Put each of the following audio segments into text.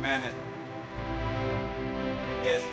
Amen. Yes.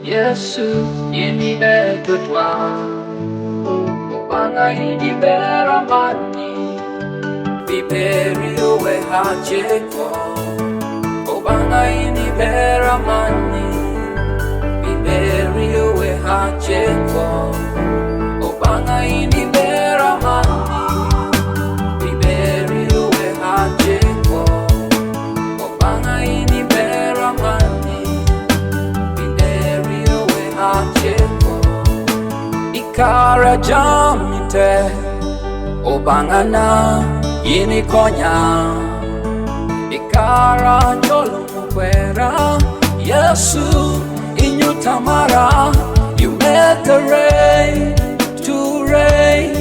Yesu, yeni betutwa, Banga yini bera mani, Biberi uwe hacheko, Banga yini bera mani, Biberi uwe hacheko, Banga yini bera mani, Biberi uwe hacheko, Banga yini bera mani, Biberi uwe hacheko. Ikara jamite obangana yini konya Ikara jolo mukwera Yesu inyutamara. You made the rain to rain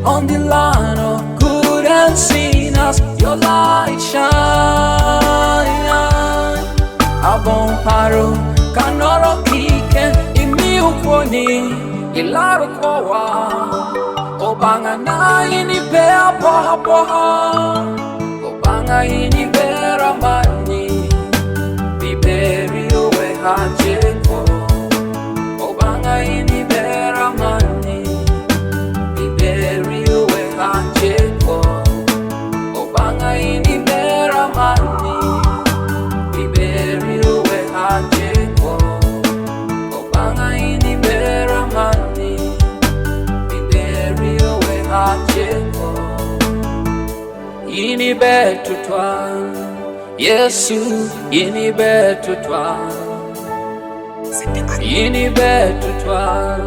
on the land of good and sinners. Your light shine abon paro kanoro kike imi ukoni ilaro kowa Obanga na ini bea poha poha Obanga ini bera mani Biberi uwe hacheko Obanga ini bera mani Biberi uwe hacheko Obanga ini bera mani Biberi uwe hacheko Obanga ini bera mani Biberi uwe hacheko. Ini betutwa Yesu, ini betutwa Ini betutwa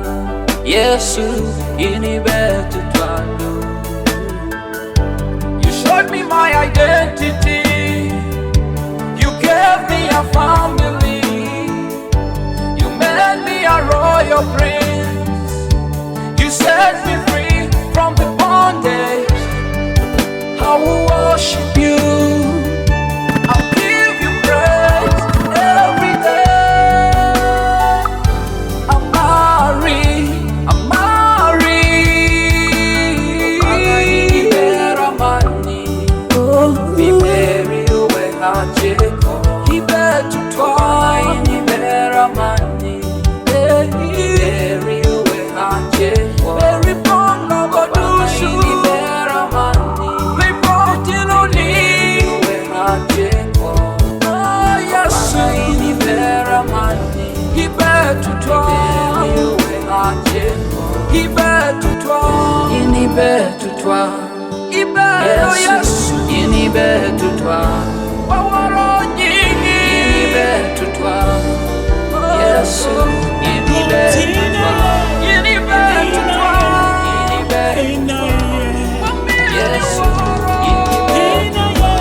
Yesu, ini betutwa. You showed me my identity. You gave me a family. You made me a royal prince. You set me free from the bondage. I will worship you. I'll give you praise every day. I'm married. I'm married. Ibera mani. Biberi uwe hacheko. Ibetu twine. Ibera mani. Biberi uwe hacheko. Very born of a dushu. Ibera mani. Bibotino ni. Uwe hacheko. Oh Yesu. Ibera mani. Ibetu twine. Uwe hacheko. Ibetu twine. Ibetu twine. Ibetu Yesu. Ibetu twine. Wawaro nyingi. Ibetu twine. Yesu, ini betutwa, ini betutwa, ini betutwa. Yesu, ini betutwa,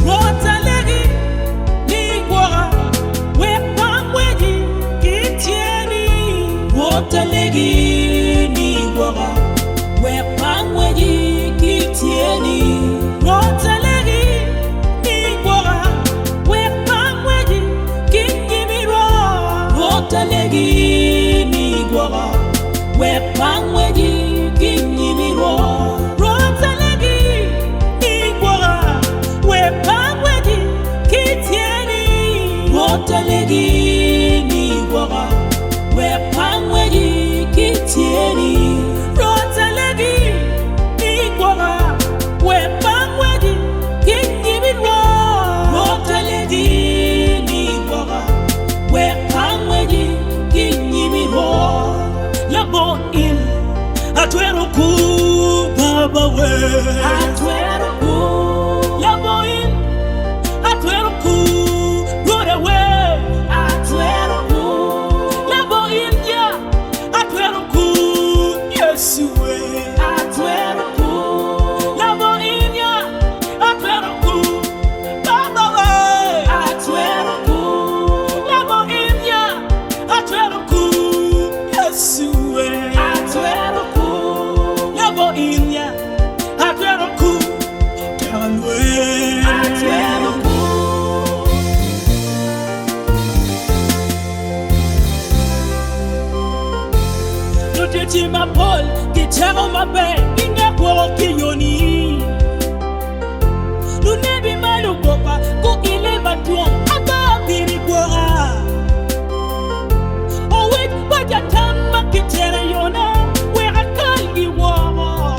Watalegi ni kwa rotalegi ni gwara we pangweji kitieni rotalegi ni gwara we pangweji kinyimiro rotalegi ni gwara we pangweji kinyimiro rotalegi ni gwara we pangweji kitieni rotalegi ni gwara we pangweji kitieni rotalegi ni gwara we pangweji kinyimiro rotalegi ni gwara we pangweji kinyimiro labo il atwero ku baba we atwero ku labo il atwero ku rode we atwero ku labo il ya atwero ku yesu we atwero ku labo il ya atwero ku baba we atwero ku labo il ya atwero ku yesu we atwero ku labo il ya atwero ku kanwe atwero ku Noteti ma Paul kitero mabe inga kwa kinyoni Nunebi malugopa ko ile batuan aba biri kwa Oh wait waja tamba kitera yona we akali wama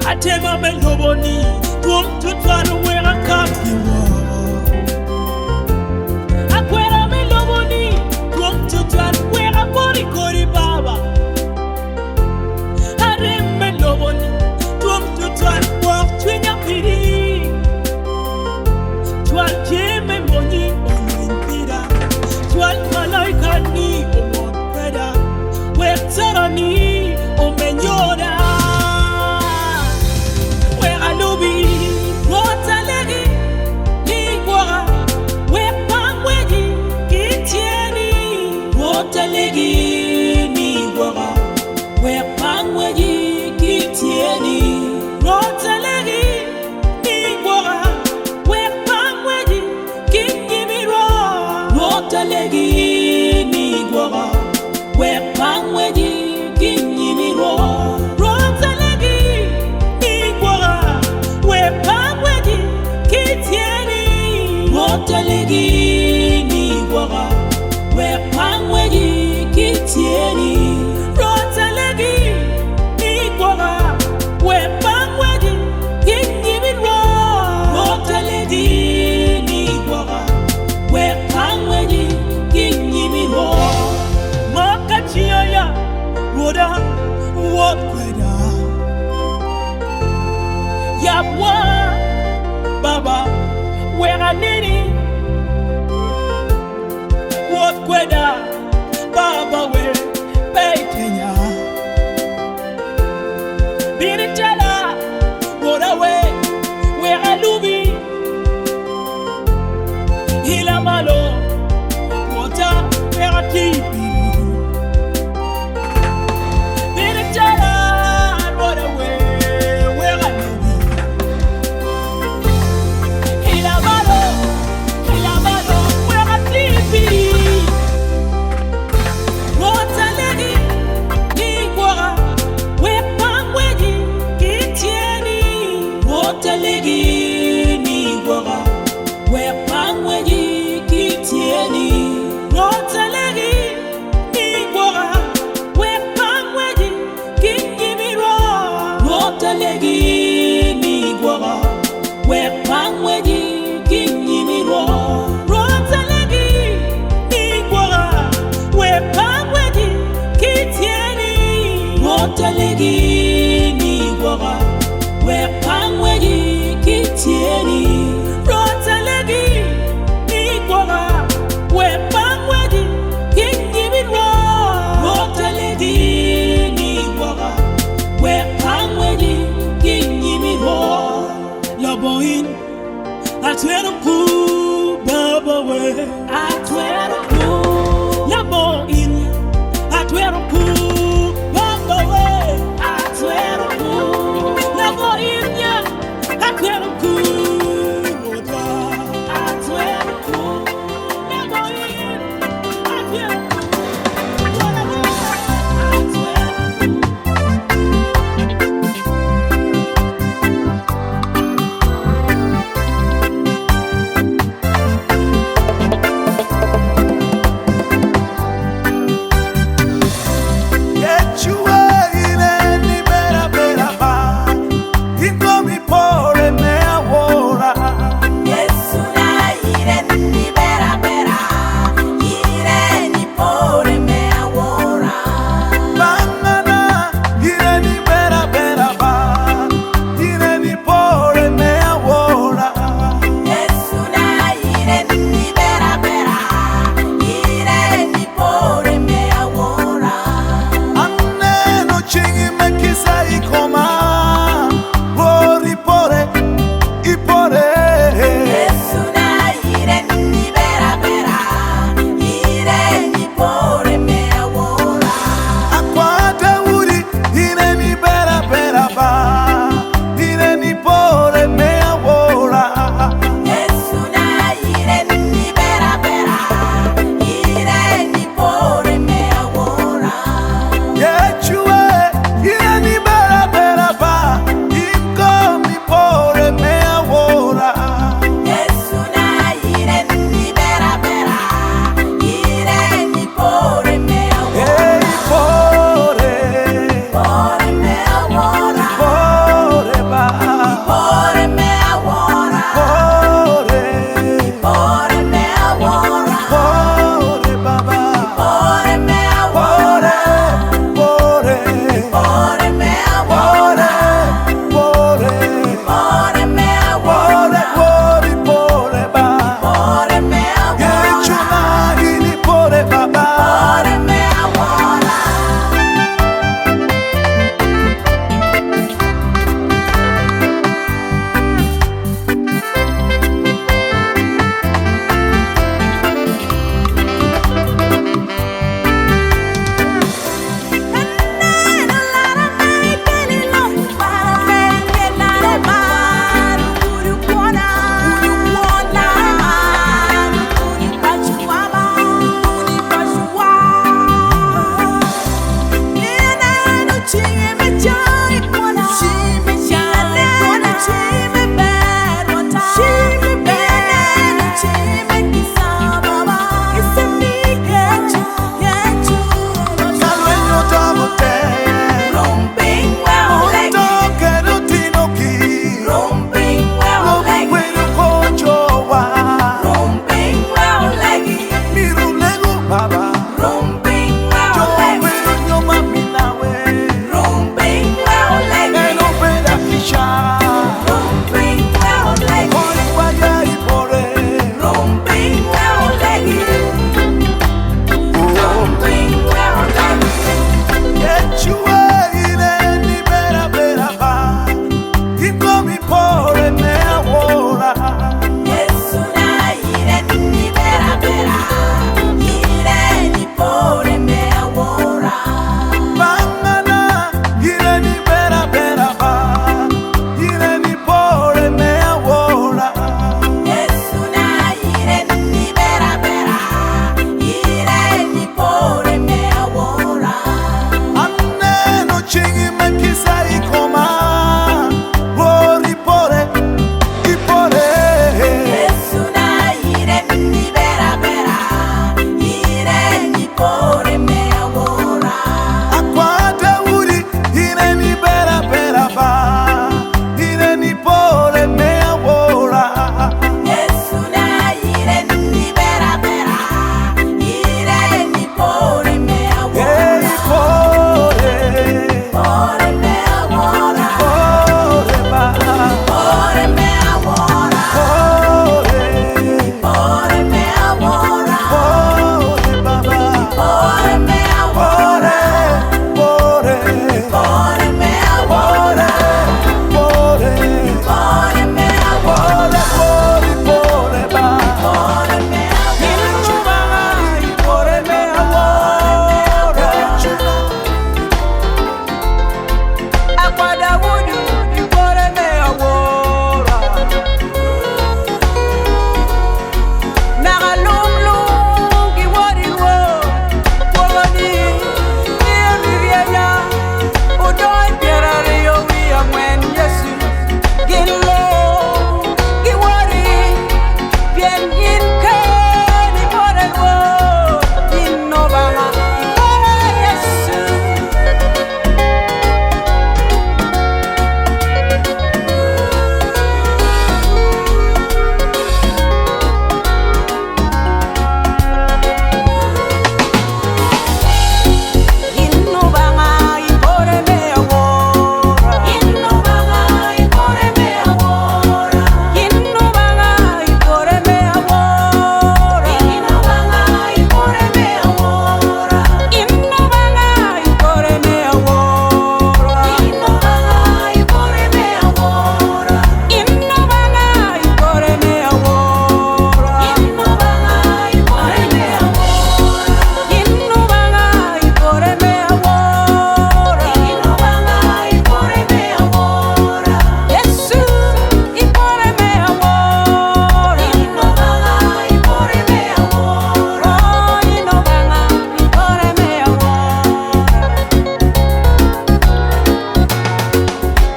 Atema meloboni tuom tutwaro we akali wama Akwera meloboni tuom tutwaro we akori kori baba Are meloboni tuom tutwaro wak twenya piri Twal jeme moni onwintira Twal malaika ni omon peda Wetara ni omenyora We alubi rotalegi ni gwara We pangweji kitieni rotalegi ni gwara We pangweji kitieni rotalegi ni gwara We pangweji kinyimiro rotalegi ni gwara We pangweji kinyimiro rotalegi ni gwara We pangweji kitieni rotalegi ni gwara We pangweji kitieni rotalegi ni gwara We pangweji kinyimiro rotalegi ni gwara We pangweji kinyimiro Makachia Woda what kweda Yabwa Baba Wera nini What kweda Baba we Kenya Bini jala Woda we Wera lubi Hila malo Wota Wera tipi Baba. Romping Maolegi. Yo mami nawe. Romping Maolegi. Eno peda kisha. Romping Maolegi. Koi waya ipore. Romping Maolegi. Romping Maolegi. Yechua ine ni bera bera ba. Iko mi pore me awora. Yesu na ire ni bera bera. Ire ni pore me awora. Bangana ine ni bera bera ba. Ine ni pore me awora. Yesu na ire ni bera bera. Ire ni pore me awora. Aneno chingi mekisa ikoma. Ori pore, ipore. Yesu na ire ni bera bera. Ire ni pore me awora. Akwata uri ine ni bera bera ba. Ine ni pore me awora. Yesu na ire ni bera bera. Ire ni pore me Hey, awora. pore, Pore me awora. pore ba. Pore me awora. Pore, Pore me awora. pore baba. Pore me awora. Pore, pore, Pore me awora. pore, Pore me awora. pore, pore ba. Pore me awora. Pore me awora. Akwada wudu, ipore me awora. Nagalum lum, kiwari wo, wogani, niya udoy pierari yo wiya mwen Yesu. Ginlo, kiwari, bien gin ken, ipore wo, ginno banga, ipore Yesu. Inno banga ipore me awora. Inno banga ipore me awora. Inno banga ipore me awora. Inno banga ipore me awora. Inno banga ipore me awora. Inno banga ipore me awora. Inno banga ipore me awora. Inno banga ipore me awora. Inno banga ipore me awora. Inno banga ipore me awora. Yesu ipore me awora. Inno banga ipore me awora. Oh, inno banga ipore me awora.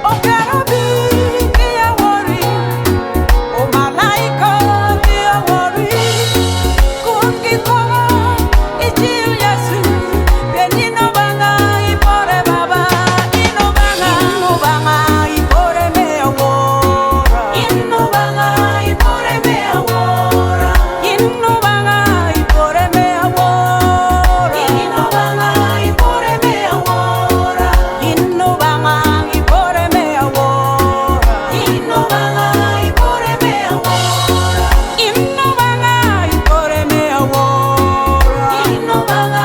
O kerubi dia wori, o malaika dia wori, kungi koma ichiu Yesu, benino banga ipore baba, ino banga ipore me awora, Inno banga ipore me awora. ino banga ipore me awora, Inno banga ipore me awora. ino banga ipore me awora. Inno banga ipore me awora. Inno banga ipore me awora. Inno banga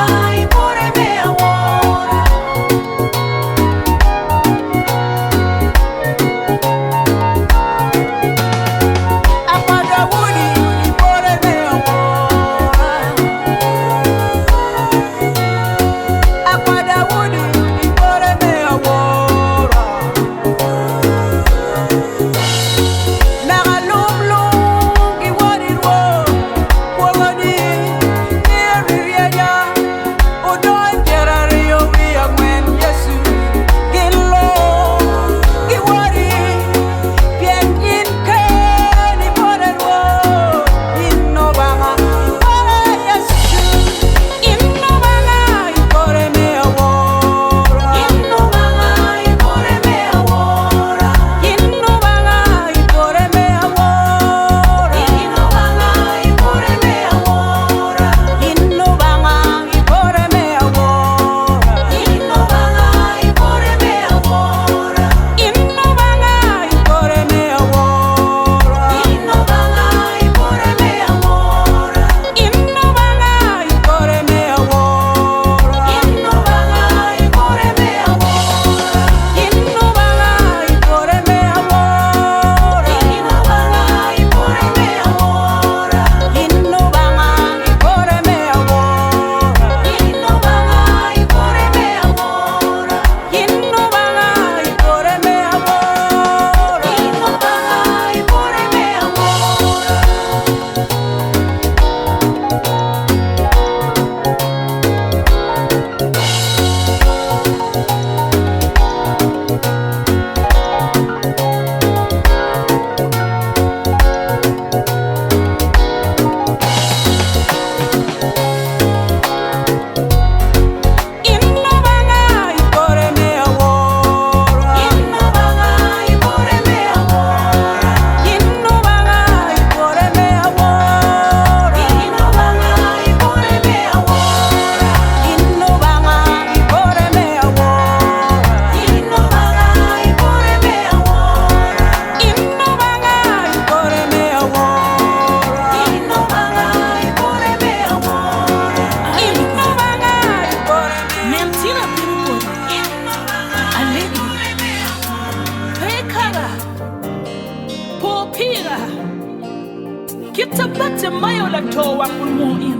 tabate mayo la towa kulmo in.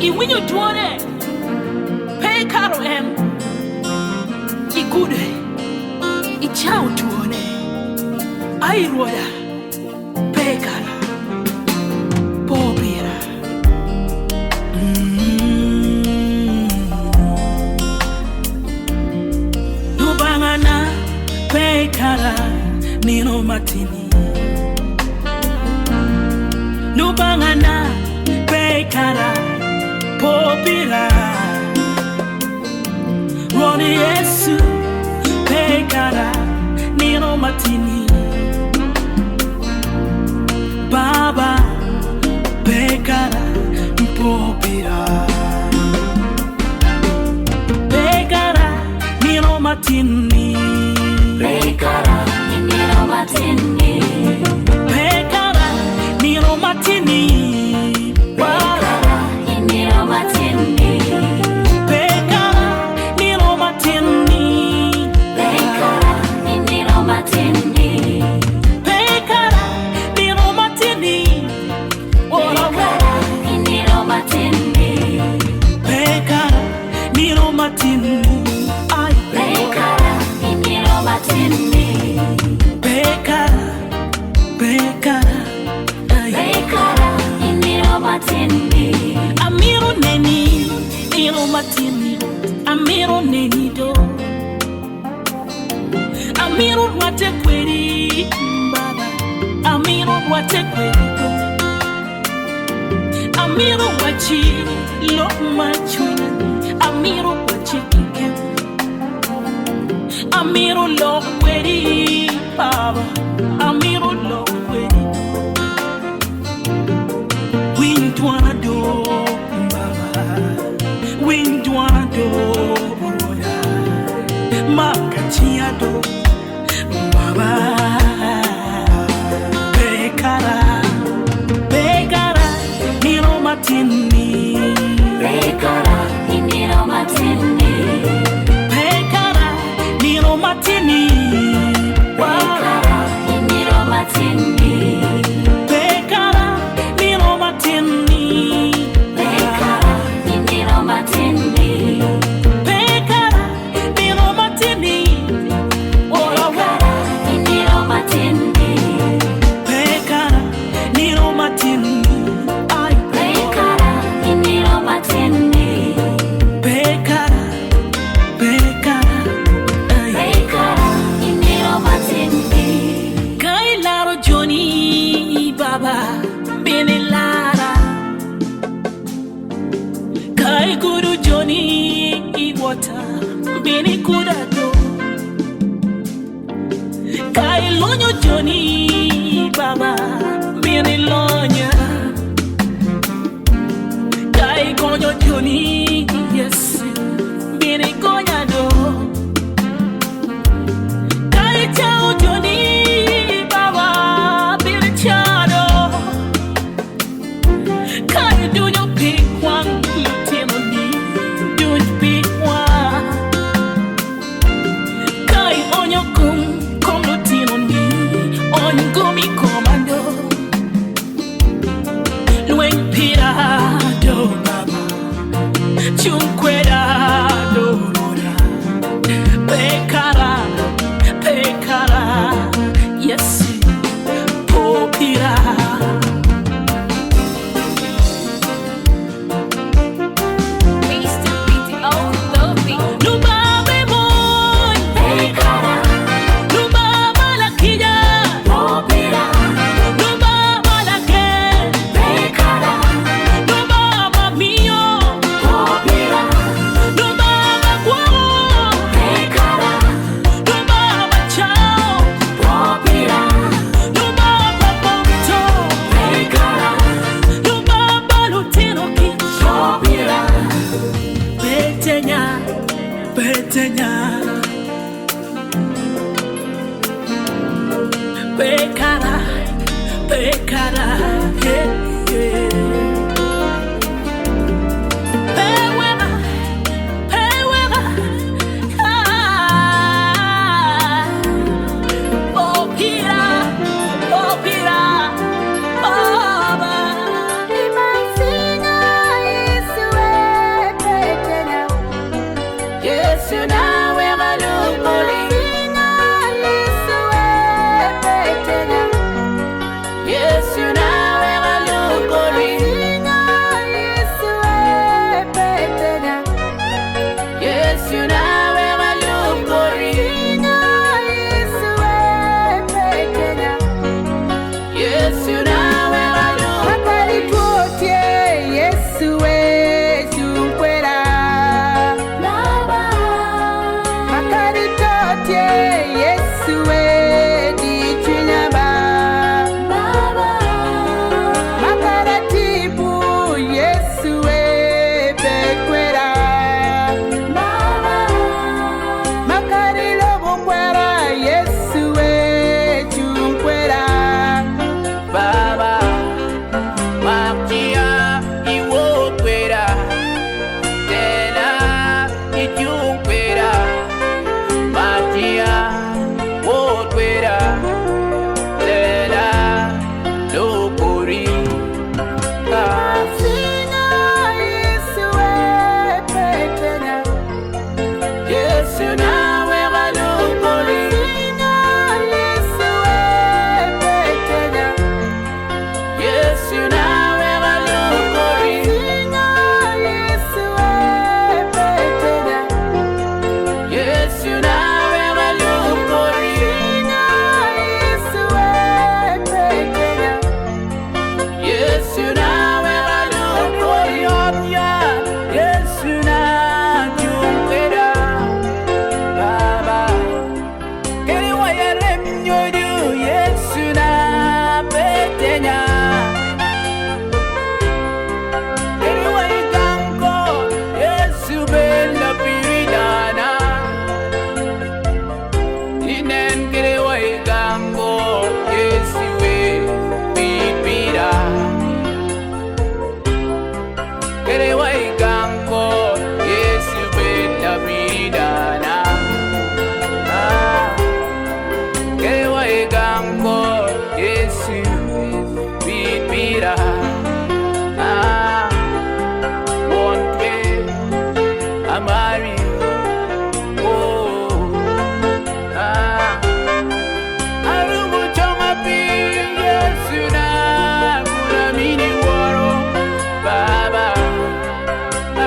I winyo duone. Pay caro em. I kude. I chao tuone. Ai ruoda. Pay cara. Pobira. Nubangana. Pay cara. Nino matini. Nubangana. Pay cara. Pobira. Roni Yesu. Pay cara. Nino matini. Baba. Pay cara. Pobira. Pay cara. Nino matini. Pay cara. Nino matini. Pay cara. Nino matini. Nino matini. Pay cara. Nino matini. Pay cara. Nino matini. Pay cara. Nino matini. Ora Cara. Nino matini. Pay cara. Nino matini. Ai. Pay cara. Nino matini. Pay cara. Pay cara. Ai. Pay cara. Nino matini. Amiro neni. Nino matini. Amiro neni do. Amiro wate kweri. Baba. Amiro wate kweri do. Amiro wachi. Lo machwini. Amiro wachi kike. Amiro lo kweri. Baba. Amiro lo kweri. Wind wanna do. Baba. Wind wanna do. Makachia do. Baba. Bekara. Bekara. Nino matini. Pay cara. Nino matini. Bekara. Nino matini. Pay cara. Nino matini. Bekara. Nino matini. Pay cara. Nino matini. Bekara. Nino matini. Ora Cara. Nino matini. Bekara. Nino matini. Ai. Pay cara. Nino matini. Bekara. Bekara. Ai. Pay cara. Nino matini. Kai laro Johnny Baba Bene Lara. Kai guru Johnny Water Bene Kudado. Kai lonyo Johnny Baba Bene Lonya. Kai konyo Johnny Yes Bene Konyado. Kai chao Johnny Baba Bene Chado. Kai do you pick one Timothy? Do you pick one? Kai on your come Lutino me on Gumi Commando. Luen Pirado Baba Chunquera do Pekara, Pekara, yes, Popira. Mr. BTO, Lovey. Lubabe boy, Pay cara. Lubaba la kija, Popira. Lubaba la ke, Pay cara. Lubaba mio, Popira. Lubaba guamo, Pay cara. Lubaba chao, Popira. Lubaba bonto, Pay cara. Lubaba lutino ki, Popira. Betenya, Betenya, Pekara, Pekara, yeah, yeah. Pewema, Pewema, ah, Popira, Popira, oh.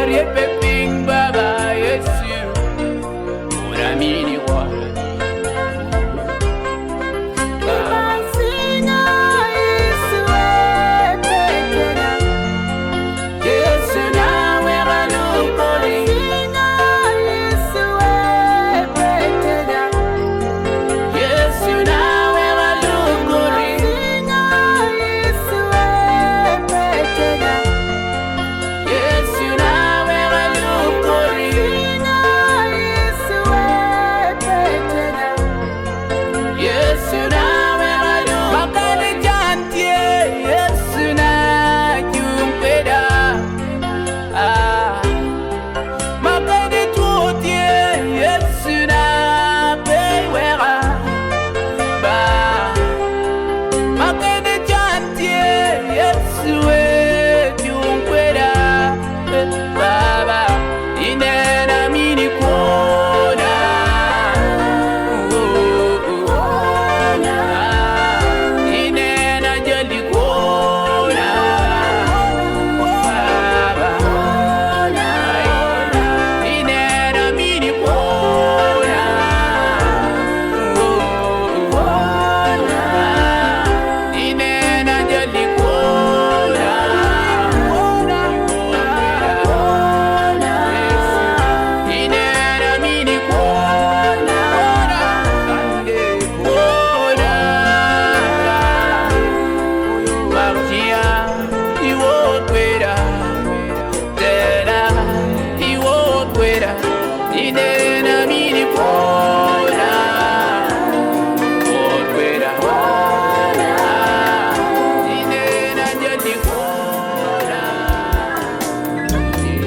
riepe ping baba Yesu ora mini wa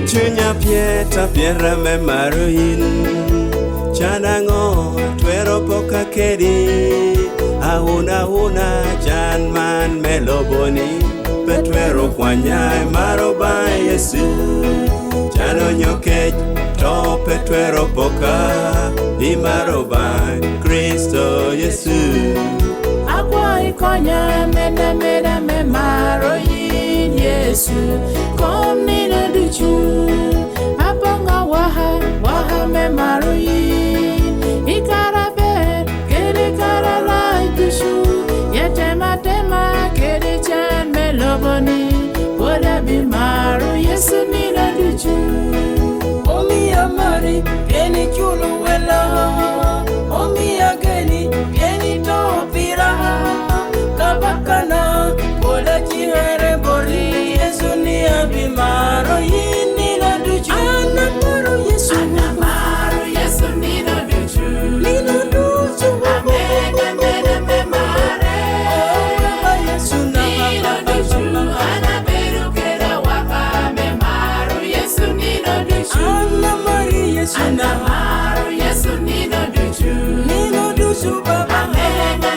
Chunya pieta piera me maruin Chanango twero poka kedi Ahuna chan man meloboni Petwero kwanyai maroba Yesu Chano nyoke to petwero poka Imaroba Kristo Yesu Akwa ikonya mena me maroin Yesu Kom nina duchu Aponga waha me maroin Ikarabe kere karalai duchu Yetema kere chan me loboni Boda bi maru Yesu nina duchu Omi amari Pieni chulu wela Omi ageni Pieni topira Kabakana Boda chihere bori Yesu ni abimaro Nina duchu Anamaru Yesu nina duchu Nina duchu Amega me mare Oh Yesu nina duchu Anaberu kera waka me maru Yesu nina duchu Anamaru Yesu nina duchu Nina duchu baba Amega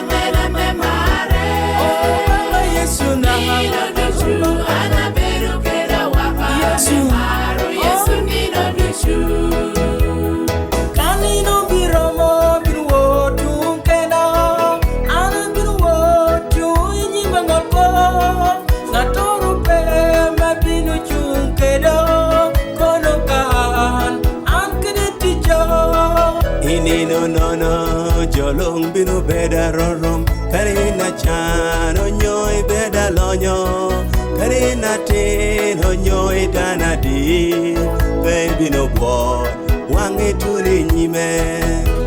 me mare Oh Yesu nina duchu Anaberu kera waka me maru Yesu nina duchu Kanino biromo birwo tunkena Ana birwo tu inyima ngoko Natoru pe mabinu chunkedo Kono kan ankede tijo Ini no jolong binu beda rorom Karina chan onyoy beda lonyo Karina tin onyoy danadi Baby no boy wangi tuli nyime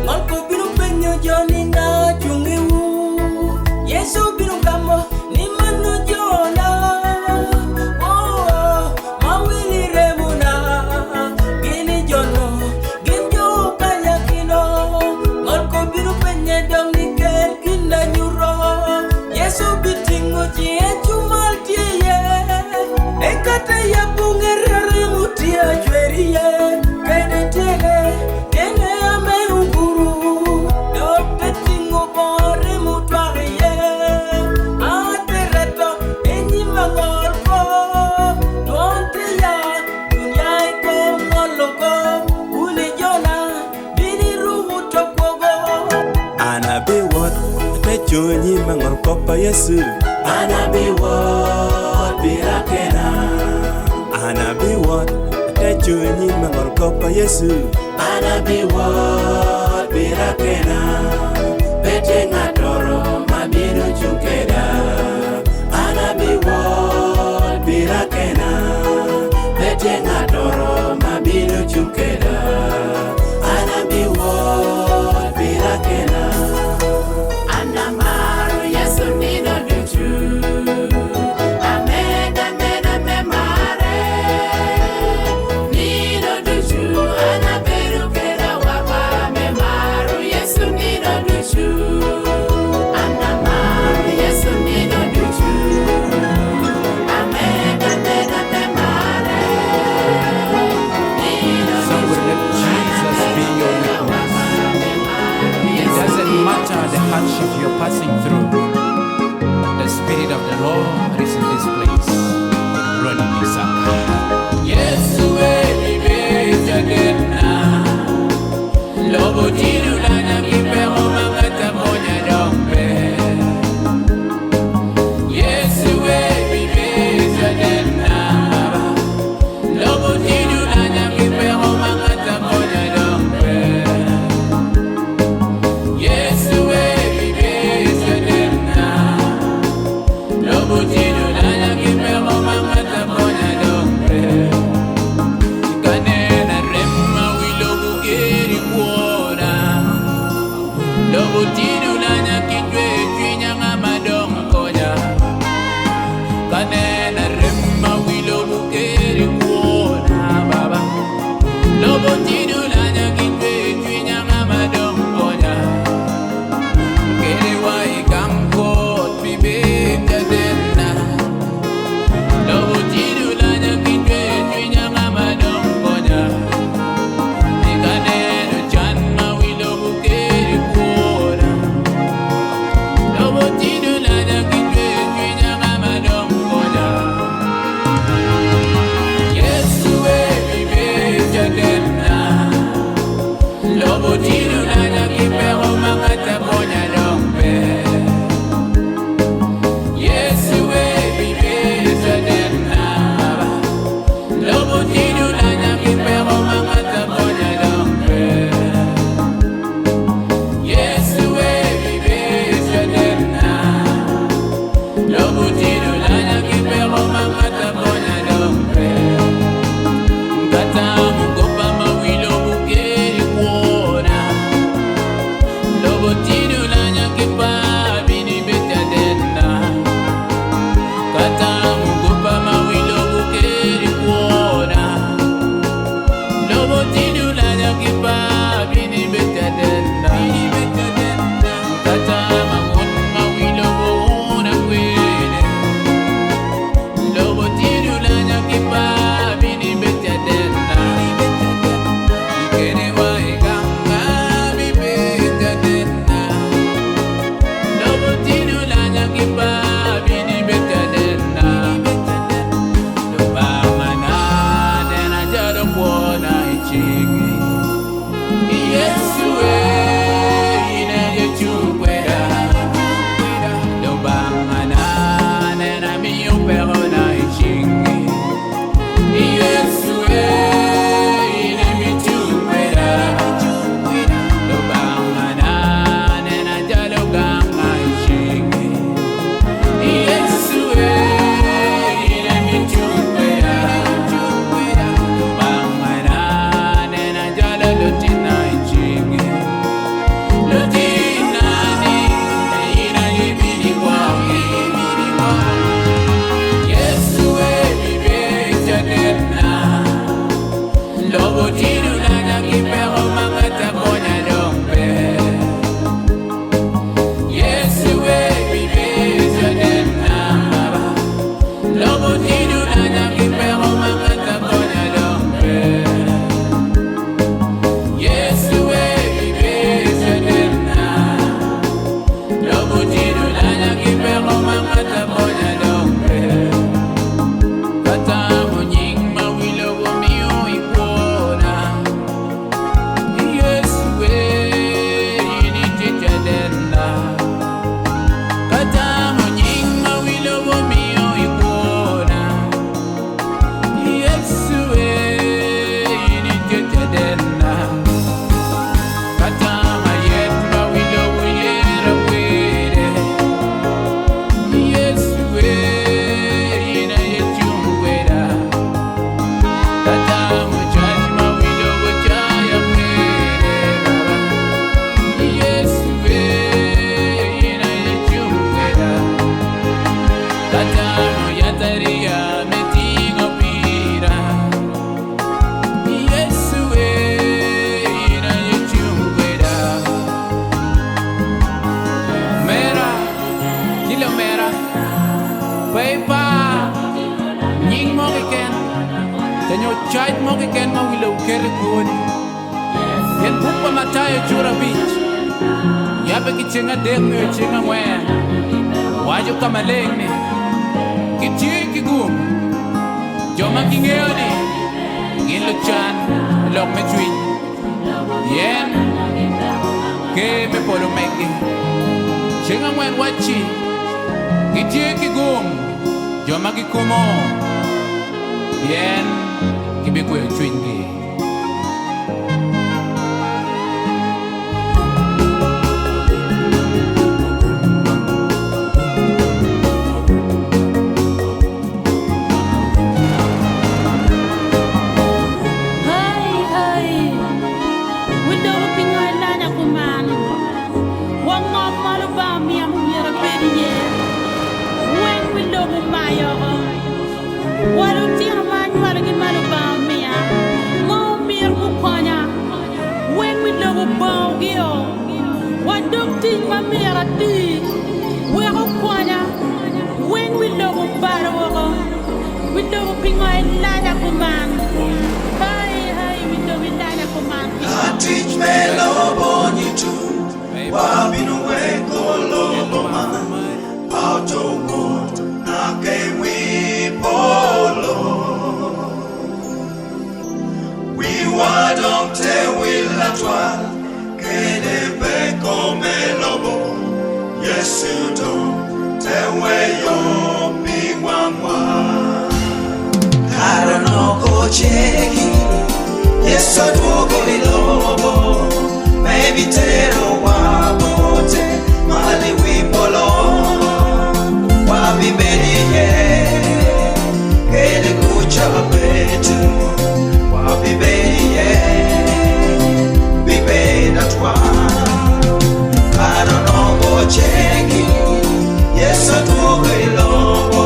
Manko binu penyo joni na chungiwu Yesu binu kamo ni manu jona Oh, mawili remuna Gini jono, ginjo kanya kino Manko binu penye dong ni ken kina nyuro Yesu bitingo chie chumal tiye Ekata ya bungere mutia jweriye Kene tene ame unguru Dope tingo bore mutwariye Atereto enyi mangorko Donte ya dunya iko ngoloko Uli jona bini ruhu tokogo Anabi what Techunyi mangorko pa Yesu Anabi what birakena Anabi what chunyi mangor kopa Yesu. Anabi wot birakena, bete ngatoro mabiro chukeda. Anabi wot birakena, bete ngatoro mabiro chukeda. Anabi wot birakena. Anamaru Yesu nino duchu. Ameda meda memare. Nino duchu. Anaberu kera wapa memaru Yesu nino duchu. Anamaru Yesu nino duchu. Ameda meda memare. Nino Somebody let Jesus be your witness. It doesn't matter the hardship you're passing through. The Spirit of the Lord is in this place. Running this up. Yesu elibejagena. Lobo tiru lana kipero mangata monya dombe. Yesu elibejagena. Lobo tiru lana kipero mangata monya dombe. Yesu elibejagena. Lobo tiru lana kipero mangata monya dombe. Kanena remma wilogu geri kuona. Lobo tiru lana kijwe kwinya ngama dongonya. Kanena remma wilogu geri kuona baba. Lobo tiru lana kijwe kwinya ngama dongonya. Kere wa ikamko bibe jadena. Lobo tiru lana kijwe kwinya ngama dongonya. Ikanena chanma wilogu geri kuona. Lobo tiru lana kijwe kwinya ngama dongonya. Yesu bibe jadena. Lobo tiru lana kipero mangata monya dombe. Yesu bibe jadena. Lobo tiru lana kipero mangata monya dombe. Yesu bibe jadena. Lobo tiru lana kipero mangata monya dombe. Ngata mugopa mawilo bukeri kuona. Lobo tiru lana kipa bini betadena. Kata mugopa mawilo bukeri kuona. Lobo tiru lana kipa bini betadena. Kata mangun mawilo buona kwene. Lobo tiru lana kipa bini betadena. Ikene wa iganga bibetadena. Lobo tiru lana kipa bini betadena. Loba manane na jaro kuona ichingi. Yesu ina yechukwera. Loba manane na miyupero na ichingi. Yesu ina michukwera. Loba manane na jaro ganga ichingi. Yesu ina michukwera. Loba manane na jaro lotina ichingi. Lotina ni ina yibiri kwake. Yesu bibe jadena. Lobo tiru lana kipero mangata monya dombe. Yesu bibe jadena. Lobo tiru lana kipero mangata monya dombe. Yesu bibe jadena. Lobo tiru lana kipero mangata monya dombe. Kata munying mawilo bumiu ikuona. yen ma wilo ukere kuni. Yen bukwa matayo jura bich. Yabe ki chinga dek me chinga ngwen. Wajo kama lengne. Kitiyo kigum. Joma kingeo ni. Gin lo chan. Lok me chwin. Yen. Ke me polo meki. Chinga ngwen wachi. Kitiyo kigum. Joma kikumo. Yen. Kibe kwe chwin gi. Teach me love on you too. Wabinu we kolo man. Auto mot na game we polo. We wadon te willa twal. Kede be come lobo. Yes you do. Te we yo big mama. I don't know go cheki. Yes, I do go in lobo. Maybe tero wabote. Mali we polo. Wabi bedi ye. Kele kucha betu. Wabi bedi ye. Bibe datwa. I don't know go cheki. Yes, I do go in lobo.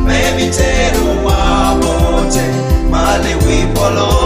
Maybe tero wabote. Mali we polo.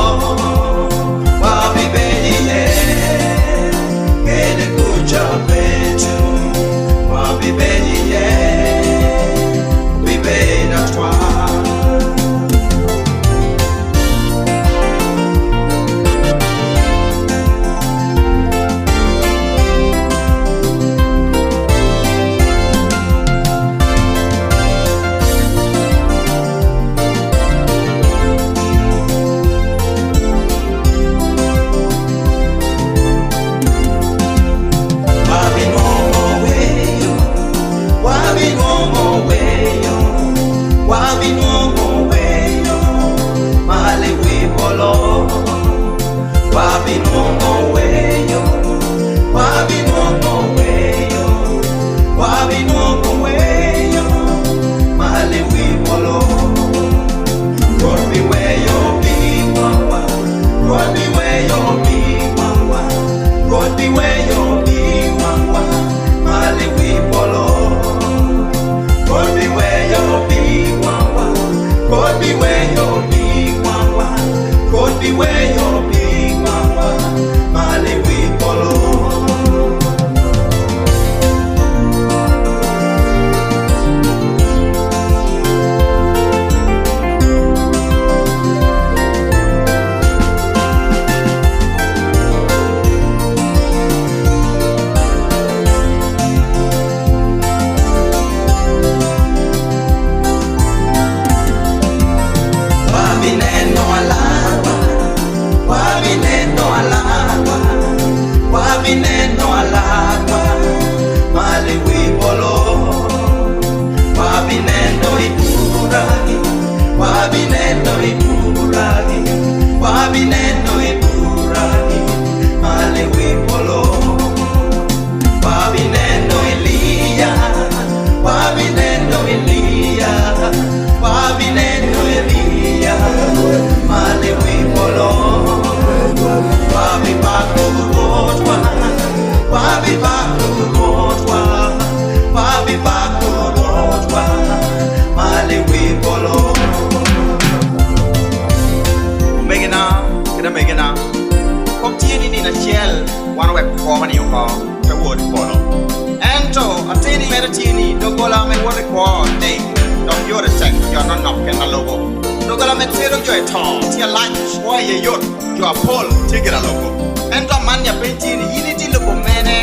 Meditini, no gola me what it was, they don't you're the tech, you're not knocking a logo. Dogala metero jo eto. Tia lunch. Boy ye yot. Jo apol. Tigera logo. Ento manya penchiri. Yini ti logo mene.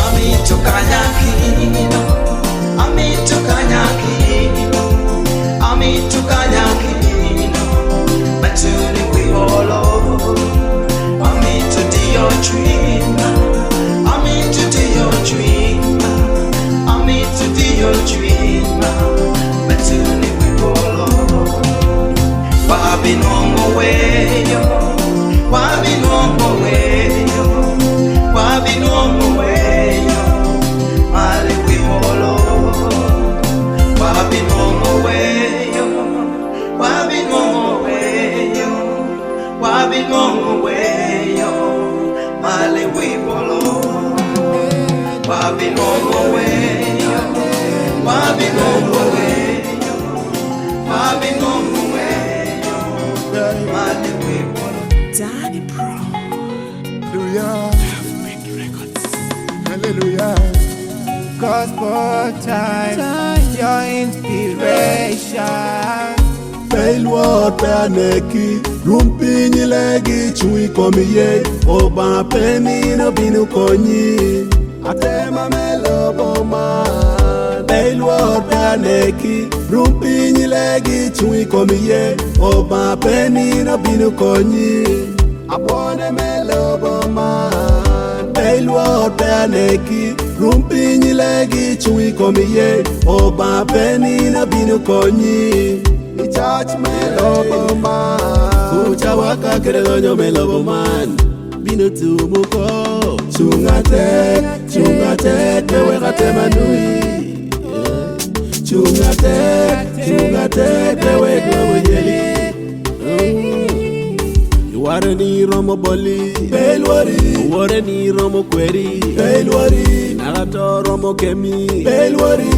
Ami tukanyakino. Ami tukanyakino. Ami tukanyakino. Matuni we follow. Ami to your dream. Ami to your dream. Ami to your dream. Matuni we follow. Wabi no way yo. Wabi no way yo. Wabi no way yo. Mali we follow. Wabi no way yo. Wabi no way yo. Wabi no way yo. Mali we follow. Wabi no way yo. Wabi no way yo. Wabi no way yo. Mali we follow. Daddy Pro. Hallelujah. Gospel time, your inspiration. Failure peneki, rumpinyi legi chui komiye, oba peni no binu konyi, atema melobo man. Failure peneki, rumpinyi legi chui komiye, oba peni no binu konyi, abone melobo man. Failure peneki, rumpinyi legi chui komiye, oba peni no binu konyi. Church me lobo man, kucha waka kerenyo me lobo man. Bino tumuko, chungate, tewe kate manui. Chungate, tewe globo yeli. Ware ni romo boli, belwari. Ware ni romo kweri, belwari. Nagato romo kemi, belwari.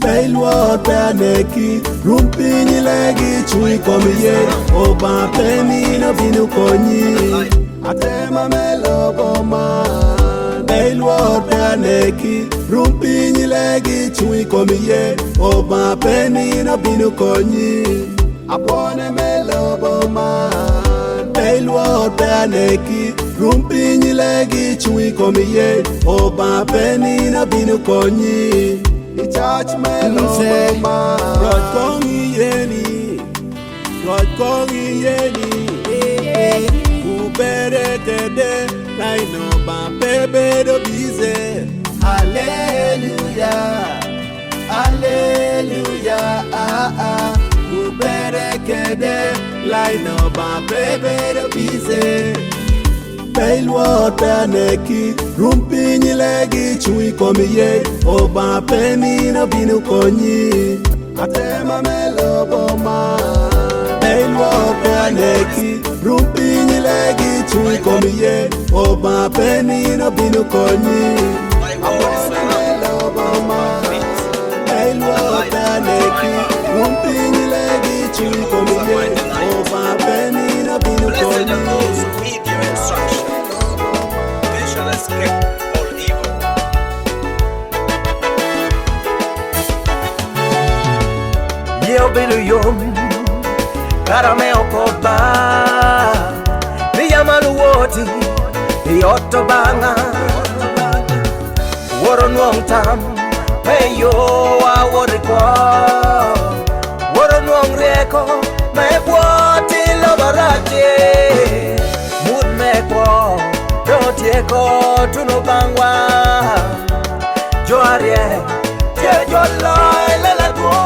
Failure peneki, rumpinyi legi chui komiye, oba peni no binu konyi, atema melobo man. Failure peneki, rumpinyi legi chui komiye, oba peni no binu konyi, abone melobo man. Failure peneki, rumpinyi legi chui komiye, oba peni no binu konyi. Church me lobo man. God kongi yeni. Ubere kede, raino ba bebe do bize. Hallelujah, Ubere kede, raino ba bebe do bize. Failure peneki, rumpinyi legi chui komiye, oba peni no binu konyi, atema melobo man. Failure peneki, rumpinyi legi chui komiye, oba peni no binu konyi, atema melobo man. Failure peneki, rumpinyi legi chui komiye, oba peni no binu konyi. Escape all evil. Yo bilu yom, karame okoba, niyamalu woti, yoto banga, woro nuong tam, meyo awori kwa, woro nuong reko, me woti lobaraje, mood me kwa. Tieko tuno bangwa Joarie Tie joloi lela duo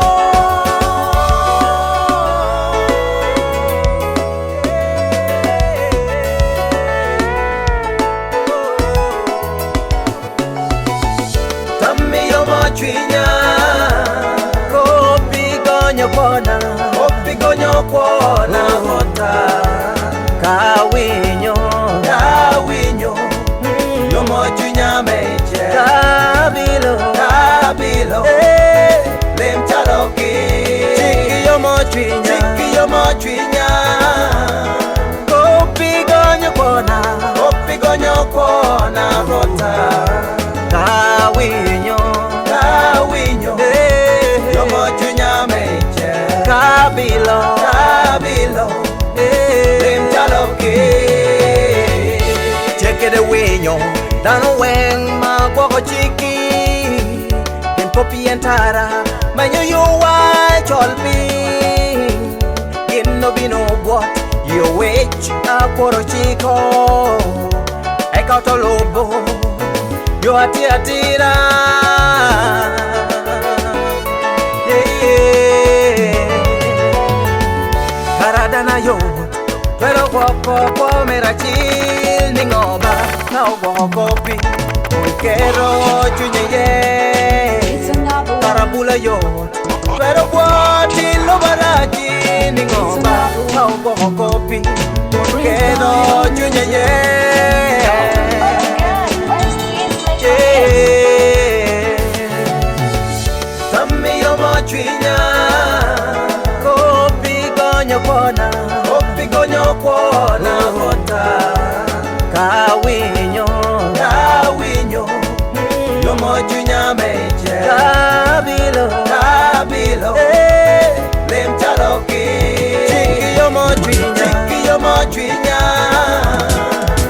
Tammi yo mochwinya Kopi gonyo kona Hota Kawinyo Yomochunya meche Kabilo Lem chaloki Chiki yomochunya Kopi gonyo kona Rota Kawinyo Yomochunya meche Dano weng ma gwako chiki en popi entara manyo yuwa cholpi Gino bino bot yo wech aporo chiko Eka otolobo yo atira Karada na yo pero kwa merachil ningoba na ogwoko pi Kero chunye ye Karabula yo pero kwa tilo baraji ningoba na ogwoko pi Kero chunye ye Tami yo mochwinya Kopi gonyo kona Hota Kawinyo Yo mochwinya meche Kabilo Lem chaloki Chiki yo mochwinya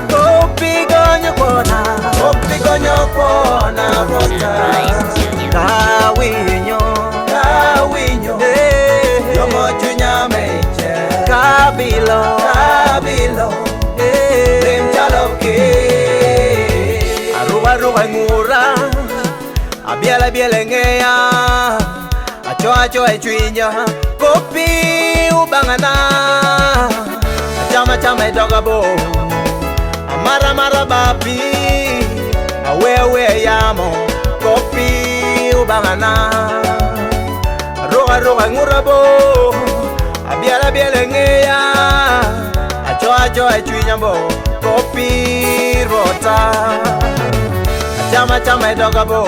Kopi gonyo kona Hota Kawinyo Yo mochwinya meche Kabilo Lem chaloki Aruga ngura Abiela ngeya Acho chwinya Kopi ubangana Chama edogabo Amara bapi Awe yamo Kopi ubangana Roga ngurabo Abiela ngeya Acho chwinya bo Kopi rota Chama edogabo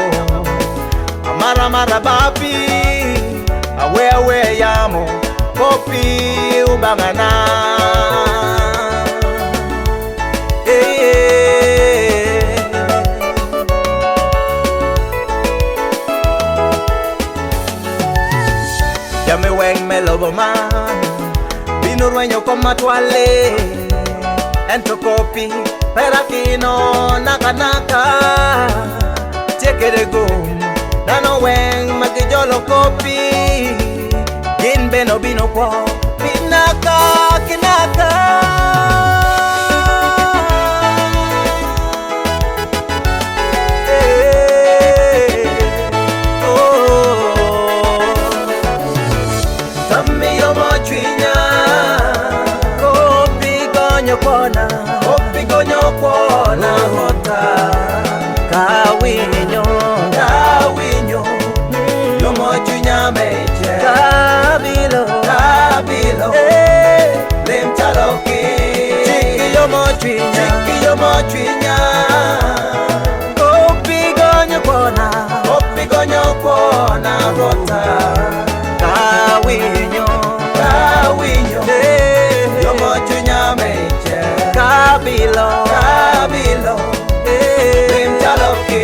Amara bapi Awe yamo Kopi ubangana Yame weng melobo man Binu ruenyo koma tuale Ento kopi Perakino naka Chekere gum Dano weng makijolo kopi Gin beno bino kwa Kinaka Tami yo mochwinya Kopi gonyo kona Hota Kawinyo Yo mochwinya meche Kabilo Lem chaloki Chiki yo mochwinya Kopi gonyo kona Hota Kawinyo Yo mochwinya meche Kabilo Lem chaloki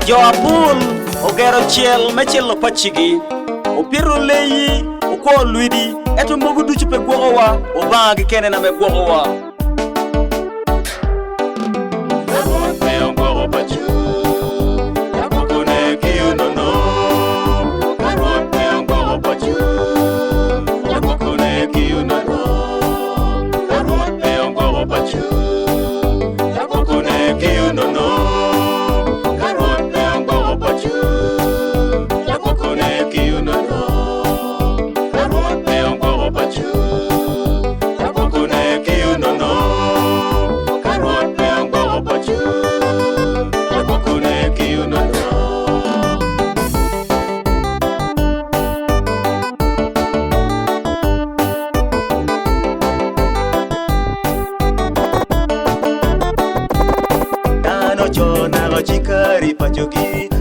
Jo abul ogero chiel machielo pachigi opiro leyi oko lwidi eto mogu duchu pe gwogowa obagi kene na me gwogowa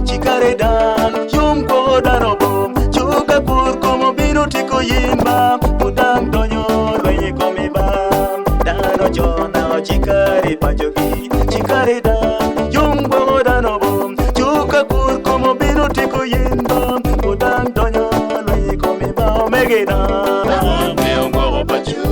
chikare dan yung ko darobo chuka pur como biro tiko yimba udang donyo reye komi bam dano jona chikare pajogi chikare dan yung ko darobo chuka pur como biro tiko yimba udang donyo reye komi bam megeda me ongo pachu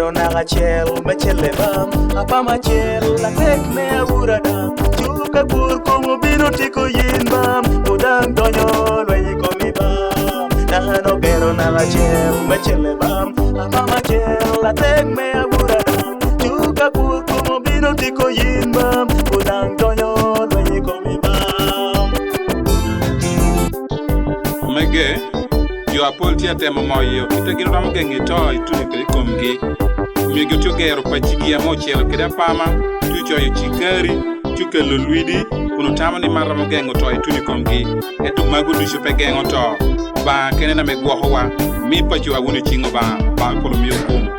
pero nagachiel mecheleba apama chiel la tek me aburada chuka kur como biro tiko yinba udang donyo lwenyi komiba nano pero nagachiel mecheleba apama chiel la tek me aburada chuka kur como biro tiko yinba udang donyo lwenyi komiba Mege yo apoltia tema moyo kitagino ramo genge to ituni kali komge mege to gero pachigi amo chelo kida pama tu cho chikari chuke lo luidi kuno tama ni maramo gengo to ituni komge etu magudu chupe gengo to ba kenena megwo howa mi pacho awuni chingo ba polo mi okumu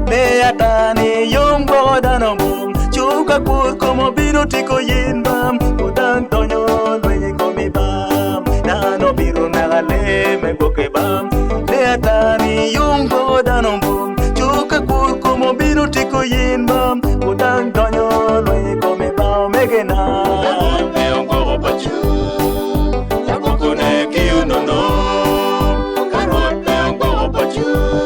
Leatani yombo danobum chuka kur como biro tiko yinbam udang donyo lwenyi komibam nano biro nagale me bokebam leatani yombo danobum chuka kur como biro tiko yinbam udang donyo lwenyi komibam megena eongo pachu yakokone kiuno no karot eongo pachu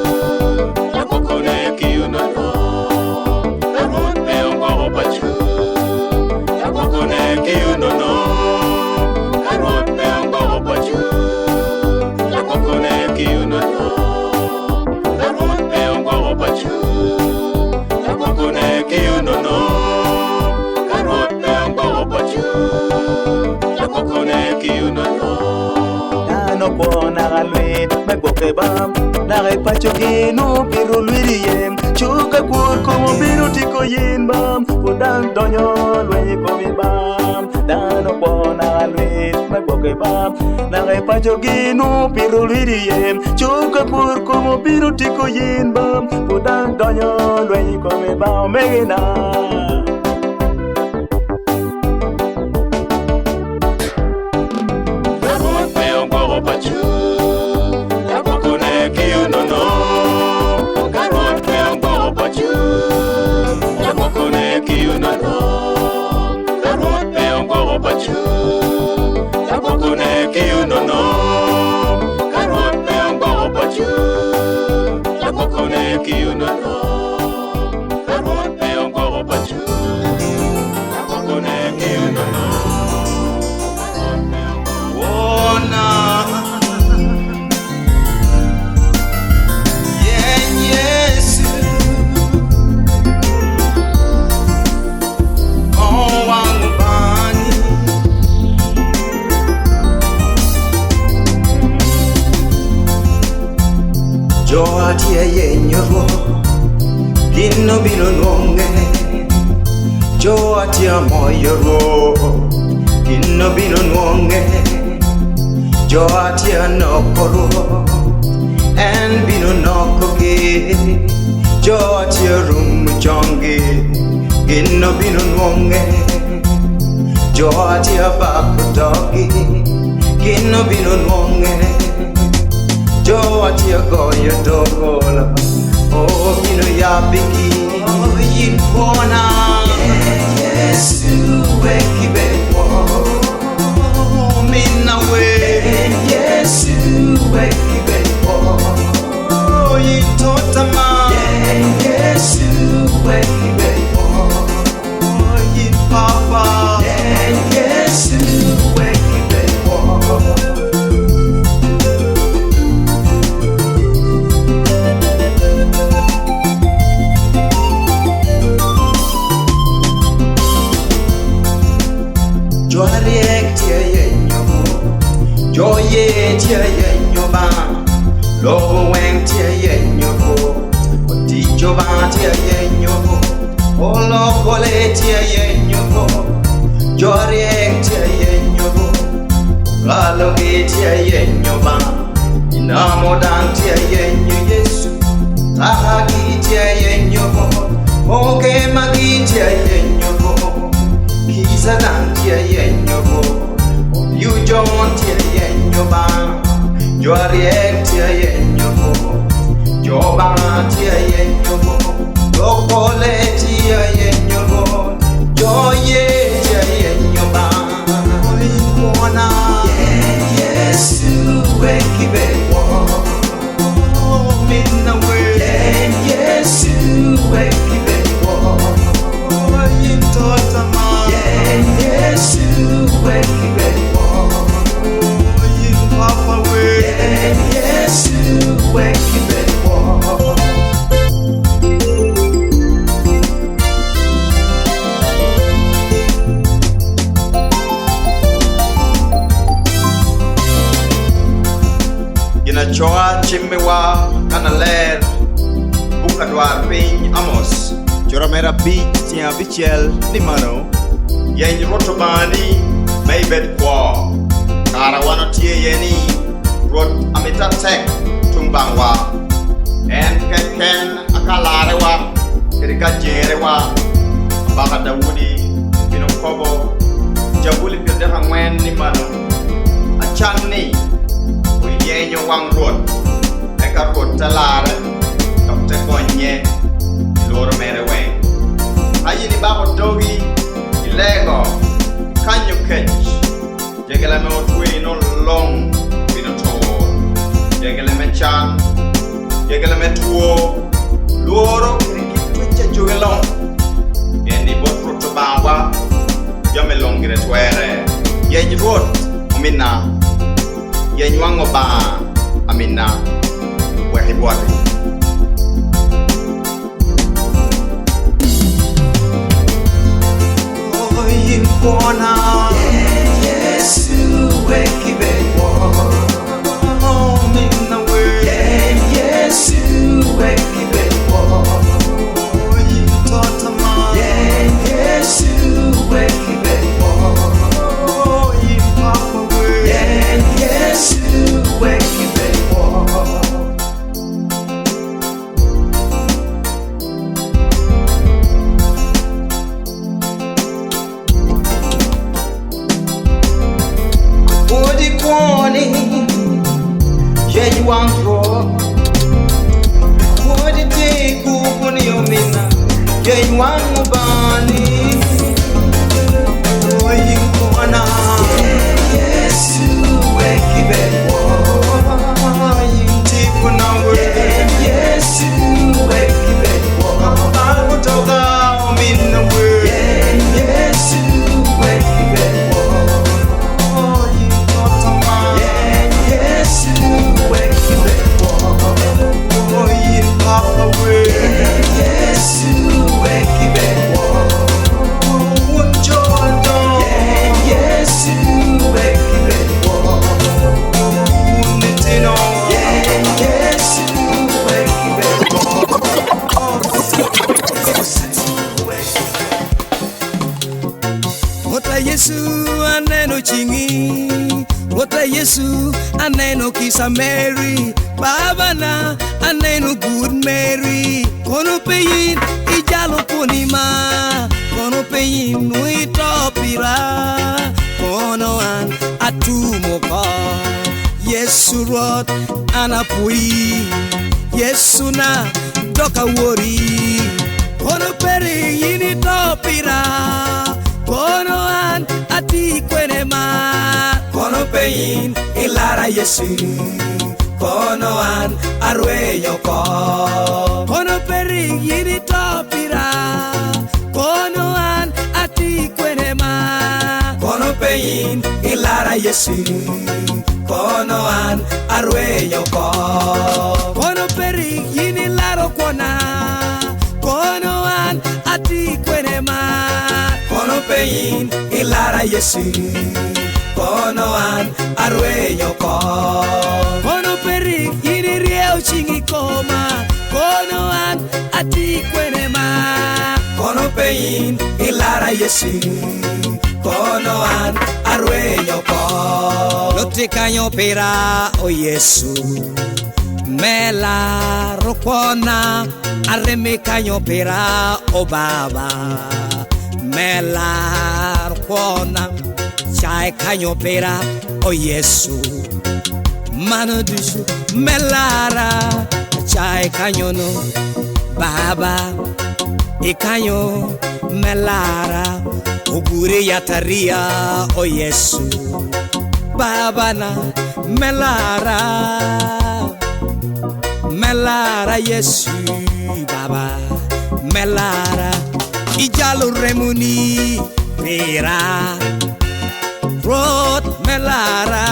Bam, nare pacho gino piru luiriem chuka kur como biru tiko yin bam udang donyo lwenyi komi bam dano bona luit me boke bam nare pacho gino piru luiriem chuka kur como biru tiko yin bam udang donyo lwenyi komi bam megina Dino bino nuonge Jo atia moyo ro Dino bino nuonge Jo atia nokoro En bino nokoge Jo atia rumu chonge Dino bino nuonge Jo atia bakutogi Dino bino nuonge Jo atia goyo dogola Oh, bino yapiki Oh, yinpona Yesu weki bepo Oh, mina we Yesu weki bepo Oh, yintotama Yesu weki bepo Oh, yinpapa Yesu weki bepo Jo ye tia yenyo ba Lo weng tia yenyo Oti jo ba tia yenyo Olokole tia yenyogo, Joriek tia yenyogo, Laloge tia yenyoba, Inamodan tia yenyo Yesu, Tahagi tia yenyogo, Oke magi tia yenyogo, Kizadan tia yenyogo, Yujon tia yenyoba, Joriek tia yenyogo, Joba tia yenyogo, Lokole tia yenyogo, Joye tia yenyoba, Olimwana Yesu wekibewo, Minna we Yesu wekibewo, Yintotama Yesu wekibewo, Yimpapa we Yesu wekibewo. Choa chimbewa kanaler buka dwar piny Amos Joramera bich tia bichiel ni mano Yeny roto bani meibed kwa Kara wano tie yeni Rot amita tek tumbangwa En ken akalare wa Kerika jere wa Baka Dawudi Bino kobo Jabuli piodeha ngwen ni mano Achan ni Yenyo wang rot Eka rot talare Kapte konye Iloro mere weng Hayi ni bako dogi Ilego Kanyo kech Jegele me otwe no long Bino tor Jegele me chan Jegele me tuo Luoro kiriki twiche jugelong Yendi bot roto bawa Yame longire twere Yenyi rot Umina Yenywango ba amina wehi bwate Oyimpona Yesu wekibewo Amina we Yesu wekibewo Oyintotama Yesu wekibewo Oyimpapa we Yesu wekibewo Odi kwani Yenyi wangro Odi teku kuni omina Yenyi wangubani Oyikwana Yesu wekibewo Yintipu nawe Yesu wekibewo Akutoka omina we Yesu wekibewo Yintotama Yesu wekibewo Yinpapa we Yesu wekibewo Unjodo Yesu wekibewo Unitino Yesu wekibewo Ota Yesu aneno chingi Ota Yesu aneno kisa Mary Baba na aneno good Mary Kono peyin ijalo punima Kono peyin nuitopira Kono an atumoka Yesu rot anapui Yesu na doka wori Kono peyin itopira Kono an ati kwenema Kono peyin ilara Yesu Kono an arweyo ko Kono peyin itopira Kono an ati kwenema Kono peyin ilara Yesu Kono an arweyo ko Kono peyin ilaro kona Kono an ati kwenema Kono peyin ilara Yesu Kono an arweyo ko Kono perin yini rieo chingi koma Kono an ati kwenema Kono pein ilara Yesu kono an arweyo ko lote kanyo pera o Yesu mela rokona areme kanyo pera o Baba mela rokona chai kanyo pera o Yesu mano dusu melara chai kanyo no Baba ikanyo melara ubure yataria o Yesu Baba na melara Yesu Baba melara ijalo remuni pera rot melara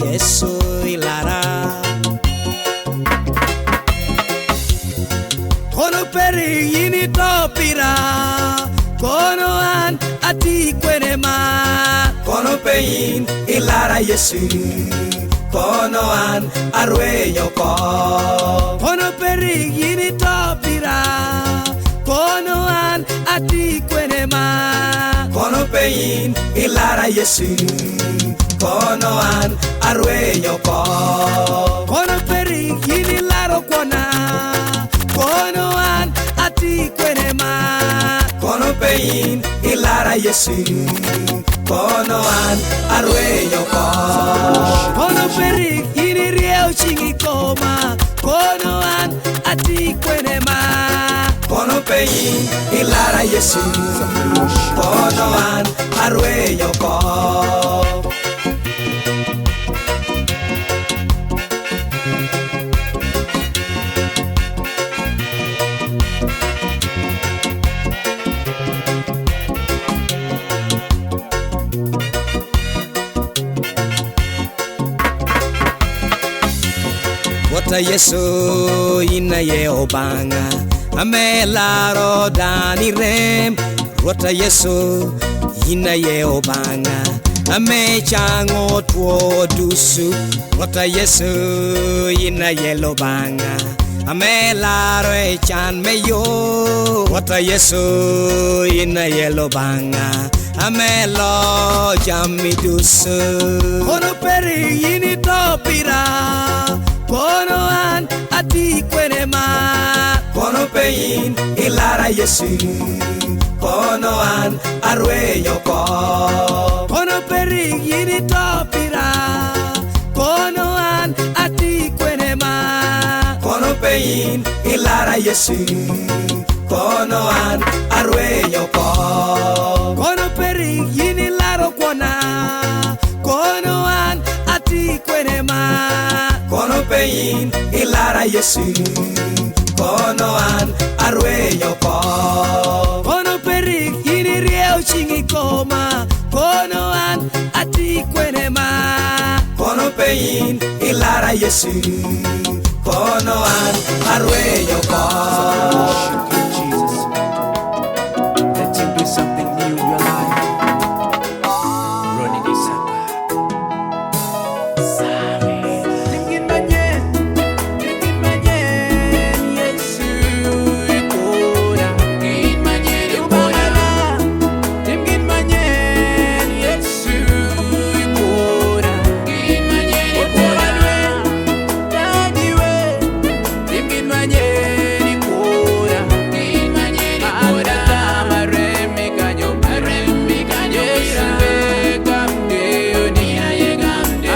Yesu ilara kono peri yini topira kono an ati kwenema kono pein ilara Yesu kono an arweyo ko kono peri yini topira kono an ati kwenema kono pein ilara Yesu kono an arweyo ko kono peri yini laro kona kono an ati kwenema kono pein ilara Yesu kono an arweyo ko kono peri yini rieo chingi koma kono an ati kwenema kono pein ilara Yesu kono an arweyo ko Wata Yesu ina ye obanga amelaro dani rem Wata Yesu ina ye obanga amechango tuo dusu Wata Yesu ina ye lobanga amelaro echan meyo Wata Yesu ina ye lobanga amelo jamidusu kono peri yini topira kono an ati kwenema kono pein ilara Yesu kono an arweyo ko kono peri yini topira kono an ati kwenema kono pein ilara Yesu kono an arweyo ko kono peri yini laro kona kono an ati kwenema kono pein ilara Yesu kono an arweyo ko kono peri yini rieo chingi koma kono an ati kwenema kono pein ilara Yesu kono an arweyo ko Let him do something new in your life. Ronnie December. Tingin manyen Yesu ikora tingin manyen ubangana tingin manyen Yesu ikora tingin manyen ikora tadiwe tingin manyen ikora tingin manyen ikora maremi kanyo Yesu gamde oni aye gamde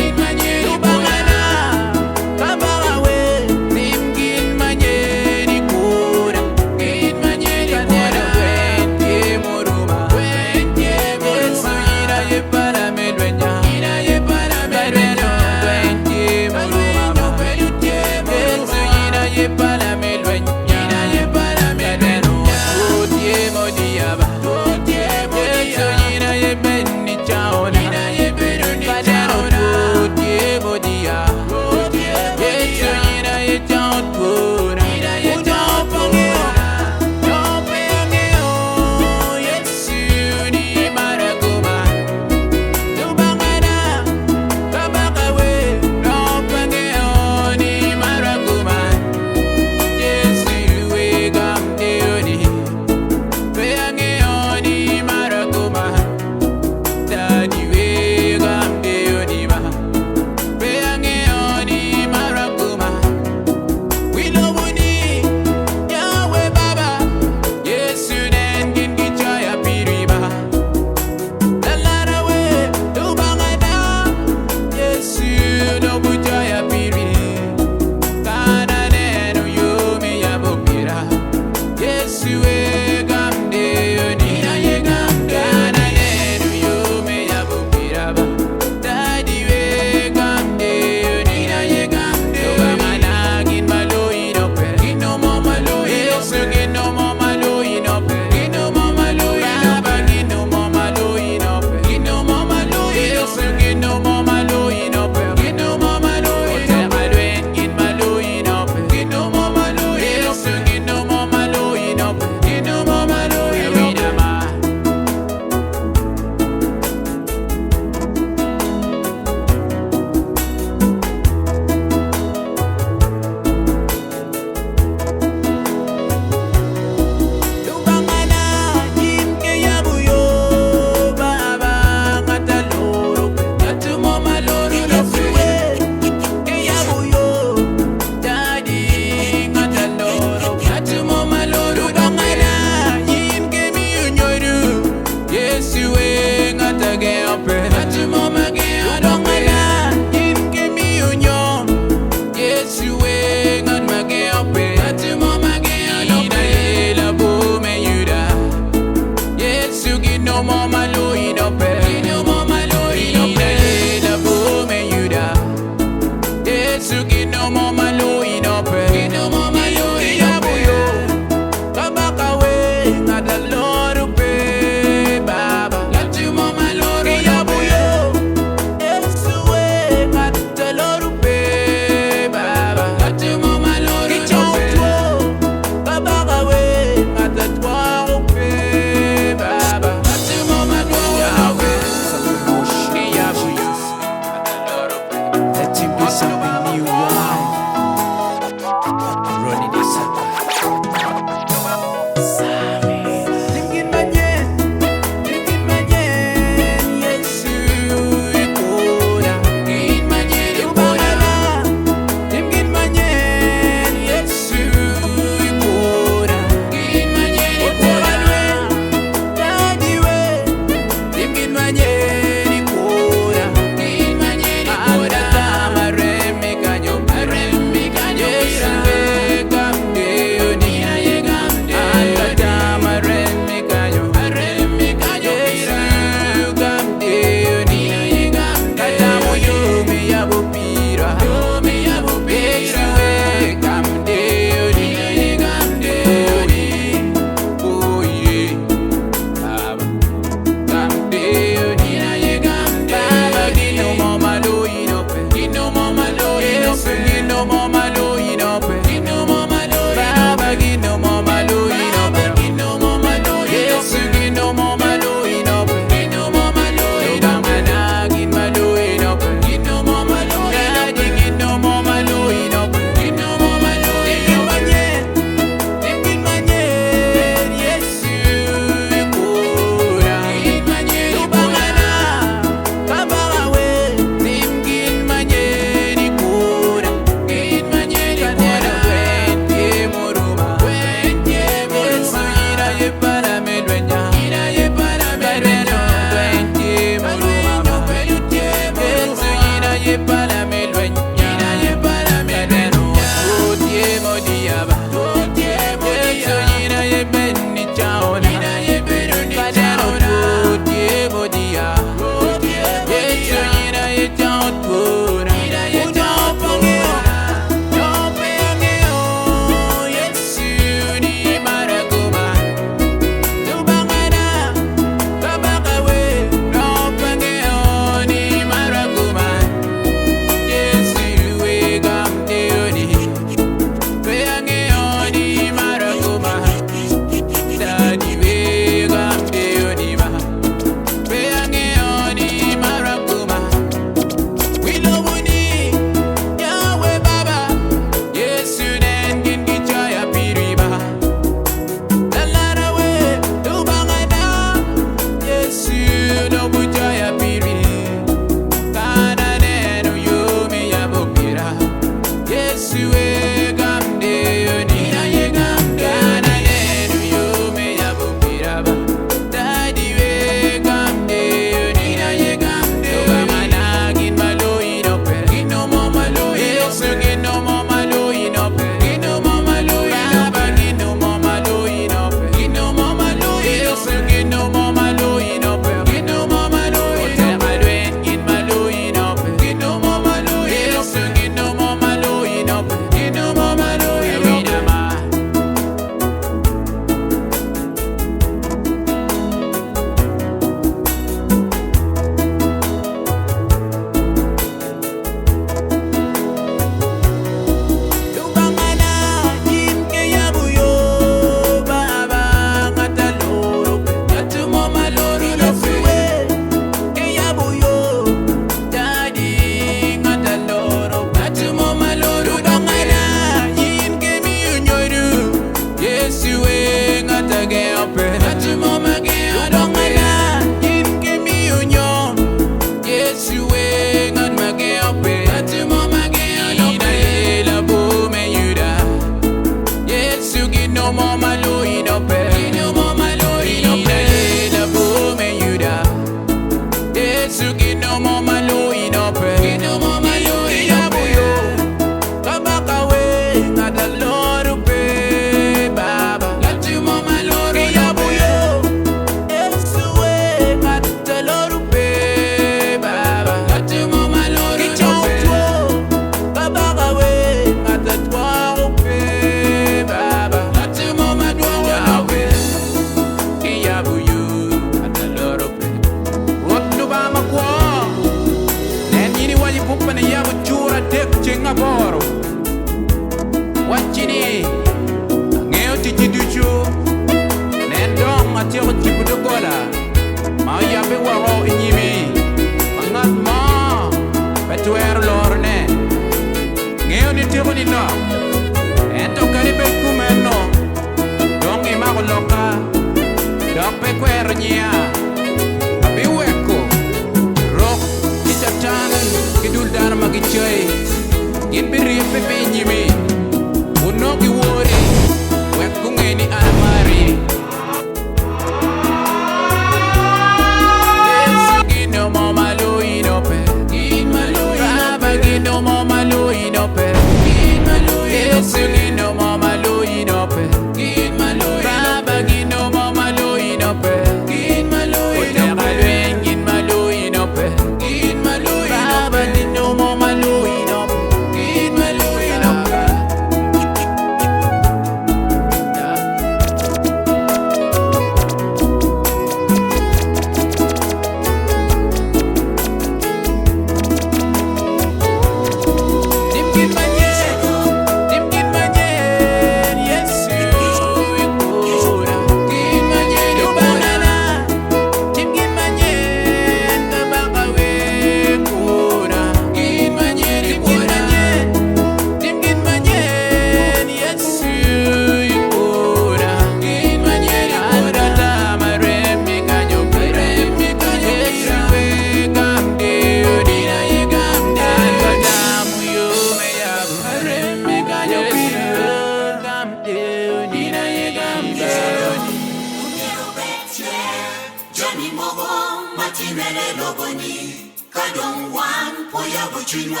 loboni kadong wan poya buchina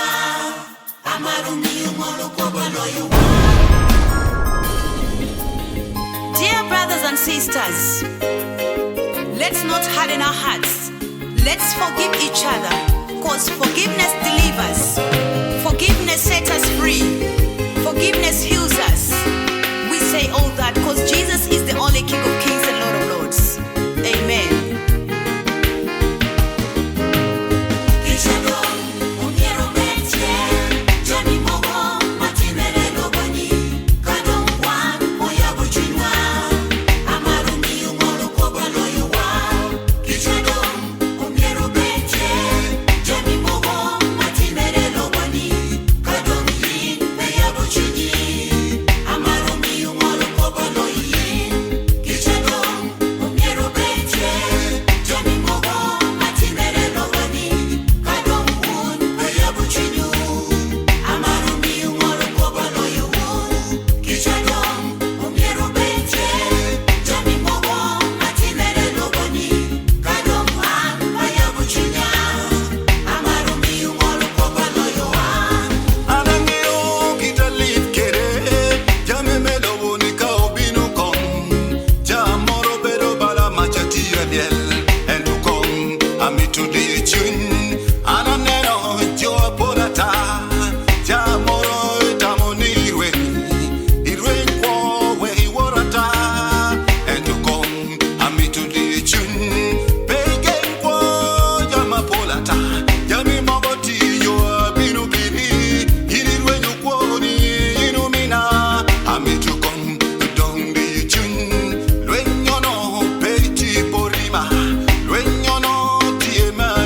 amarumi ngolo kobalo yo. Dear brothers and sisters, let's not harden our hearts. Let's forgive each other, because forgiveness delivers. Forgiveness sets us free. Forgiveness heals us. We say all that because Jesus is the only King of Kings and Lord of Lords. Amen. Luenyo no peti porima, luenyo no tiema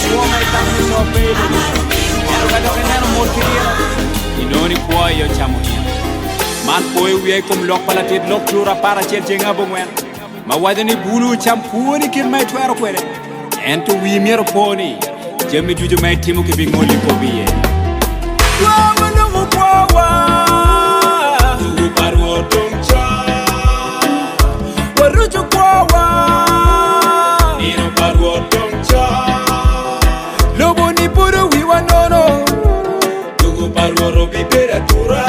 kuo mai tamni to pelo. Ero ka dok neno mor kiria. Inoni kuo yo chamo hien. Man koe wiye kom lok palatit lok chura para chel jenga bongwen. Ma wadani bulu cham puoni kin mai twero kwere. Ento wi miero poni. Jemi juju mai timu ki bingoli ko biye. Wawa numu kwawa. Tugu paru tongcha. Waruju kwawa. Nino paru tongcha. Lobo ni puru wiwa nono. Tugu paru robi peratura.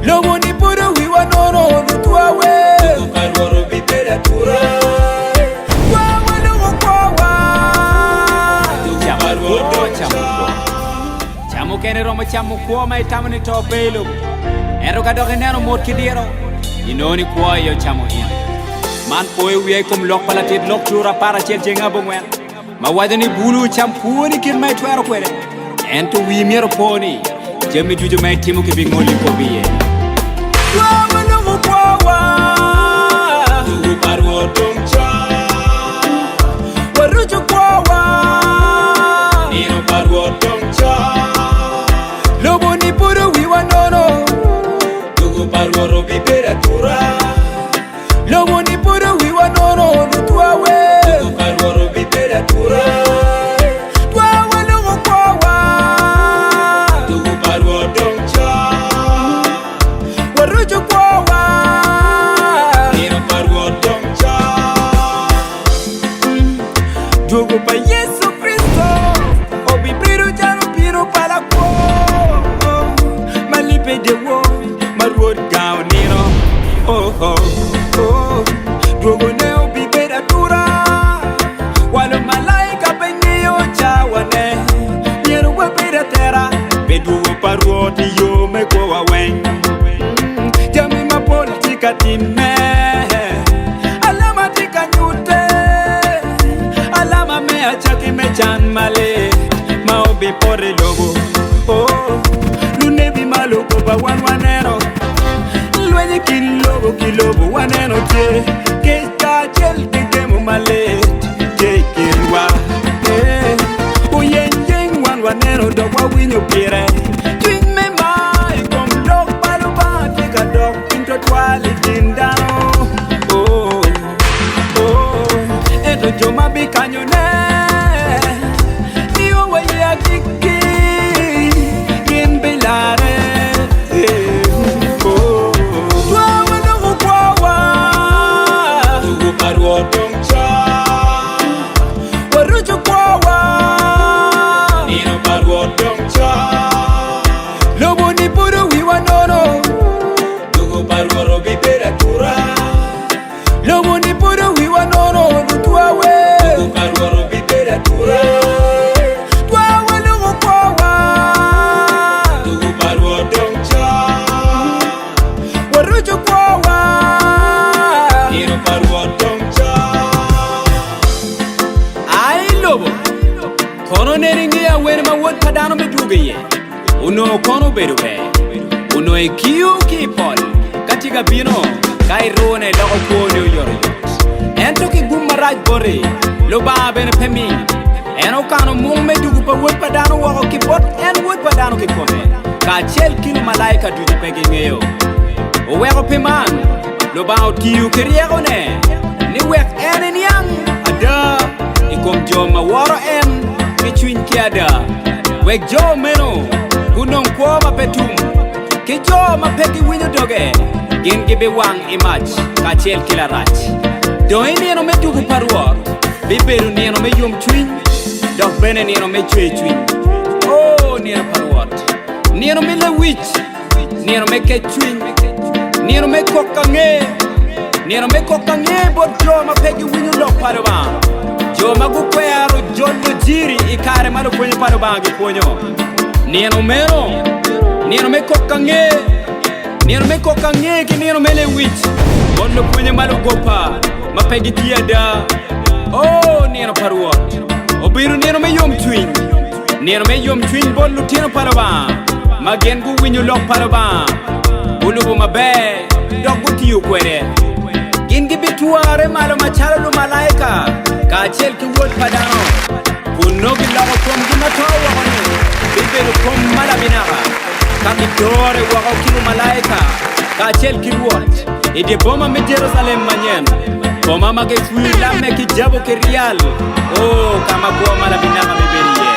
Lobo ni puru wiwa nono. Lutuawe. Tugu paru robi peratura. Wawa numu kwawa. Chamu kene romo chamu kuo mai tamani to pelo. Ero ka doge neno mor kidiro. Inoni kuo yo chamu hien. Man koe wiye kom lok palatit lok chura para chel jenga bongwen. Ma wadani bulu cham puoni kin mai twero kwere. Ento wi miero poni. Jemi juju mai timu ki bingoli ko biye. Wawa numu kuo. Tugu paru tongcha. Waruju kuo. Nino paru tongcha. Lobo ni puru wiwa nono. Tugu paru robi peratura. Lobo ni puru wiwa nono. Lutuawe. Tugu paru robi peratura. Tuawe numu kwawa. Tugu paru tongcha. Waruju kwawa. Nino paru tongcha. Tugu pa Yesu Kristo. Obi piru jaro piru pala ko. Malipe de wo. Marwod gao nino. Oh oh oh. Tugu ne obi peratura. Walo malaika penye yo chawane. Nyeru wa peratera. Bedu parwoti yo me ko wa wen. Jami ma politika time. Alama tika nyute. Alama me achaki me chan male. Ma obi pore lobo. Oh. Lunebi maloko ba wan wanero. Lwenye kilobo waneno te. Kesta chel kekemu malet. Jekirwa. Uyenjeng wan wanero do wa winyo pire. Twin me mai kom dog paluba. Tika dog into twali tindano. Oh. Oh. Eto joma bikanyone. Niyo wa ya kiki. Yin bilare. Oh. Tuawa numu kwawa. Tugu paru tongcha. Waruju kwawa. Nino paru tongcha. Lobo ni puru wiwa nono. Tugu paru robi peratura. Lobo ni puru wiwa nono. Lutuawe. Tugu paru robi peratura. Tuawa numu kwawa. Tugu paru tongcha. Waruju kwawa. Nino paru tongcha. Ai lobo. Kono neringi ya wen ma wot padano me dugiye. Uno kono berube. Uno e kiu ki pol. Katika bino. Kai rone loko kuonyo yoro yot. Ento ki gumaraj bore. Loba bene pemi. Eno kano mung me dugu pa wot padano wako ki pot. En wot padano ki kome. Ka chel kilo malaika duju pegi ngeyo. O weko piman. Loba o kiu kiriego ne. Ni wek enen yang. Ada. Ikom joma waro en. Kichwin kiada. Wek jo meno. Gunong kwa mapetum. Kijo mapegi winyo doge. Gin gibe wang imaj. Kachel kila rach. Doi nieno me dugu paruok. Biberu nieno me yum chwin. Dok bene nieno me chwe chwin. Oh nieno paruot. Nieno me le wich. Nieno me ke chwin. Nieno me kokange. Nieno me kokange. Bot jo mapegi winyo lok paruwa. Jo magukwero jollo jiri. Ikare malo kwenye paruwa giponyo. Nieno meno. Nieno me kokange. Nieno me kokange ki nieno me le wich. Bollo kwenye malo gopa. Mapegi tiada. Oh nieno paruot. Obiru nieno me yom twin. Nieno me yom twin bollo tieno paruwa. Magen gu winyo lok paruwa. Ulubu mabe. Dogu tiyo kwere. Gin gibi tuare malo machalo lu malaika. Kachel ki wot padano. Puno dore wako kinu malaika kaachiel gi ruoth e die boma me Jerusalem manyien, boma ma gefwila me kijabo kirial kama boma la binama meberie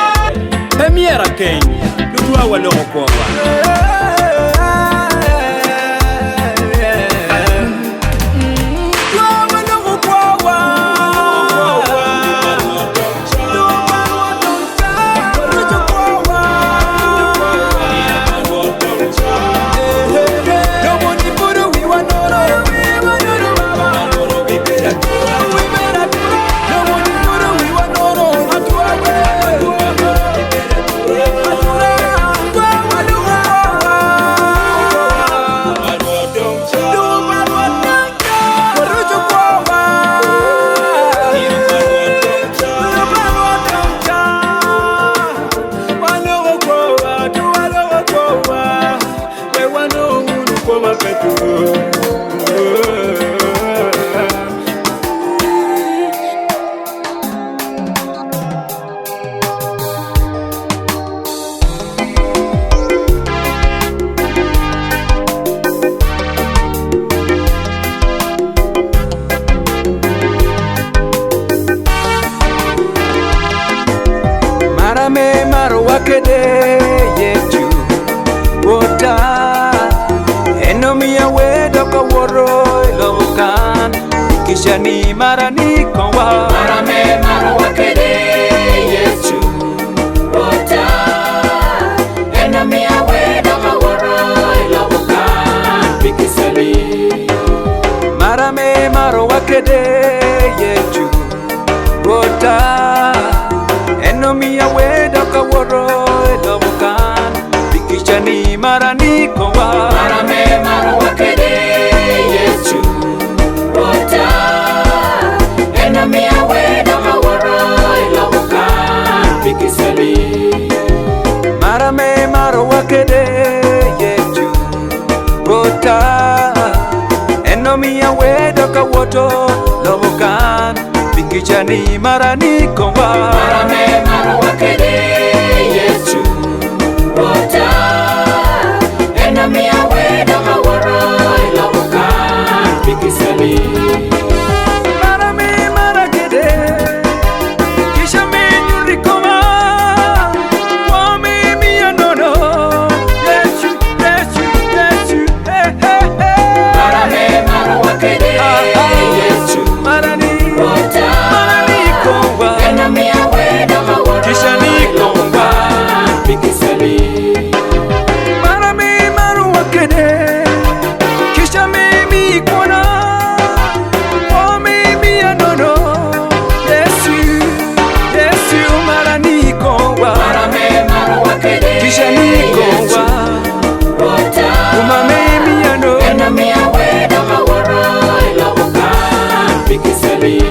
pemiera keny lutwa waloko kwa Wakede yetu wota enomia wedo ka woro lokan kishani marani konwa marame maro wakede yetu wota enomia wedo ka woro lokan bikisali marame maro wakede yetu wota enomia wedo ka woro lokan bikishani marani konwa marame maro wakede yetu wota enomia wedo ka woro lokan bikisali marame maro wakede yetu wota enomia wedo ka woto lokan bikishani marani konwa marame maro wakede yetu wota enomia wedo ka woro lokan bikisali marame marakede kishame nyurikoma wame mianono yesu yesu yesu marame maro wakede yetu marani wota konwa enomia wedo ka woro kishani konwa bikisali marame maru wakede kishame mi kona wame mianono yesu yesu marani konwa marame maro wakede kishani konwa wota umame miano enomia wedo ka woro lokan bikisali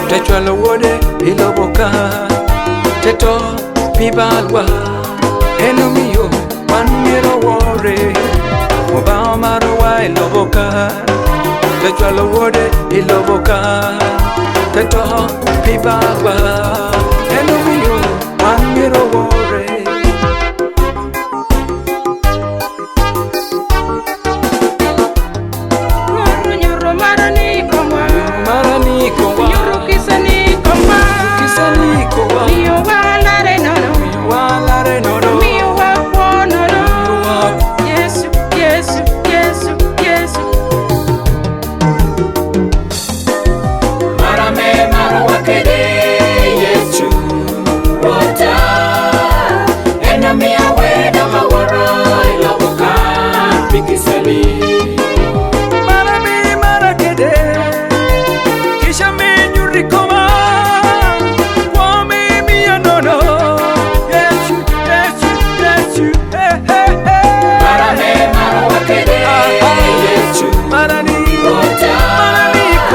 Techwalo wode iloboka teto pibalwa enomio wan miro wore oba marwa iloboka techwalo wode iloboka teto pibalwa enomio wan miro wore marame maro wakede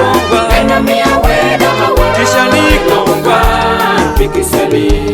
kongwa kisha nikongwa pikiseli.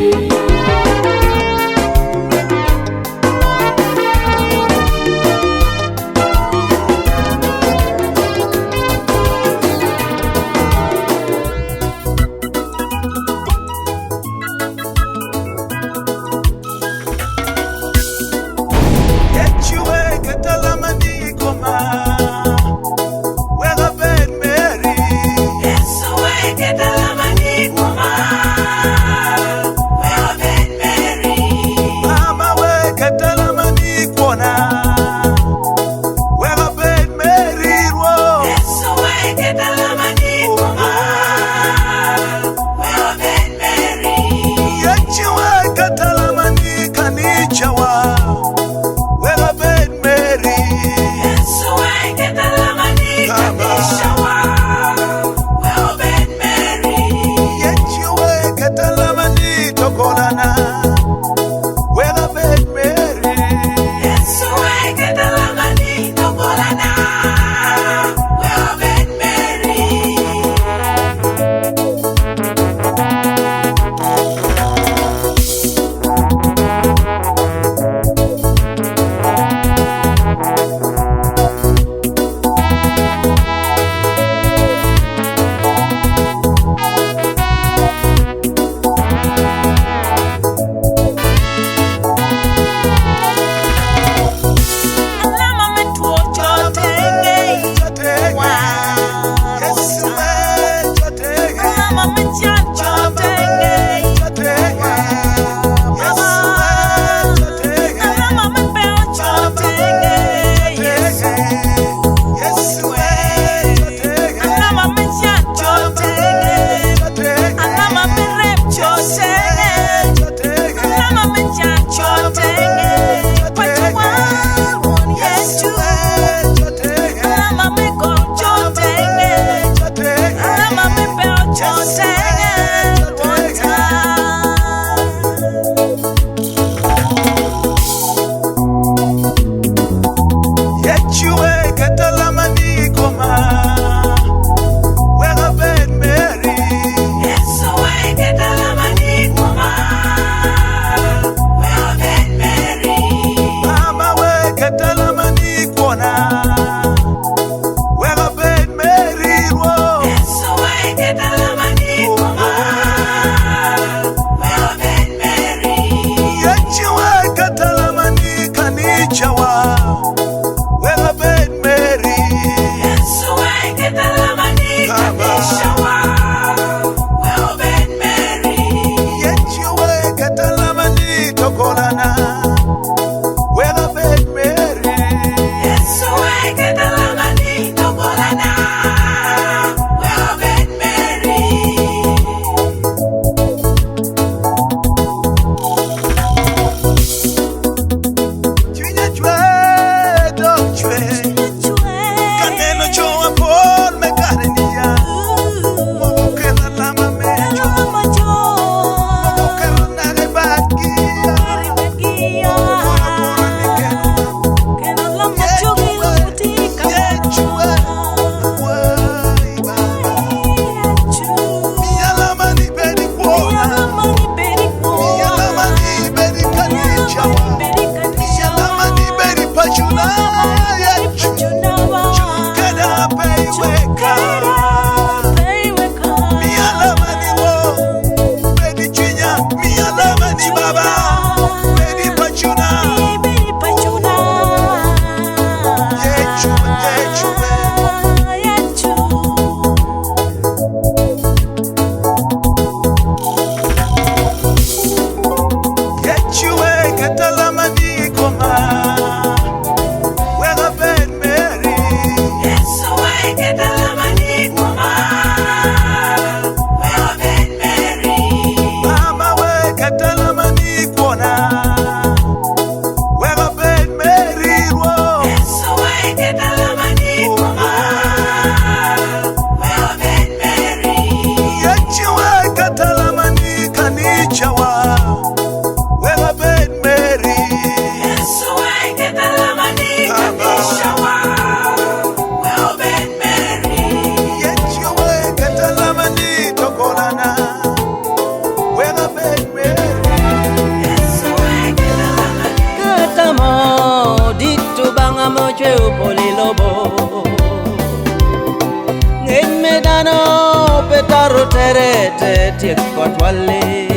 neno petaro terete tiek kotwale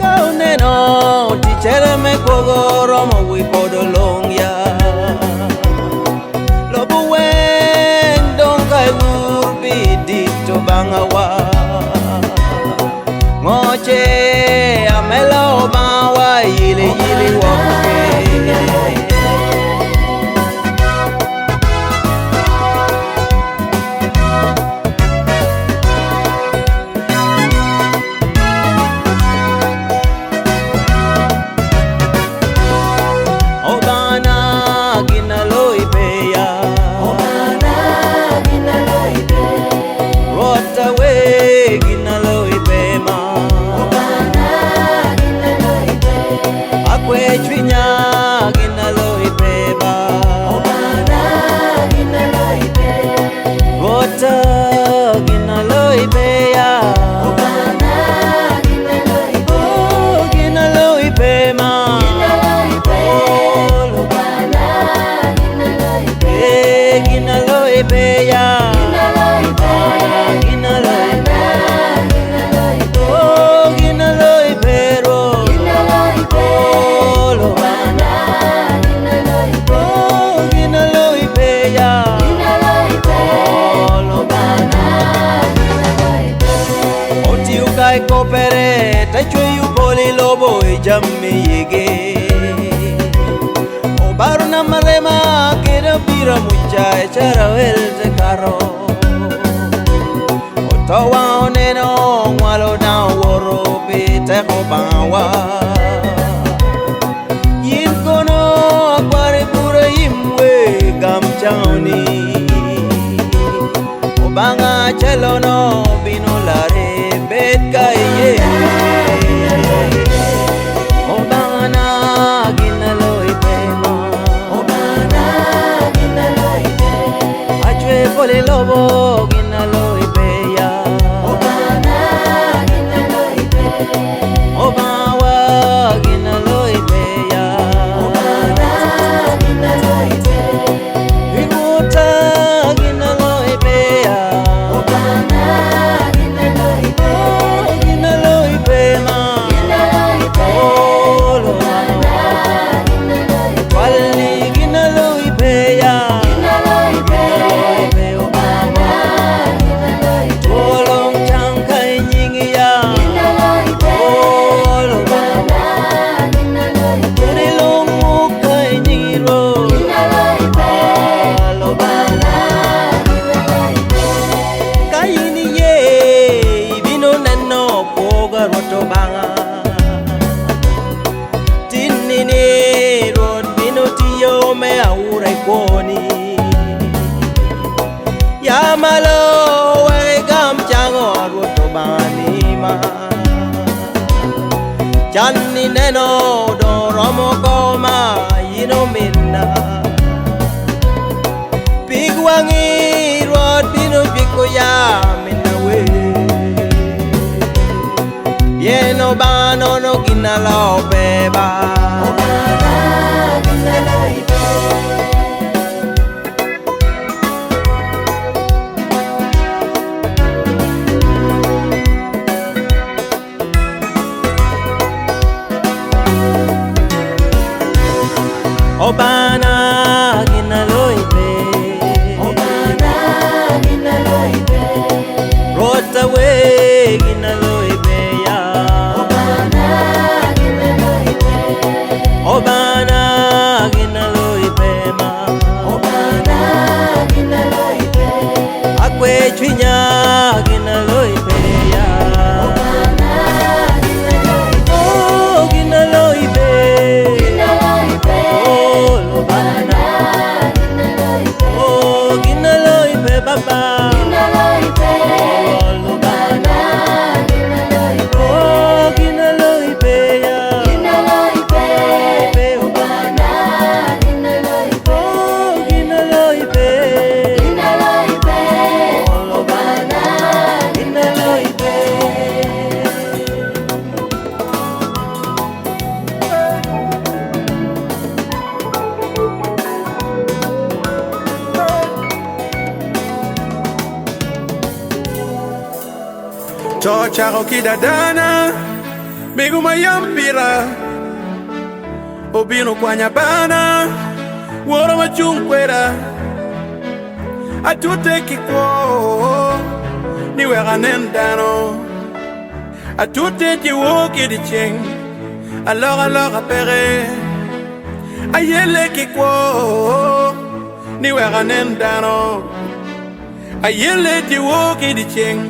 Kau neno tichere me kogo romo wi podolong ya Lobu weng dong kai wurbi dito bangawa Ngoche amelo bawa yili yili woke Kopere ta chweyu poli lobo jamme yege O baru na marema kera bira mucha echara wel te karo O tawa oneno walo na woro pite ko bawa Yin kono akware pura imwe gam chaoni O banga chelono binolare bet kaiye Obana ginaloi pema Obana ginaloi pe Achwe pole lobo ginaloi pe ya Obana ginaloi pe Obawa ginaloi pe ya Obana ginaloi pe Iguta ginaloi pe ya Obana Yamalo wegam chango ruto banima Channi neno do romo koma yino minna Pigwangi rot bino piko ya minna we Yeno bano no ginalo beba Obana ginaloi pe Obana ginaloi pe Rota we ginaloi pe ya Obana ginaloi pe Obana ginaloi pe ma Obana ginaloi pe Akwe chwinya ginaloi pe ya Obana ginaloi pe Oh ginaloi pe Obana Chocha rokida dana Miguma yampira Obino kwa nyabana Woro machungkwera Atute kiko Niwe ganendano Atute tiwoki di cheng Alors apere Ayele kiko Niwe ganendano Ayele tiwoki di cheng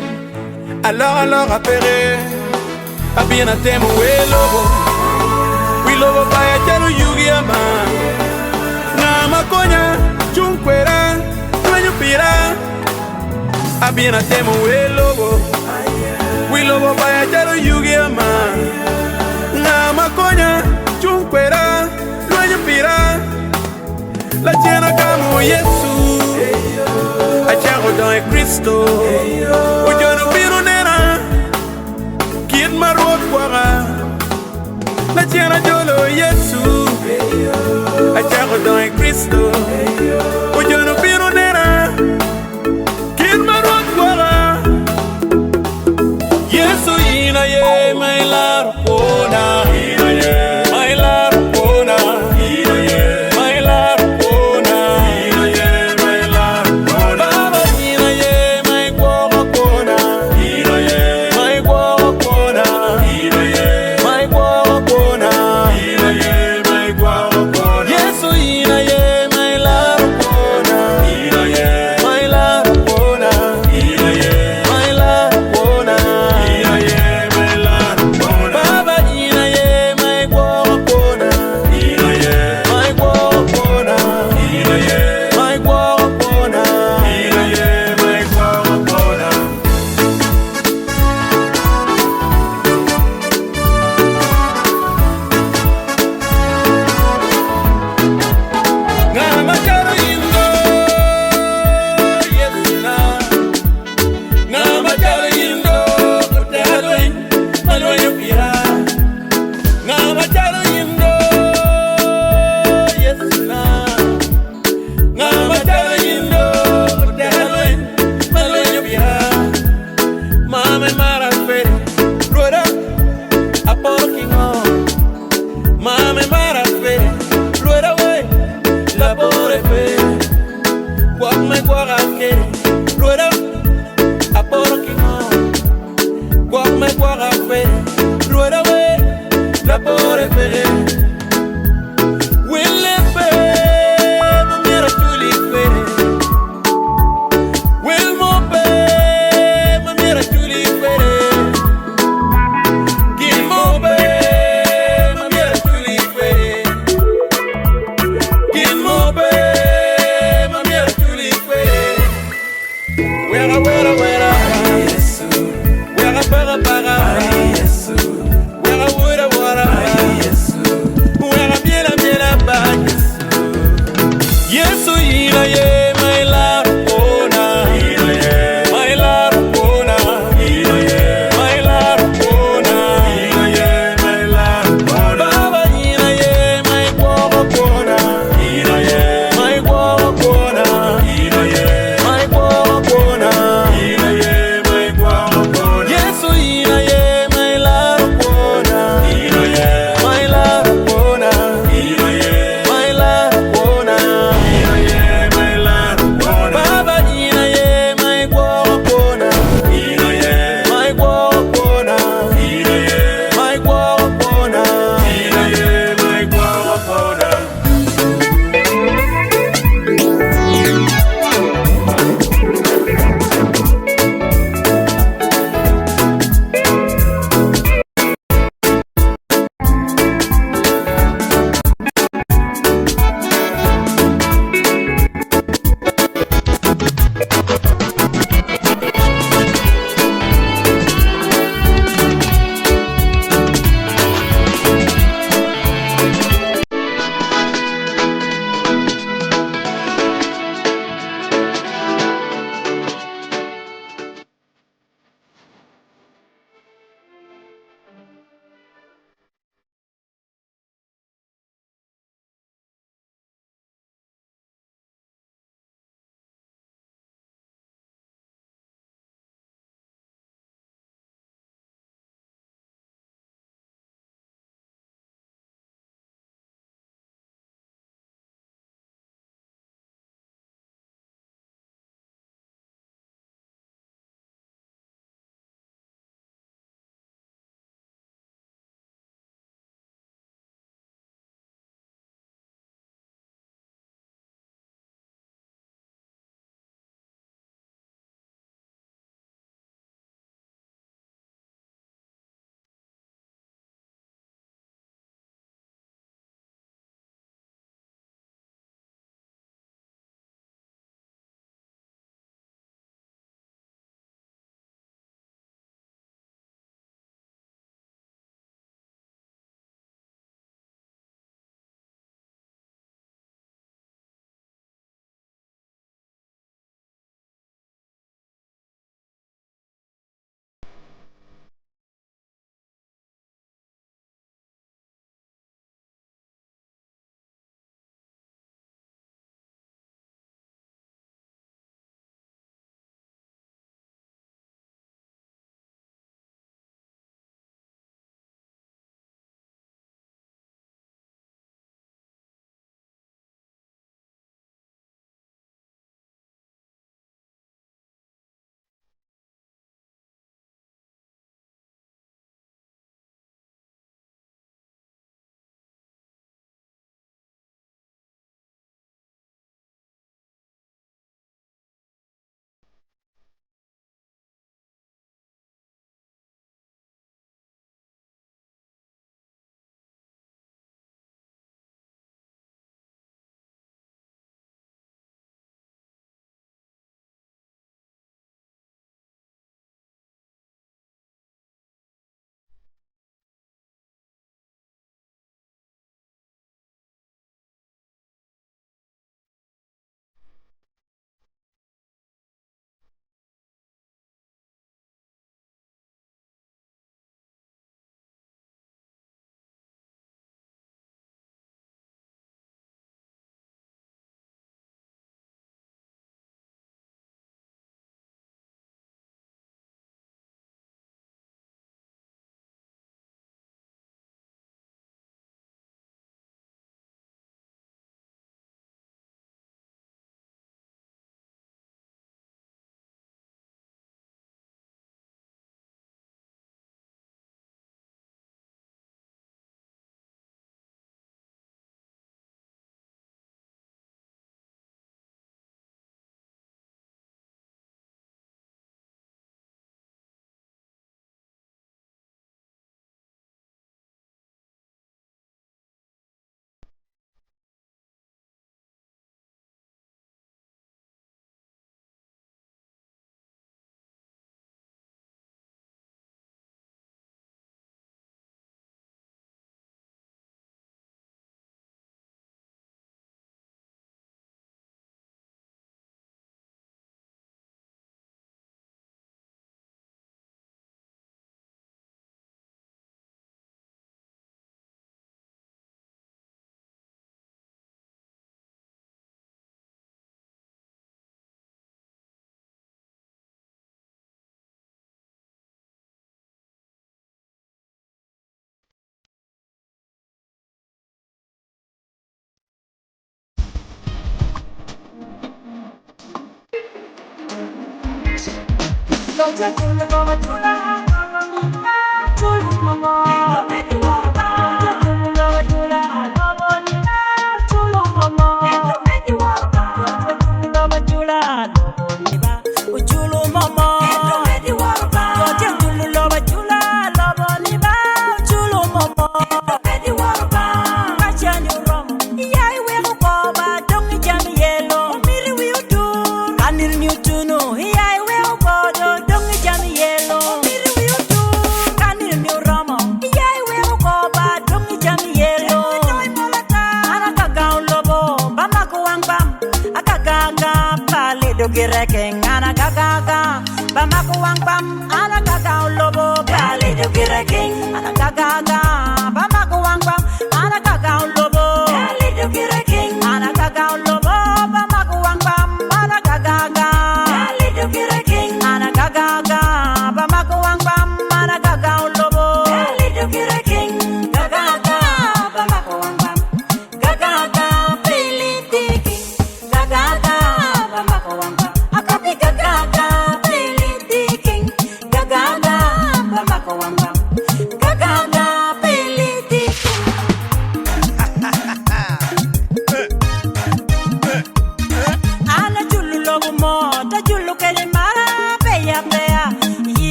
Alors apere Abina temo we lobo baya chalo yugi ama Na makonya chunkwera Tuenyo pira Abina temo we lobo baya chalo yugi ama Na makonya chunkwera Tuenyo pira La chena kamo Yesu Acharo don Cristo Ojono piro nena Kid marot kwara La chena jolo Yesu Acharo don Cristo Ojono piro nena Kid marot kwara Yesu ina ye mailar pona Mailar pona Mailar pona Mailar pona Baba ina ye mai kwara pona Mai kwara pona Mai kwara pona Mai kwara pona Yesu ina ye mailar pona Mailar pona Mailar pona Mailar pona Baba ina ye mai kwara pona Mai kwara pona Mai kwara pona Mai kwara pona Ngama charo indo Yesuna Ngama charo indo Utalwen Malonyo pira Ngama charo indo Yesuna Ngama charo indo Utalwen Malonyo pira Mame marafe Rueda Aporkingo Mame marafe Rueda we La pore fe Guame guarake Rueda Aporkingo Guame guarafe Rueda we La pore fe Wille fe Mamiera chuli fe Wilmo fe Mamiera chuli fe Gilmo fe Mamiera chuli fe Gilmo fe Mamiera chuli fe Wera Yesu Wera para Yesu Wera wura Yesu Wera miela ba Yesu ina ye mailar pona Mailar pona Mailar pona Mailar pona Baba ina ye mai kwara pona Mai kwara pona Mai kwara pona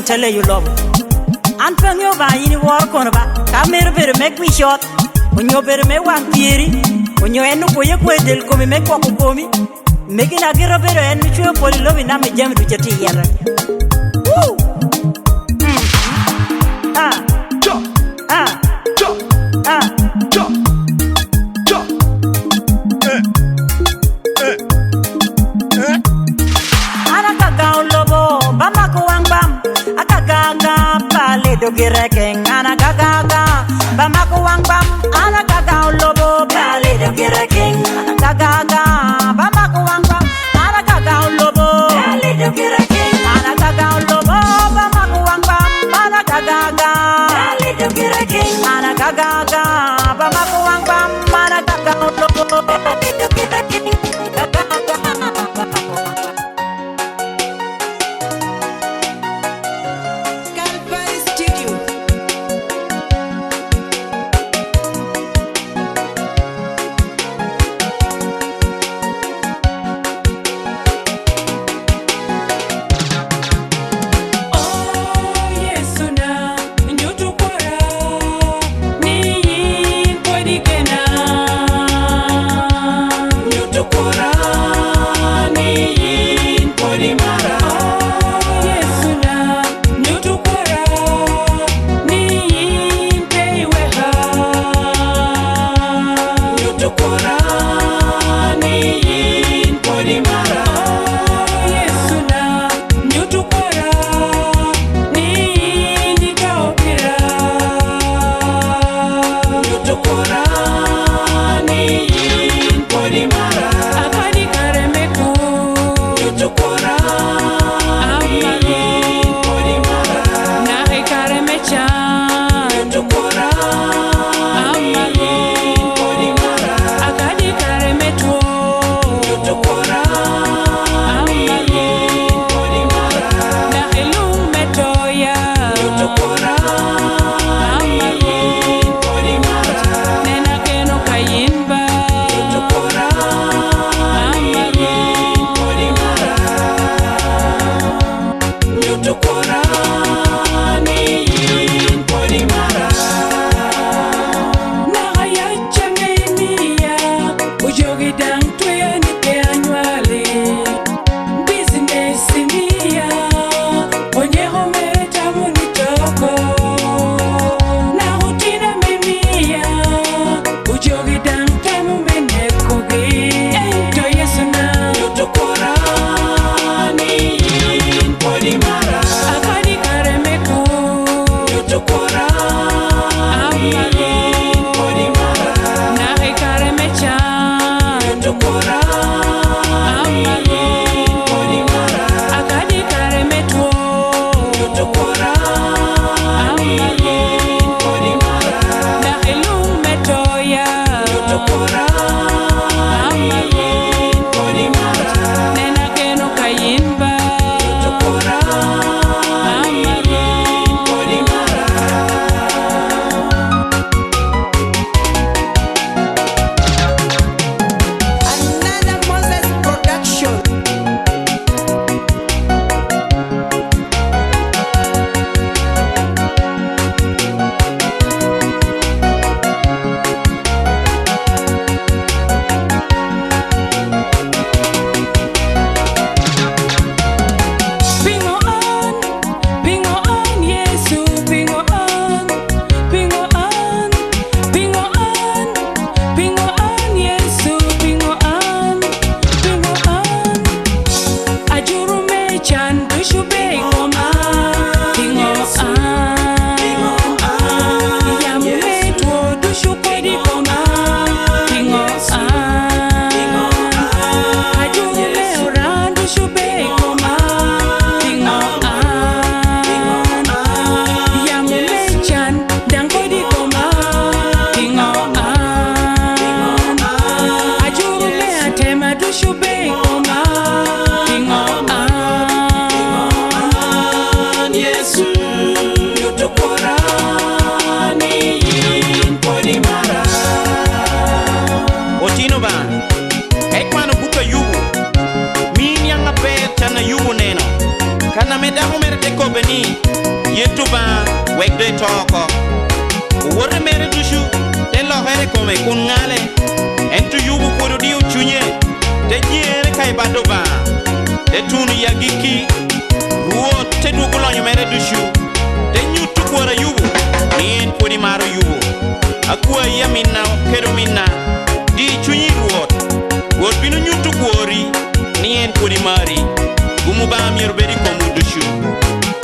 Tell you love. And from your by in war corner, come here, better make me short. When you better make one theory, when you end up with your quid, they'll come and make what for me. Making a get a better and which you for loving I'm a gem to your tea. Woo! Gireking ana gaga bamako wang bam ana gaga lobo bali do gireking ana gaga bamako wang bam ana gaga lobo bali do gireking ana gaga lobo bamako wang bam ana gagaga Dali to kiraking Mana gagaga Bamakuang bam Mana gagaga Dali to kiraking Gagaga Calvary Studio.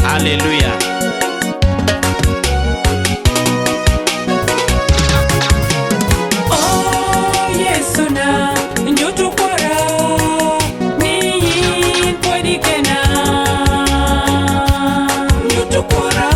Hallelujah. Yutukora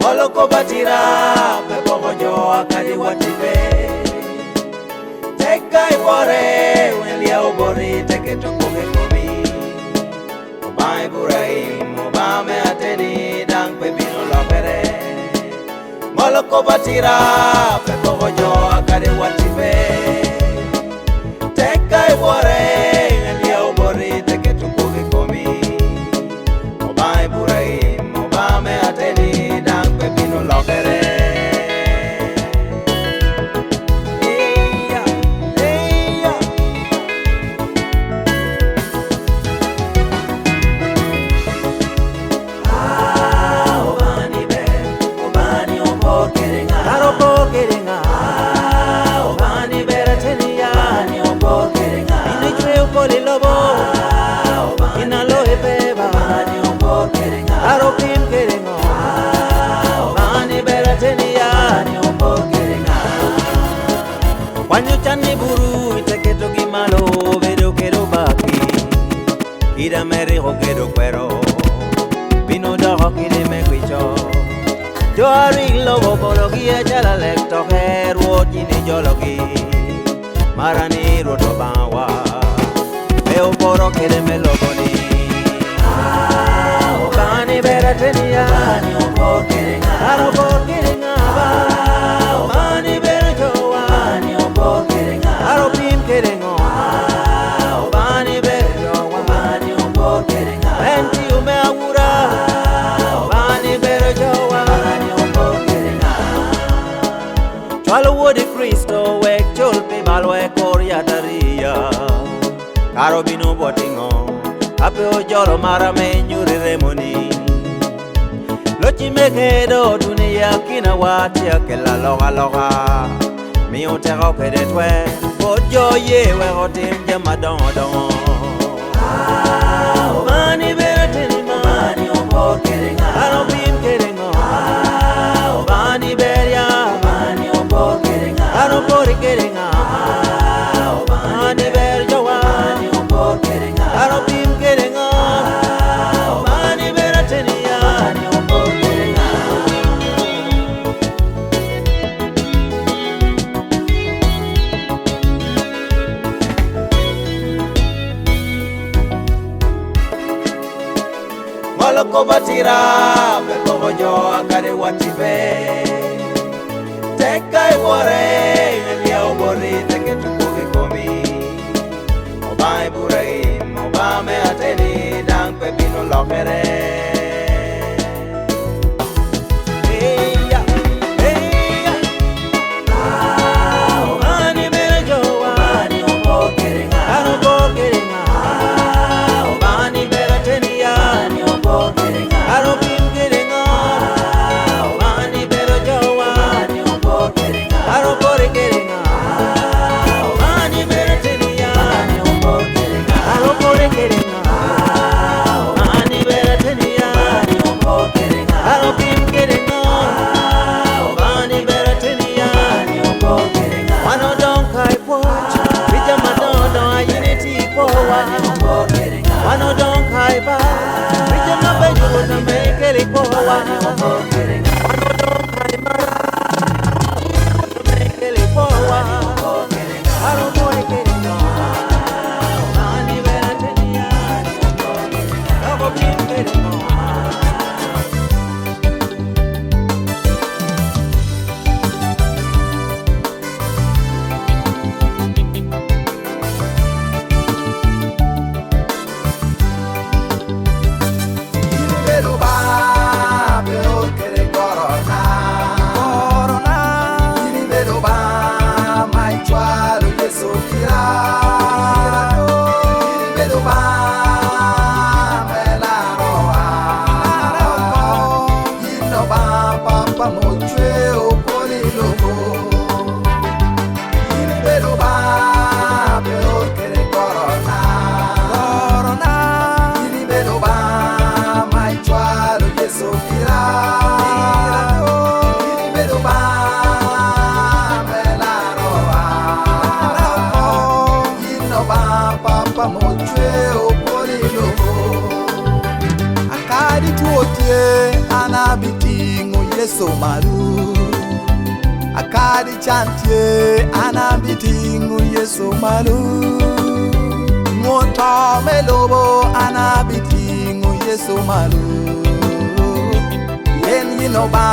Moloko batira pepo mojo akadi watibe Teka ibore welia ubori teke tukuge komi Obai Ibrahim obame ateni dang pebino lopere Moloko batira pepo mojo akadi watibe Teka ibore welia ubori teke tukuge komi Obai Ibrahim obame ateni Chani buru iteketo gimalo vedo quero baki ira meri ho quero quero vino da hokide me quicho yo ari lobo bologi jala lekto her woti ni jologi marani roto bawa veo boro kede me loboni bani beratenia bani o bokiringa aro bokiringa bani berajo bani o bokiringa aro pim kiringo bani berajo bani o bokiringa enti ume awura bani berajo bani o bokiringa chalo wodi Kristo wek chulpe balwe koria daria caro bino botingo Apeo jolo mara me nyuri remoni Lochi mekedo dunia kina wati akela loga loga Mi ute roke de twe Kojo ye we hotim jama don don Mani bere tenima Mani ombo keringa Ano bim keringa Mani beria Mani ombo keringa Ano bori keringa Mani ber jowa Mani ombo keringa Ano bim Moloko batira pepo mojo akare watibe Teka iwore elia obori teke tukuge komi Oba Ibrahim oba me ateni dang pepino lokere Mani bere tenia Yesu malu akadi chantie anabitingu Yesu malu moto melobo anabitingu Yesu malu yen yinoba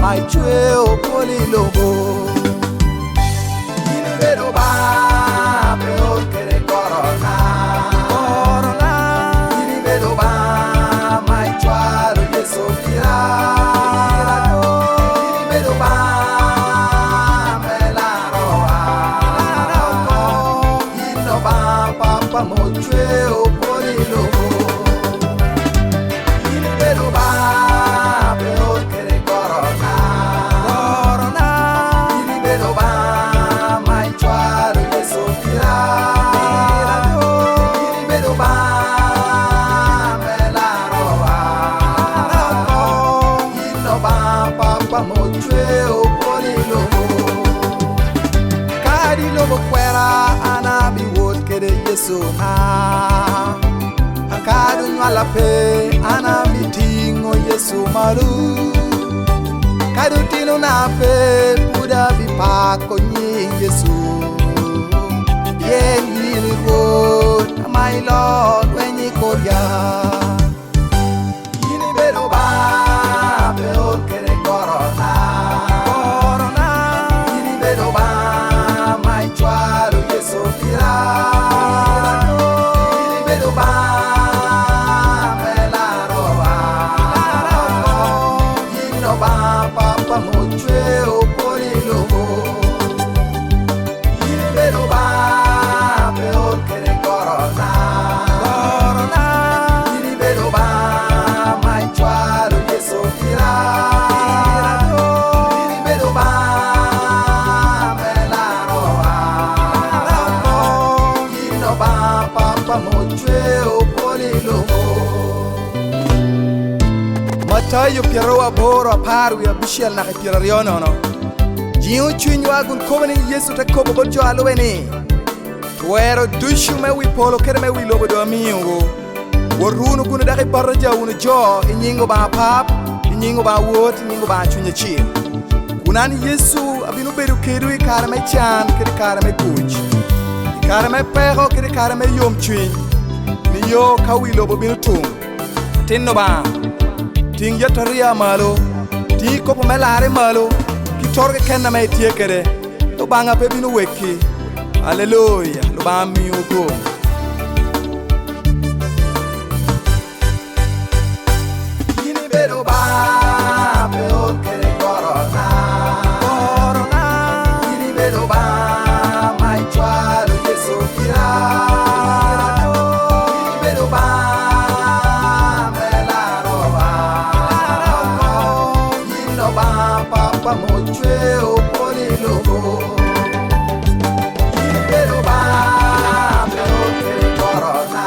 mai chwe opoli lobo yinero ba peor que de corona yinero ba mai chwalo Yesu kira mochwe opolilo yinero ba peor que de corona yinero ba mai chwalo Yesu kira yinero ba melaroa yinero ba papa mochwe opolilo kadi lobo kwera anabi de Yesu akadu nyala pe ana mitingo Yesu malu kadu tino na pe buda bipa konyi Yesu yeni go my Lord when you go ya yini bedo ba peor que de corona yini bedo ba my chwalo Yesu kira Matayo piero aboro aparu ya bishel na piero riono no jiu chunwa gun komani Yesu ta kobo bojo alweni tuero dushu me wi polo kere me wi lobo do miungo worunu gun da barja unu jo inyingo ba pap inyingo ba wot inyingo ba chunya chi kunani Yesu abinu beru kedu ikara me chan kere kara me kuch ikara me pero kere kara me yom chin ni yo ka wi lobo binu tum tinno ba ting yataria malo ti ko melare malo ki torge kenna me tie kere to banga pe binu weki haleluya lo ba mi ugo yini bedo ba peor que de corona yini bedo ba mai chwalo Yesu kira yini bedo ba papa mochwe opolilo yinero ba peor que de corona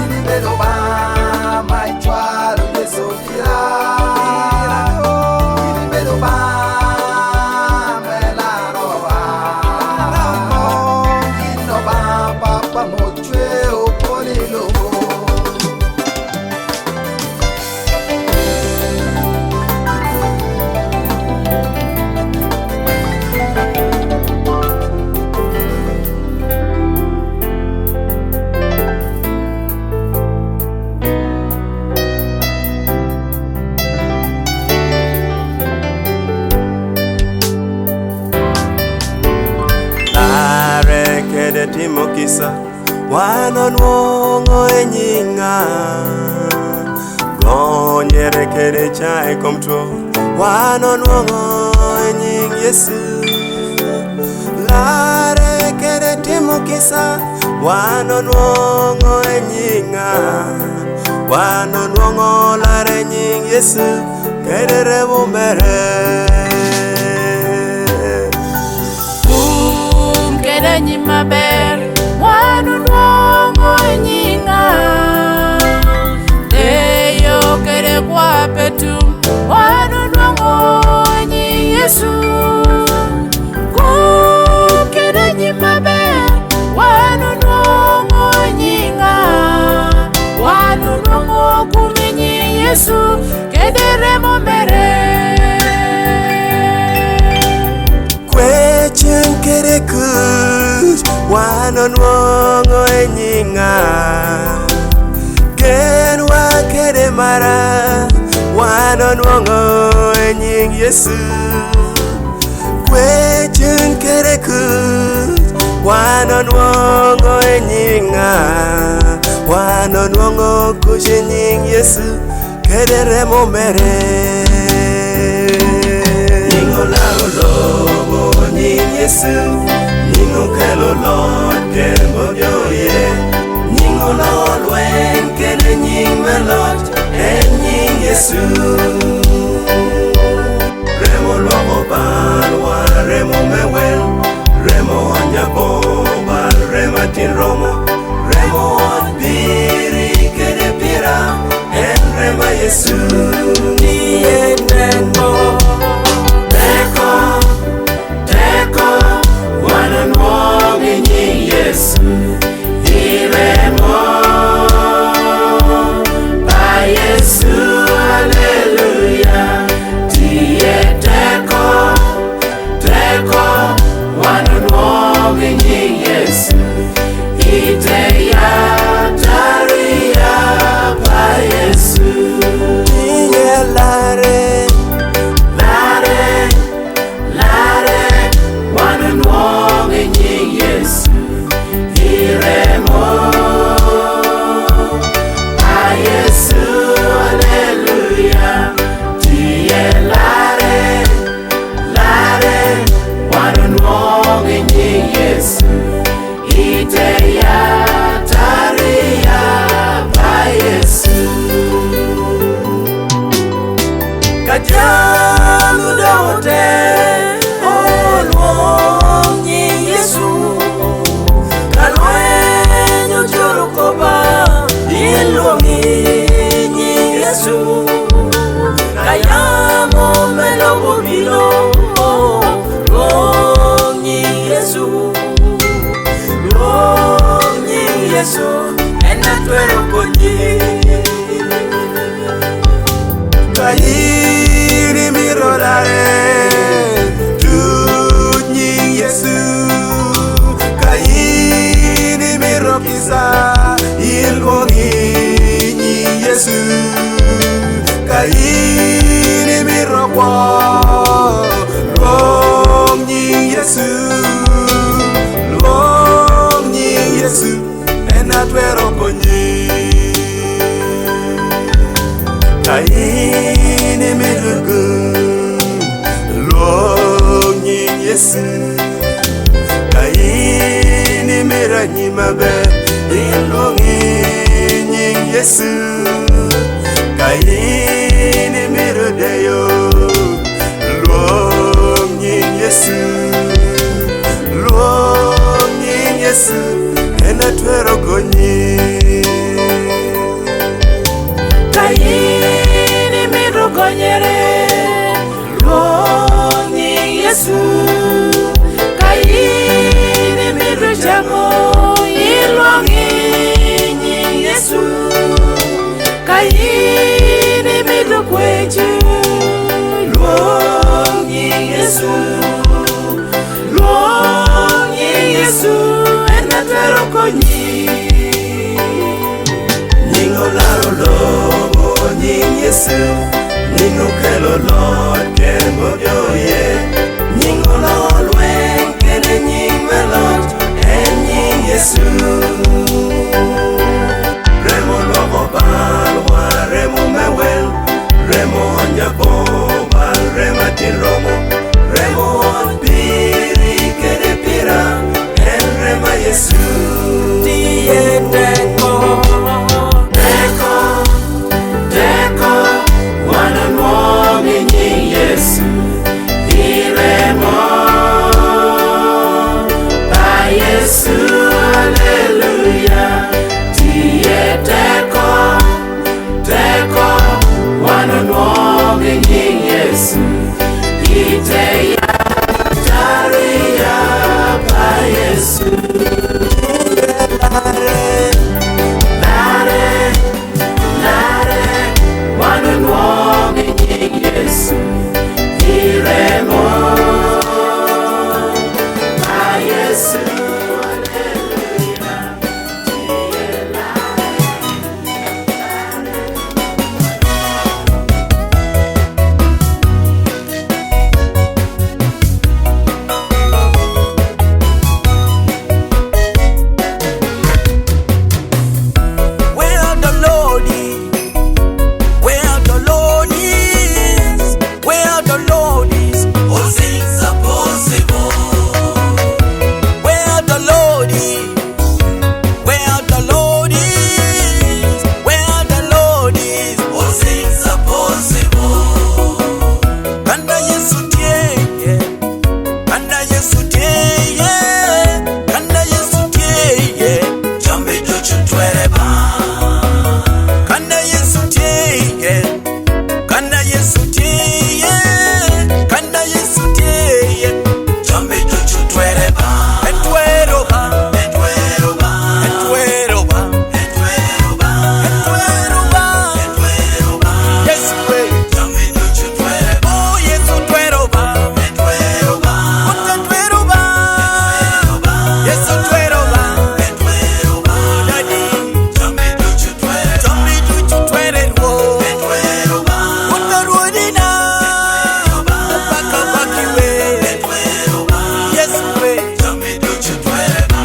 yinero ba mai chwalo Yesu kira yinero ba melaroa yinero ba papa mochwe opolilo nyinga gonyere kede chai komtro wanonwongo e nying Yesu lare kede timo kisa wanonwongo e nyinga wanonwongo lare nying Yesu kede remo mere kede nyima ber wanonwongo e nyinga deyo kede kwa petum wanonwongo e nying Yesu kede nyima ber wanonwongo e nyinga wanonwongo kume nying Yesu kede remo mere kwechen kede kuch wanonwongo e nyinga genwa kede mara wanonwongo e nying Yesu kwechen kede kuch wanonwongo e nyinga wanonwongo kuch e nying Yesu kede remo mere nyingo laro lobo nying Yesu nyingo kelo lot kembo joye nyingo lolwen kede nying melot en nying Yesu remo lobo balwa remo mewel remo nyabomba remo tin romo remo biri kede pira en remo Yesu nie tengo teko wanonwongo e nying Yesu iremo pa Yesu haleluya tie teko wanonwongo e nying Yesu ite ya taria pa Yesu niye lare wanonwongo e nying Yesu iremo pa Yesu haleluya tie lare wanonwongo e nying Yesu ite ya taria pa Yesu kajalu dawote olwong nying Yesu kalwenyo chorokoba ilwongi nying Yesu kayamo melobo bilo lwong nying Yesu lwong nying Yesu enatwero konyi kayiri mirodare tu nying Yesu kayiri mirokisa ilwongi nying Yesu kayiri mirokwa lwong nying Yesu lwong nying Yesu enatwero konyi kayini milugu lwong nying Yesu kayini miranyi mabe ilwongi nying Yesu kayini mirodeyo lwong nying Yesu lwong nying Yesu enatwero konyi kayini mirokonyere lwong nying Yesu kayini mirochamo ilwongi nying Yesu kayini mirokwecho lwong nying Yesu lwong nying Yesu enatwero konyi nyingo laro lobo nying Yesu nyingo kelo lot kembo joye nyingo lolwen kede nying melot en nying Yesu remo lobo Iromo, remo piri kede pira, en rema Yesu. Tie teko, teko, teko, wana nuomi nyi Yesu. Iremo, ba Yesu, hallelujah. Tie teko, teko, wana nuomi nyi Yesu. Ite ya taria ba Yesu. Lare, lare, wana nuomi nyi Yesu. Iremo, ba Yesu, hallelujah. Where the Lord is, where the Lord is, where the Lord is, All things are possible. where the Lord is, where the Lord is, where the Lord is. All things are possible. Kanda Yesu tiye, kanda Yesu tiye, kanda Yesu tiye, Jambi duchu twereba. kanda Yesu tiye, kanda Yesu tiye, kanda Yesu tiye. Jambi duchu twereba. Etweroba, Etweroba. etweroba, Etweroba. etweroba. Etweroba. Yesu we, Jambi duchu twereba. oh Yesu tweroba, Etweroba. utetweroba, Yesu tweroba, Etweroba. Daddy, Jambi duchu twereba. Tommy duchu twererwo, Etweroba. uterwodina, baka bakiwe, Etweroba. Yesu we. Jambi duchu twereba.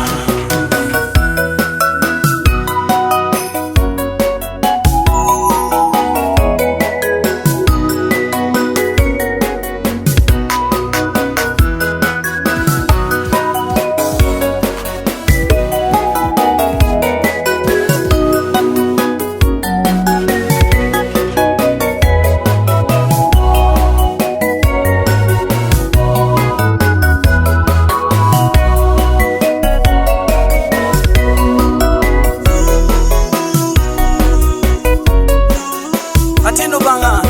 Atindo banga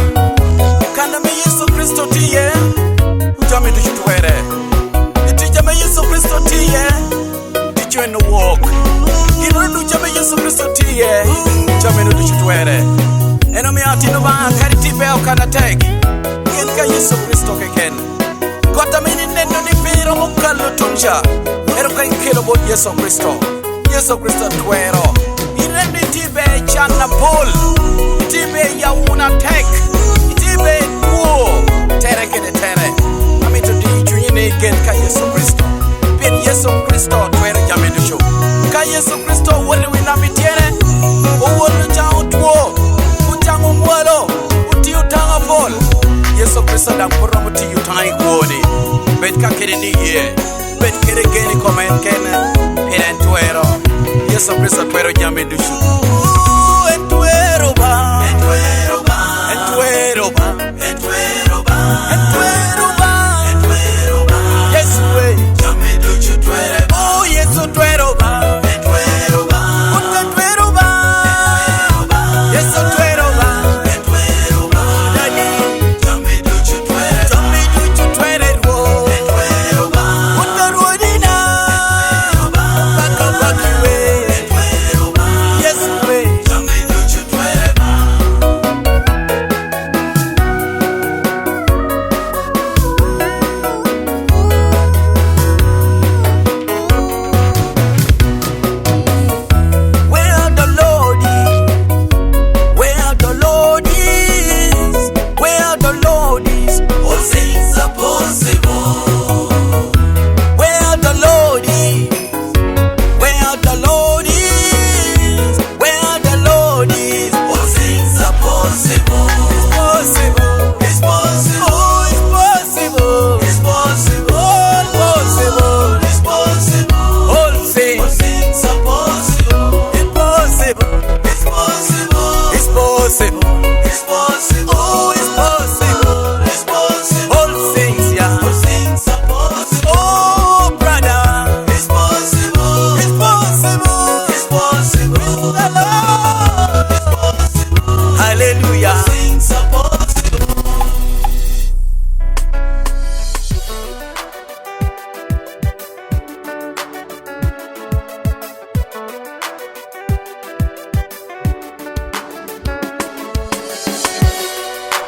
kanda me Yesu Kristo tiye jami du chutwere iti jami Yesu Kristo tiye dicho en walk ino du jami Yesu Kristo tiye jami du chutwere eno mi atindo banga kari tipe o kana tek yen ka Yesu Kristo keken kota mini neno ni piro mukalo tunja ero ka ikelo bod Yesu Kristo twero irendi tipe chana pol tibe ya una tek tibe kuo tere kede tere ami to di chuine gen ka Yesu Kristo bien Yesu Kristo twere jamenu show ka Yesu Kristo wole wina mitiere o wole jao tuo utango mwalo uti utanga pol Yesu Kristo da promo ti utangi kuoni bet ka kede ni ye bet kede geni komen kene enen twero Yesu Kristo twero jamenu show Etweroba, Etweroba. etweroba, Etweroba. etweroba. Etweroba. Yesu we, Jambi duchu twereba. oh Yesu tweroba, Etweroba. utetweroba, Yesu tweroba, Etweroba. Daddy, Jambi duchu twereba. Tommy duchu twererwo, Etweroba. uterwodina, baka bakiwe, Etweroba. Yesu we, Jambi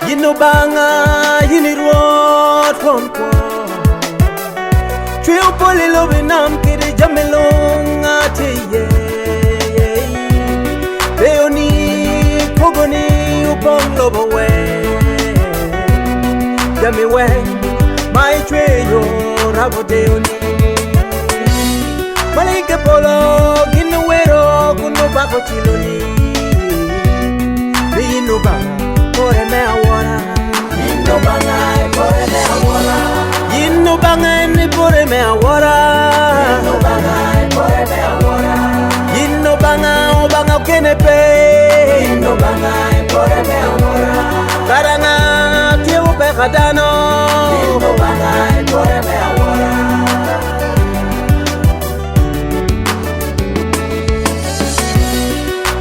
Yino banga yini ruot from kwa Trio poli lobi nam kiri jamelonga te ye Leoni pogoni upong lobo we Jami we mai trio rabo deoni Malike polo gino wero kuno bako chiloni Yino banga Kore me awara Yino banga kore me awara Yino banga ni kore me awara Yino banga kore me awara Yino banga obanga kenepe Yino banga kore me awara Karanga tie upe kadano Yino banga kore me awara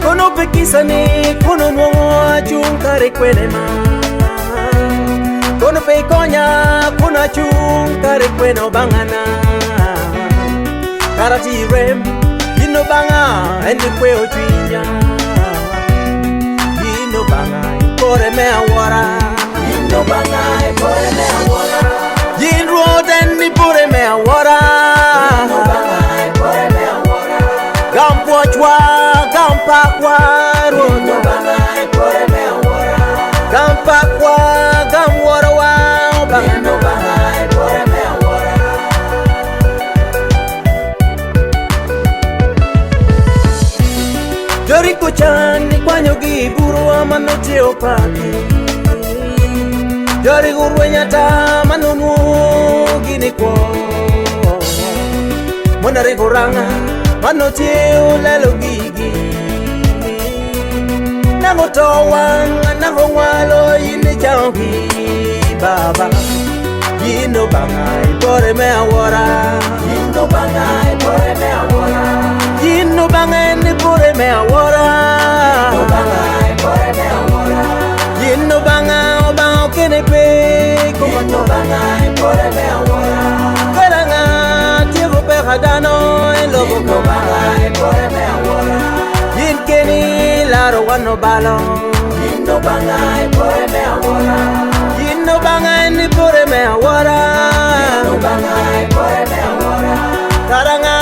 Kono pekisane kono nwongo kare kwene ma Kono pe konya kuna chung kare kwene obangana Karati rem Yino banga ende kwe otwinya Yino banga kore me awara Yino banga kore me awara Yin road ende kore me awara Yino banga kore me awara Gampochwa gampakwa Yino banga kore me awara Gampakwa gamwara wa Yino banga kore me awara Joriko chani kwanyo giburu amanote opaki Jori gurwe nyata manunu gini kwa Mwanare goranga manote ulelo gigi Nango towanga nango walo yini changi baba Yino banga ipore me awara Yino banga ipore me awara Yino banga ipore me awara Yino banga ipore me awara Yino banga obanga kenepe Yino banga ipore me awara Karanga tiego pejadano Elobo Yino banga ipore me awara Yin keni laro wano balo Yino banga ipore me awara Yino banga ipore me awara Yino banga ipore me awara Karanga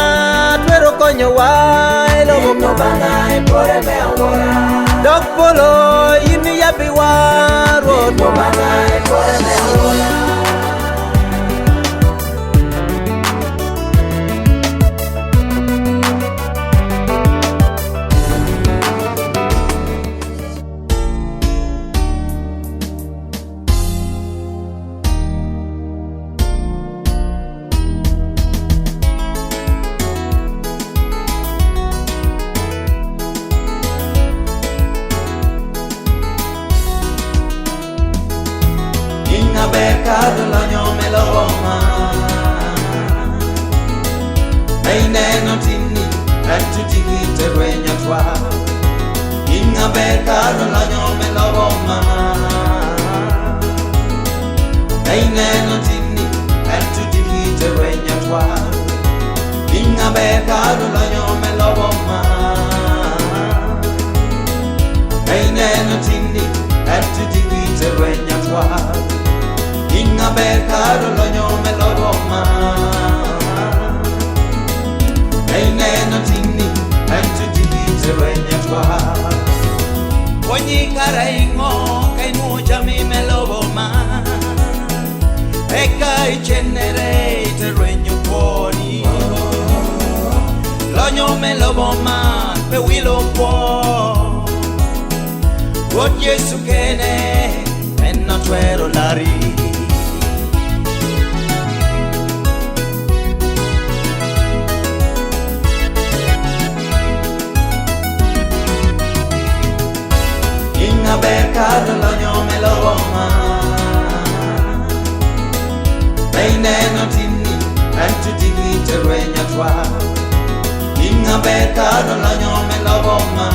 twero konyo wa Elobo Yino banga ipore me awara Dog polo yini yabi wa Road Yino banga ipore me awara Cado l'ogno me lo roma Meine non tinni e tutti chi te regna tua Inna cado l'ogno me lo roma Meine non tinni e tutti chi te regna tua Inna cado l'ogno me lo roma Meine non tinni e tutti chi te regna tua Inga caro l'ogno me lo roma Ei neno tinni en tutti te regna tua Ogni cara ingo che nuocia mi me lo roma E kai cenere te regno fuori L'ogno me lo roma pe wilo po O Gesù che ne en no tuero lari Cado l'ogno me lo roma Meine non tinni e tutti chi te regna tua Inga cado l'ogno me lo roma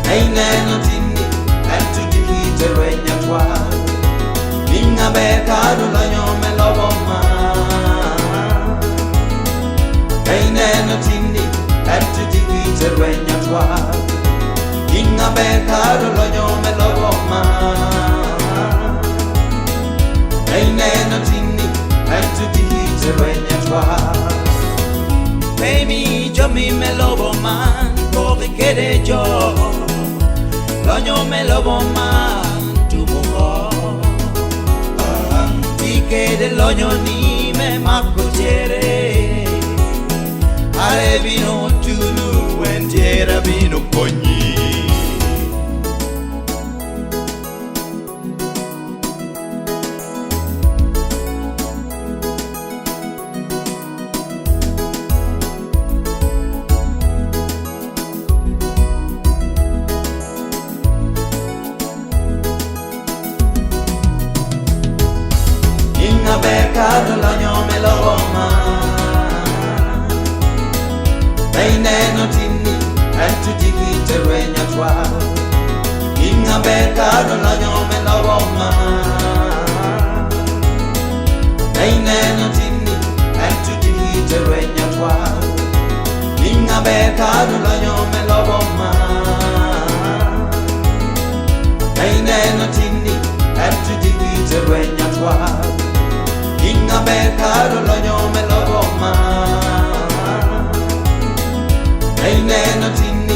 Meine non tinni e tutti chi te regna tua Inga cado l'ogno me lo roma Meine non tinni e tutti chi te regna tua Inga bekaro lonyo me lobo ma Aineno tini Antu dihite renya twa Baby jomi me lobo man Kori kede jo Lonyo me lobo man Tumuho Tikede lonyo ni me makutere Ale vino tulu Wentiera vino konyi Bekado lonyo me lobo ma Aineno tini Antu dihite renya twa Inga bekado lonyo me lobo ma Aineno tini Antu dihite renya twa Inga bekado lonyo me lobo ma Aineno tini Antu dihite renya twa Inga bekado lonyo me lobo ma Aineno tini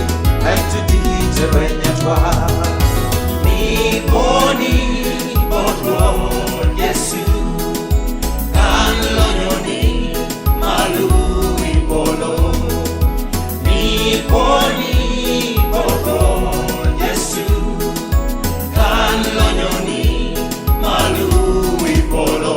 Antu dihite renya twa Mi boni bodro Yesu Kan lonyo ni malu ibolo Mi boni bodro Yesu Kan lonyo ni malu ibolo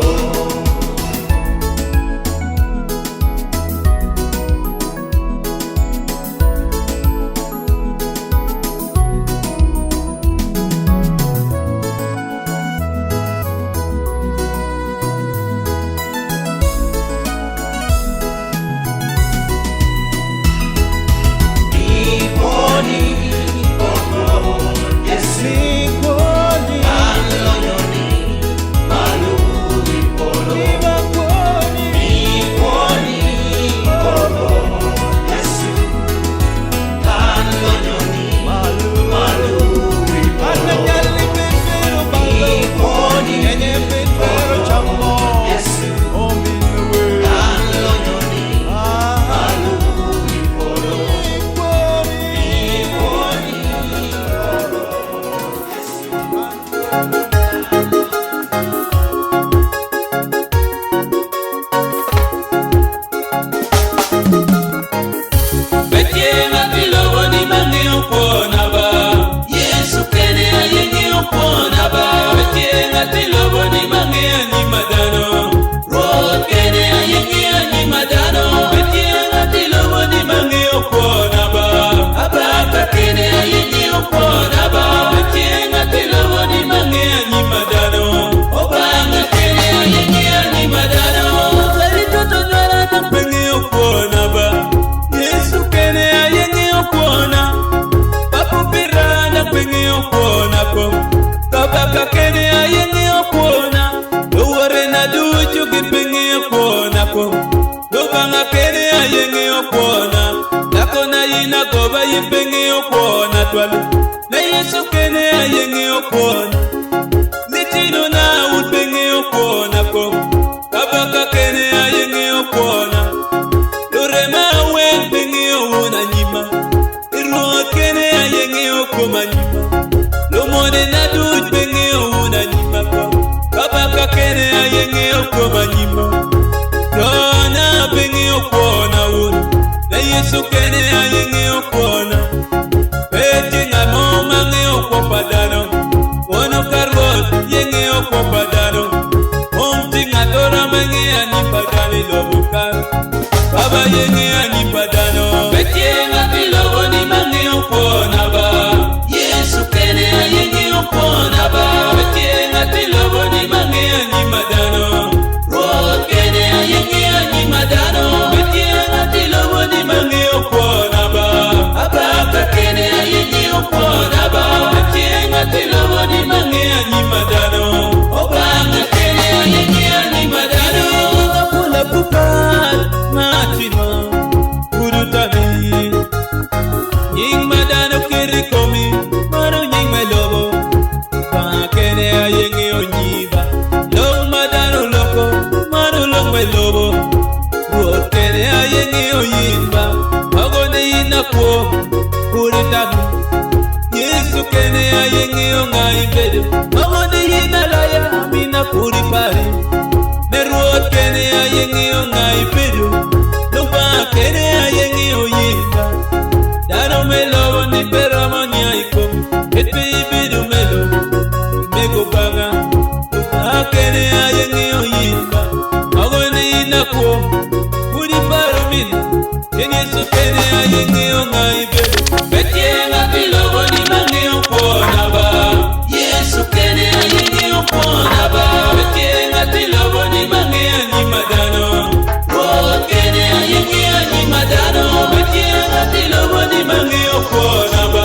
Ing madano kiri komi yengi oyimba agone inako kuritabu Yesu kene yengi ongai bedo agone inalaya mina kuripari Neruot kene yengi ongai bedo Nuba kene yengi oyimba Dano melo ni peramani aiko Ete ibidu melo Mego banga Nuba kene yengi oyimba agone inako kuripari mina Yesu kene yengi ongai bedo Betienga bilogo ni mangi okona ba Yesu kene yengi okona ba Betienga bilogo ni mangi animadano Oh kene yengi animadano Betienga bilogo ni mangi okona ba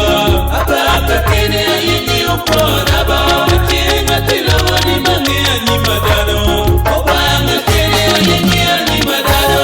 Abaka kene yengi okona ba Betienga bilogo ni mangi animadano Obanga kene yengi animadano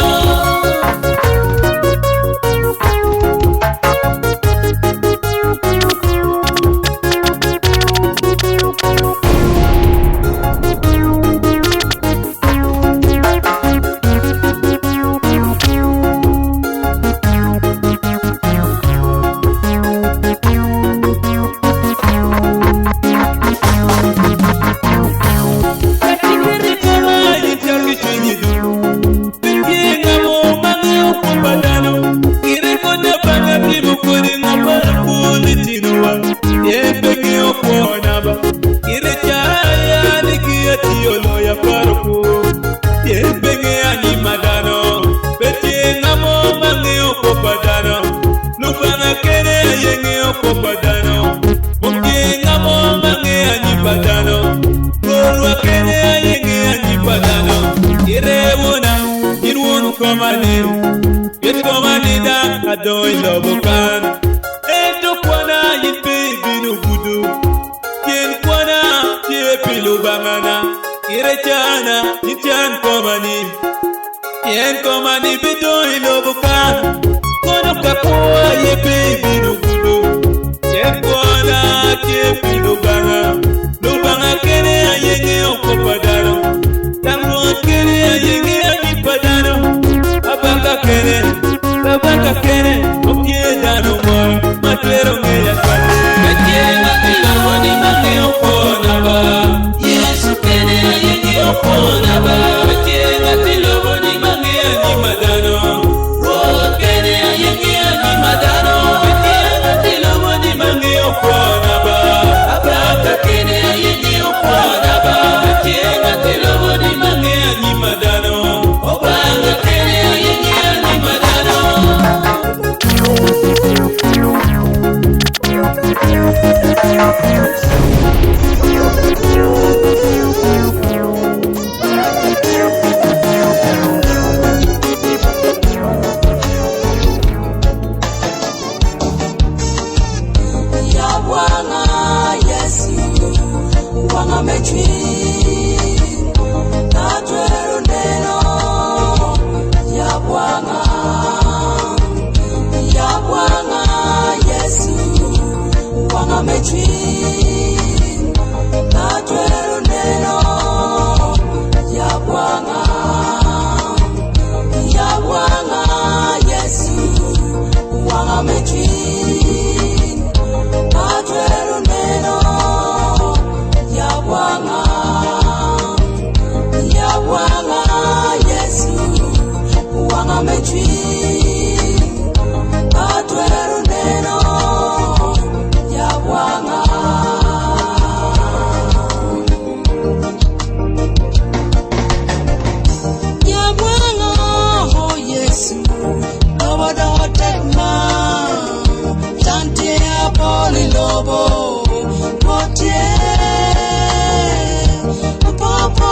Adoi lobokan Endo kwana yipe binu gudu Yen kwana yepi lubangana Irechana yichan komani Yen komani bidoi lobokan Kono kakua yepi binu gudu Yen kwana yepi lubanga Lubanga kene ayenge okopadano Tango kene ayenge anipadano Abanga kene Abanga kene okiedano mwa Matero ngeya kane Katienga tilawa ni mangi okona ba Yesu kene yengi okona ba Katienga tilawa ni mangi animadano Roho kene yengi animadano Katienga tilawa ni mangi okona ba Abanga kene yengi okona ba Katienga tilawa ni mangi animadano Obanga kene yengi animadano Ya Bwana Yesu Bwana mechwi Natwero neno Ya Bwana Yesu Bwana mechwi Natwero neno Ya Bwana Yesu Bwana mechwi Natwero neno Ya Bwana Yesu Bwana mechwi Natwero neno Ya Bwana Ya Bwana oh Yesu Lobo tekma Chante apoli lobo Motie Papo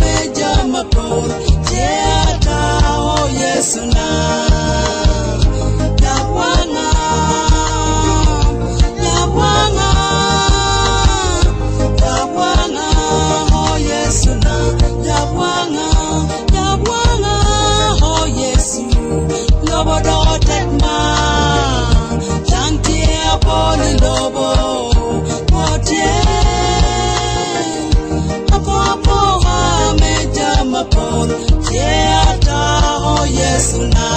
meja mapol Teata oh Yesu na Ya Bwana oh Yesu na Ya Bwana oh Yesu Lobo tekma Chante apoli lobo Motie Papo meja mapol Teata oh Yesu na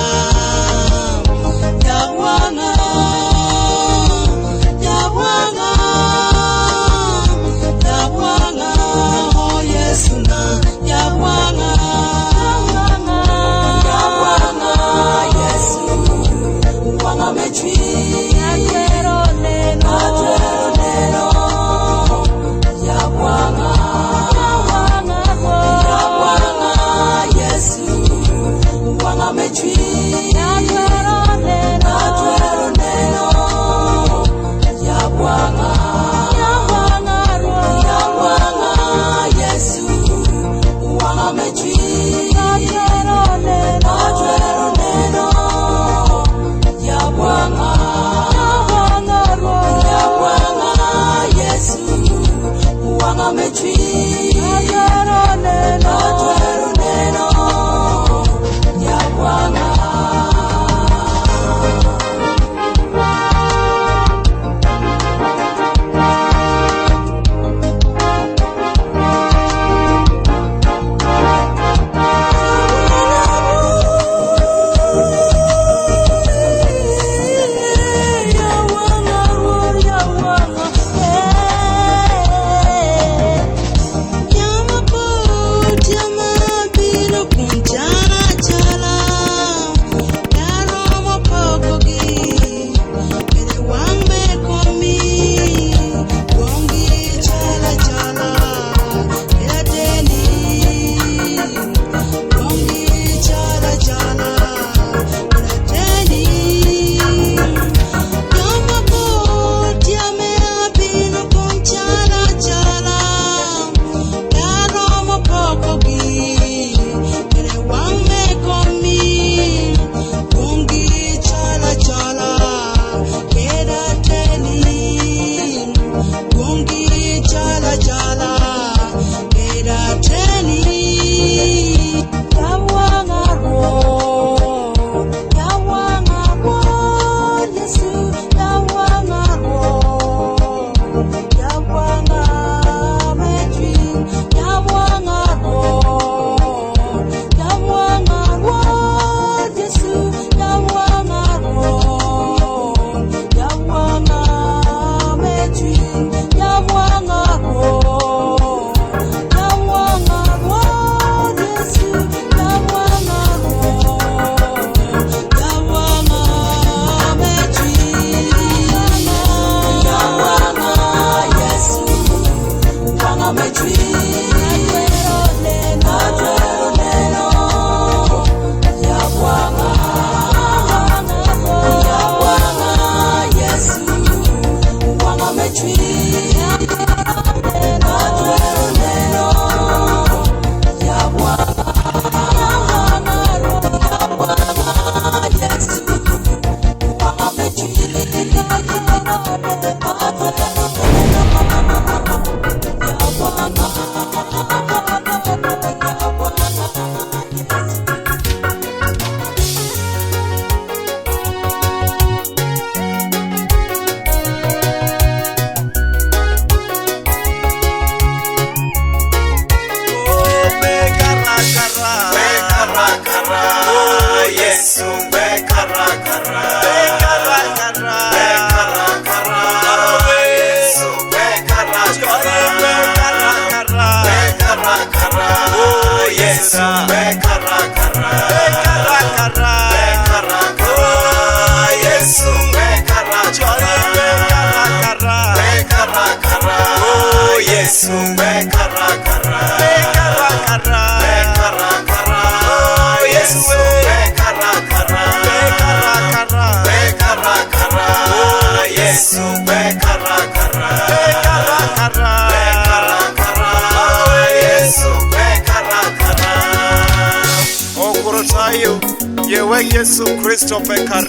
Yesu Kristo pekar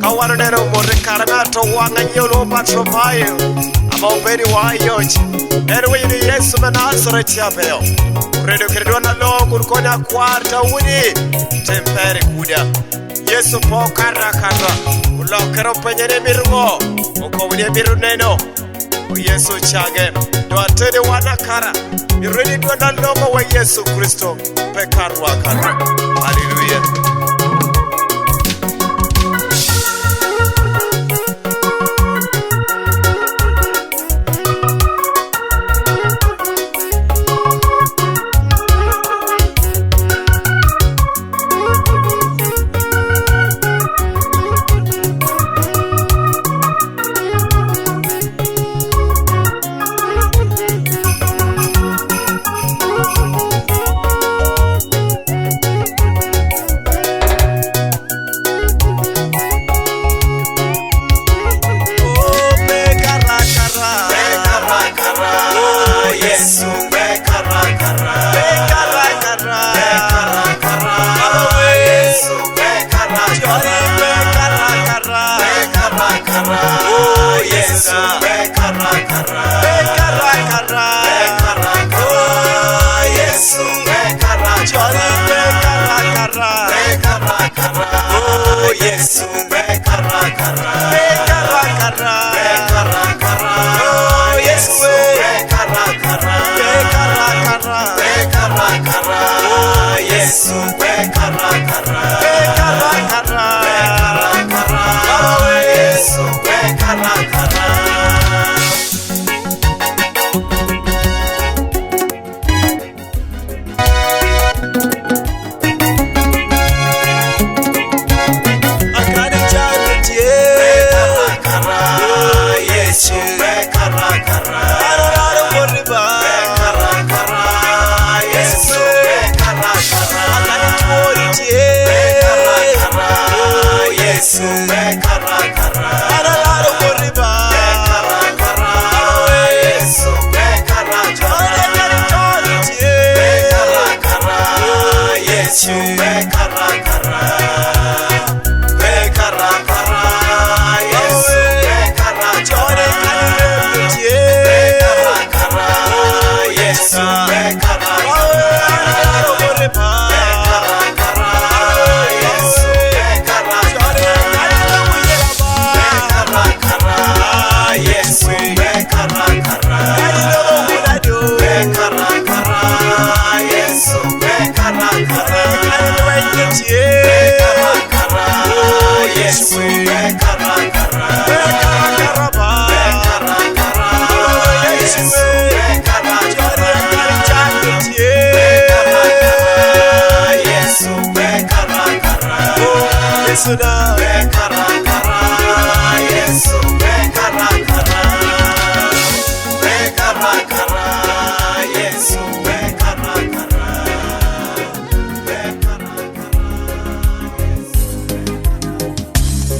kawaro nero mode karanato wanga nyolo patro payo ama uberi wa yochi ero yini Yesu menasore tiapeo credo credo na logo konya kwarta wuni tempere kuda Yesu po karakara ulokero penyene mirgo uko wuni miru neno Yesu chage do atede wana kara iredi do na logo wa Yesu Kristo pekar wa kara hallelujah.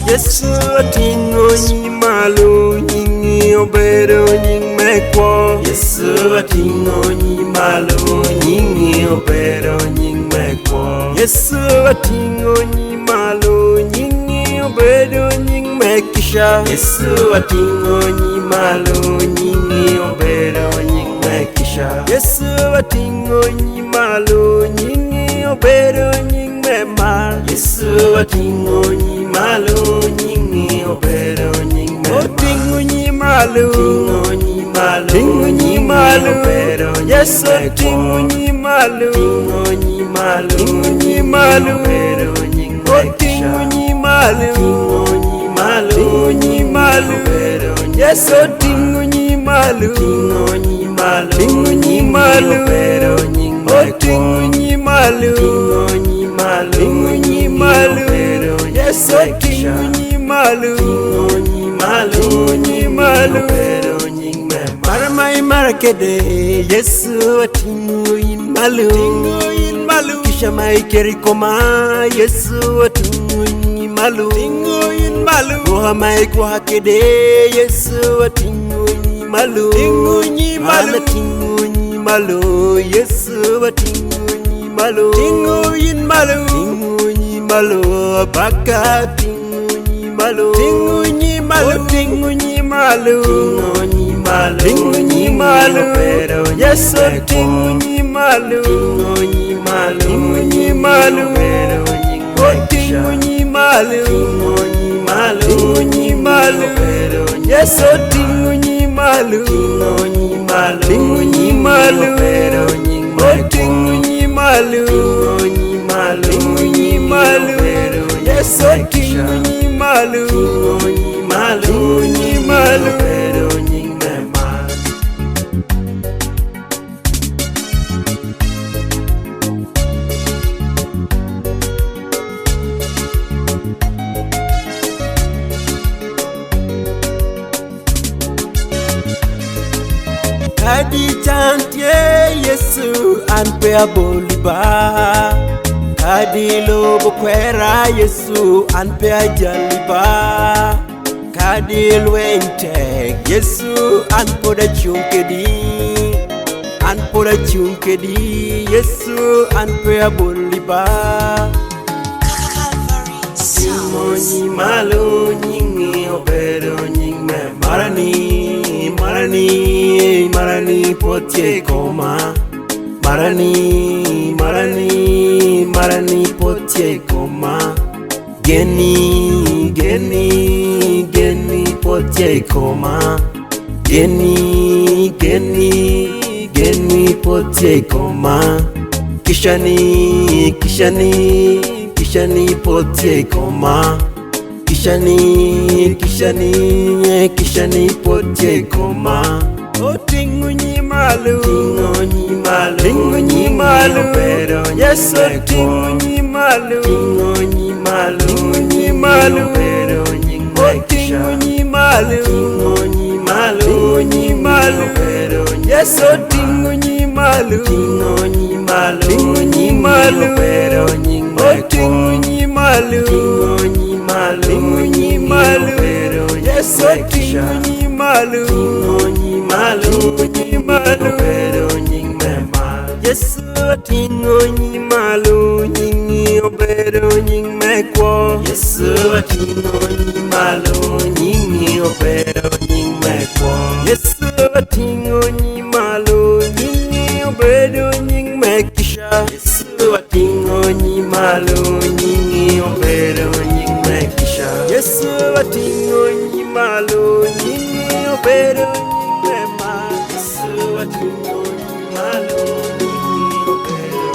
Yesu atingo nyi malo nyingi obedo Yesu ating'o nyi malo, nyingi obero nying mekwo. Yesu ating'o nyi malo, nyingi obedo nying mekisha. Yesu ating'o nyi malo, nyingi obedo nying mekisha. Yesu ating'o nyi malo, nyingi obedo nying memar. Yesu ating'o nyi malo, nyingi obedo nying memar. Oting'o nyi malo, ting'o nyi malo, ting'o nyi malo, Yesu ting'o nyi malo, ting'o nyi malo, ting'o nyi malo, ting'o nyi malo, ting'o nyi malo, ting'o nyi malo, Yesu ting'o nyi malo, ting'o nyi malo, ting'o nyi malo, ting'o nyi malo, ting'o nyi malo, ting'o nyi malo, Yesu ting'o nyi malo, ting'o nyi malo, ting'o nyi malo, Maramai marakede, Yesu ating'o in malo, ting'o in malo, kisha mai kerikoma, Yesu ating'o in malo, ting'o in malo, goha mai goha kede, Yesu ating'o in malo, ting'o in malo, ting'o in malo, Yesu ating'o in malo, ting'o in malo, ting'o in malo, baka ting'o in malo, ting'o in malo, ting'o in malo, ting'o in malo, ting'o nyi malo, Yesu ting'o nyi malo, ting'o nyi malo, ting'o nyi malo, ting'o nyi malo, ting'o nyi malo, ting'o nyi malo, Yesu ting'o nyi malo, ting'o nyi malo, ting'o nyi malo, ting'o nyi malo, ting'o nyi malo, ting'o nyi malo, Yesu ting'o nyi malo, ting'o nyi malo, ting'o nyi malo. Kadi chantie Yesu anpe aboliba, kadi lobo kwera Yesu anpe ajaliba, kadi lwente Yesu anpoda chunkedi, anpoda chunkedi Yesu anpe aboliba. Ting'o nyi malo, nyingi obedo nying me marani, marani, marani potie koma, marani, marani, marani potie koma, geni, geni, geni potie koma, geni, geni, geni potie koma, kishani, kishani, kishani potie koma, kishani, kishani, kishani potie koma. O ting'o nyi malo, ting'o nyi malo, ting'o nyi malo, Yesu ting'o nyi malo, ting'o nyi malo, ting'o nyi malo, o ting'o nyi malo, ting'o nyi malo, ting'o nyi malo, Yesu ting'o nyi malo, ting'o nyi malo, ting'o nyi malo, o ting'o nyi malo, ting'o nyi malo, ting'o nyi malo, Yesu ting'o nyi malo, ting'o nyi malo, nyi malo, Yesu ting'o nyi malo, nyingi obedo nying mekwo. Yesu ting'o nyi malo, nyingi obedo nying mekwo. Yesu ting'o nyi malo, nyingi obedo nying mekisha. Yesu ting'o nyi malo, nyingi obedo nying mekisha. Yesu ting'o nyi malo, nyingi obedo nying mema. Yesu ting'o nyi malo, nyingi obedo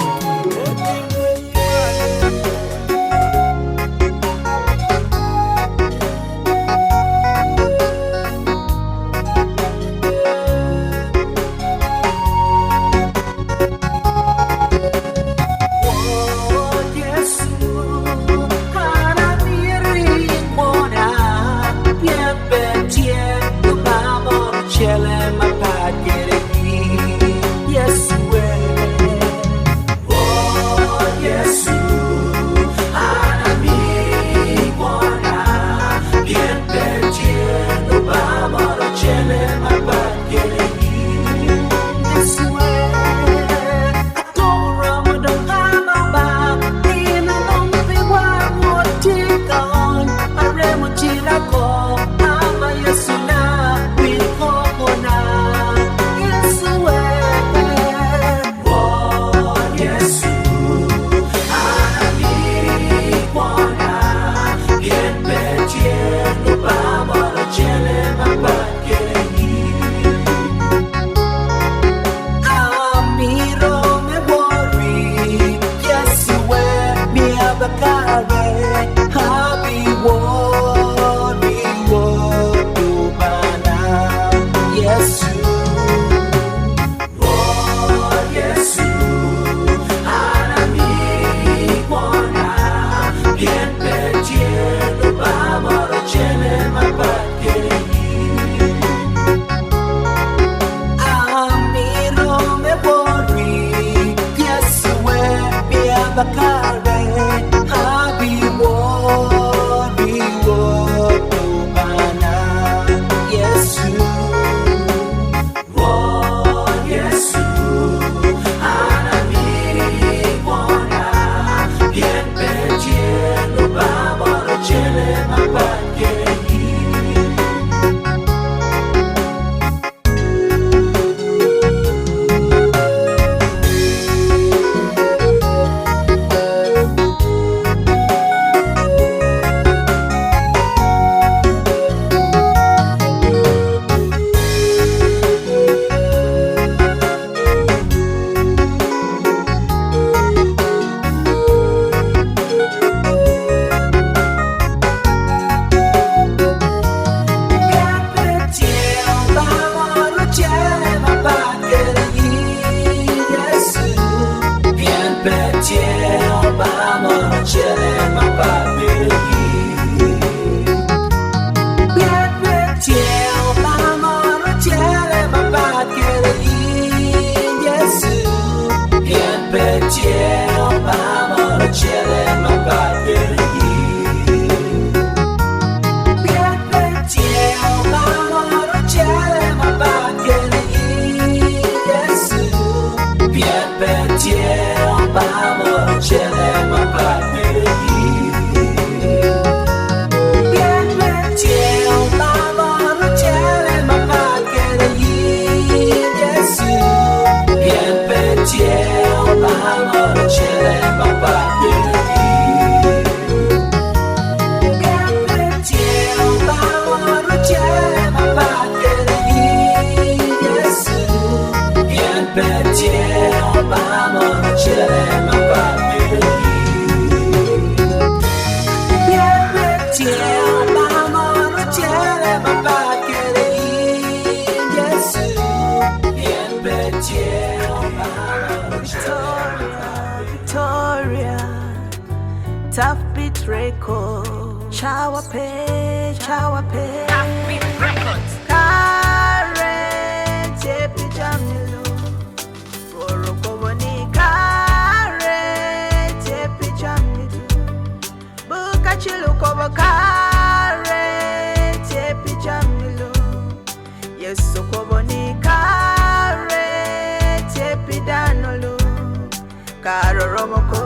Victoria, Tough Beat Records, Chawape, Chawape, Tough Beat Records, Karen, Tepi Jamilu, Borokoboni, Karen, Tepi Jamilu, Bukachilu Kobo, Karen, Tepi Jamilu, Yes, Sokoboni, Karen, Tepi Danolu. Karo Romoko,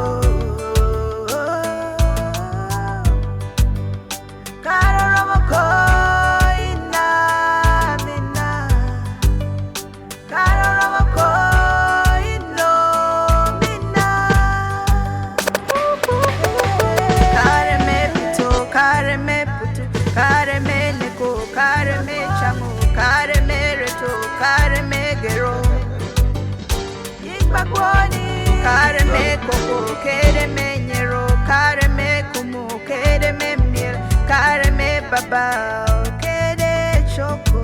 Karo Romoko, ina mina, Karo Romoko, ino mina. Kare me pito, kare me putu, kare me neko, kare me chamu, kare me reto, kare me gero. Yikbakwani. Kare me koko, kere me nyero, kare me kumu, kere me mnir, kare me babao, kere choko.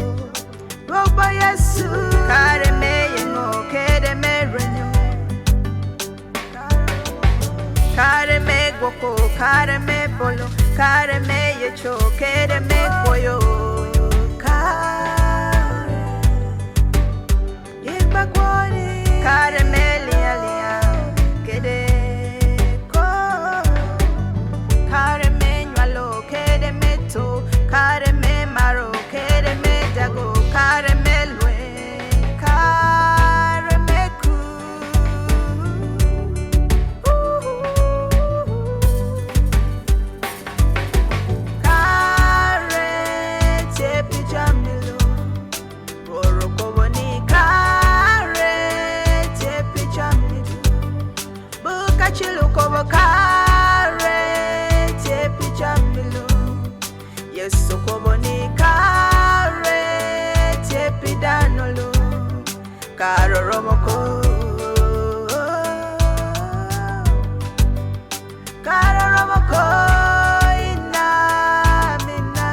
Roba Yesu, kare me yengo, kere me renyo. Kare me goko, kare me bolo, kare me yecho, kere me koyo. Kare, yekbakwani, kare me lia lia. Kare me nyalo, kere me to, kare me maro, kere me dago, kare me lwe, kare me ku. Kare tepi jamilu, borokoboni, kare tepi jamilu, bukachilu kobo kare tepi jamilu. Yesu koboni kare tepi danolu, karo romoko, karo romoko, ina mina,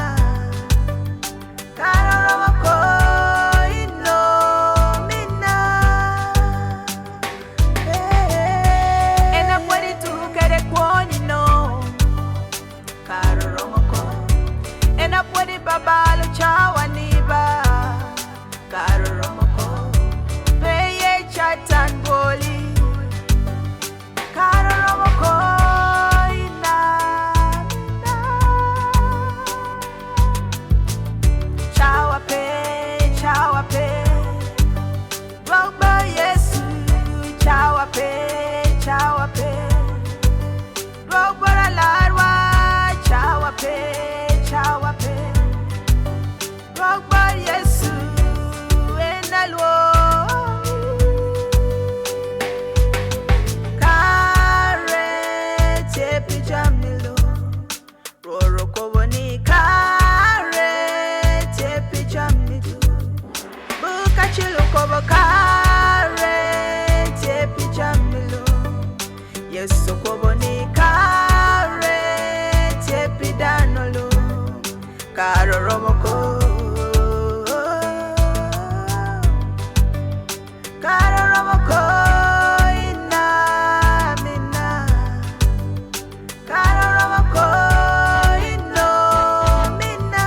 karo romoko, ino mina. Ena puede tu kere kwoni no, karo romoko. Ena puede babalo chawaniba, karo romoko. Beye chatan boli, karo romoko. Ina mina, chawape, chawape. Roba Yesu, chawape, chawape. Roba la larwa, chawape, chawape. Roba Yesu, enalwo. Kare tepi jamilu, roro koboni kare tepi jamilu. Bukachilu kobo kare tepi jamilu. Yesu koboni kare tepi danolu, karo romoko, karo romoko, ina mina, karo romoko, ino mina.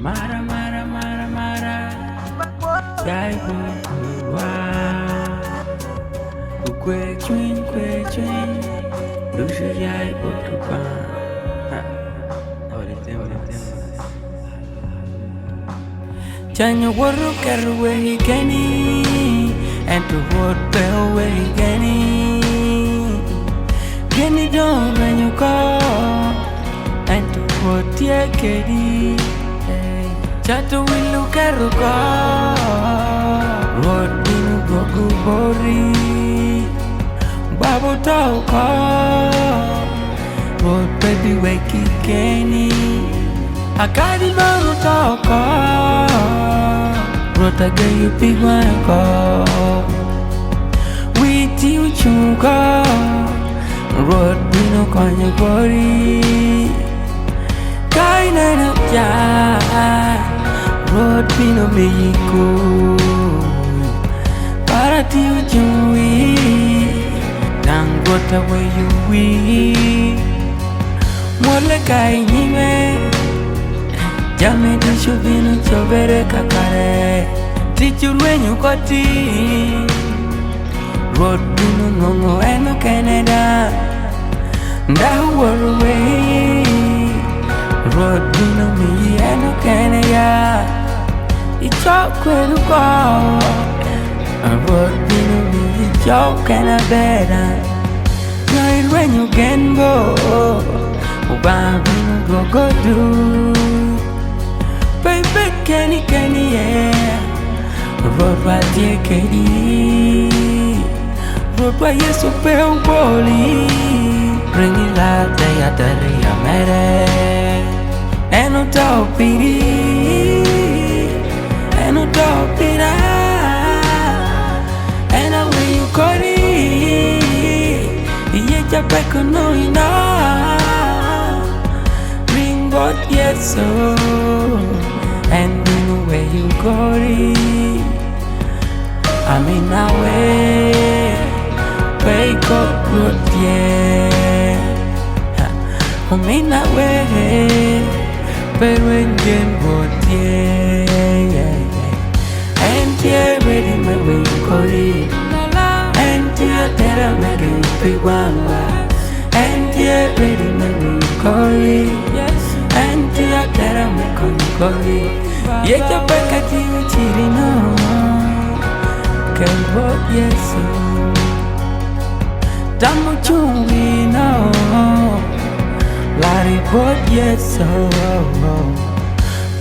Mara, mara, mara, mara. Yai wa. Kwe twin. Lucy yai otupa. Chanyo waru karu we geni, and to what bell we geni. Geni don't when you call, and to what ye kedi. Chato wilu karu ko, road binu gogu bori, babu tau ko, road baby weki geni. Akadi maru tau ko, road agayu pigwa ko. Witi uchunga, road binu konye bori. Kaina na ja. Road pino meyiko para ti ujui Dangota where you we Mole kai nime Jame di shubinu chobere kakare Tichur wenyu koti Road pino ngongo eno Canada Ndahu waruwe Road pino meyi eno Canada It's all good to go. I wrote in me, it's all kind of better. Night when you can go. Bambino go do. Baby, Kenny, yeah. Road by dear Katie. Road by yes, so pale poly. Bring it out, they are the real matter. And no doubt, pity. No doubt it and I will you call it. Yet your back on no enough. Bring what yes so and bring where you got it. I'm in our way. Wake up good yeah. I'm in our way. But when you got yeah. And you're ready, my way you call it. And you're there, I'm making you big one. And you're ready, my way you call it. And you're there, I'm making you call it. Yet you're back at you, cheating on. Can't walk, yes, so. Damu chungi, no. Larry, but yes, so.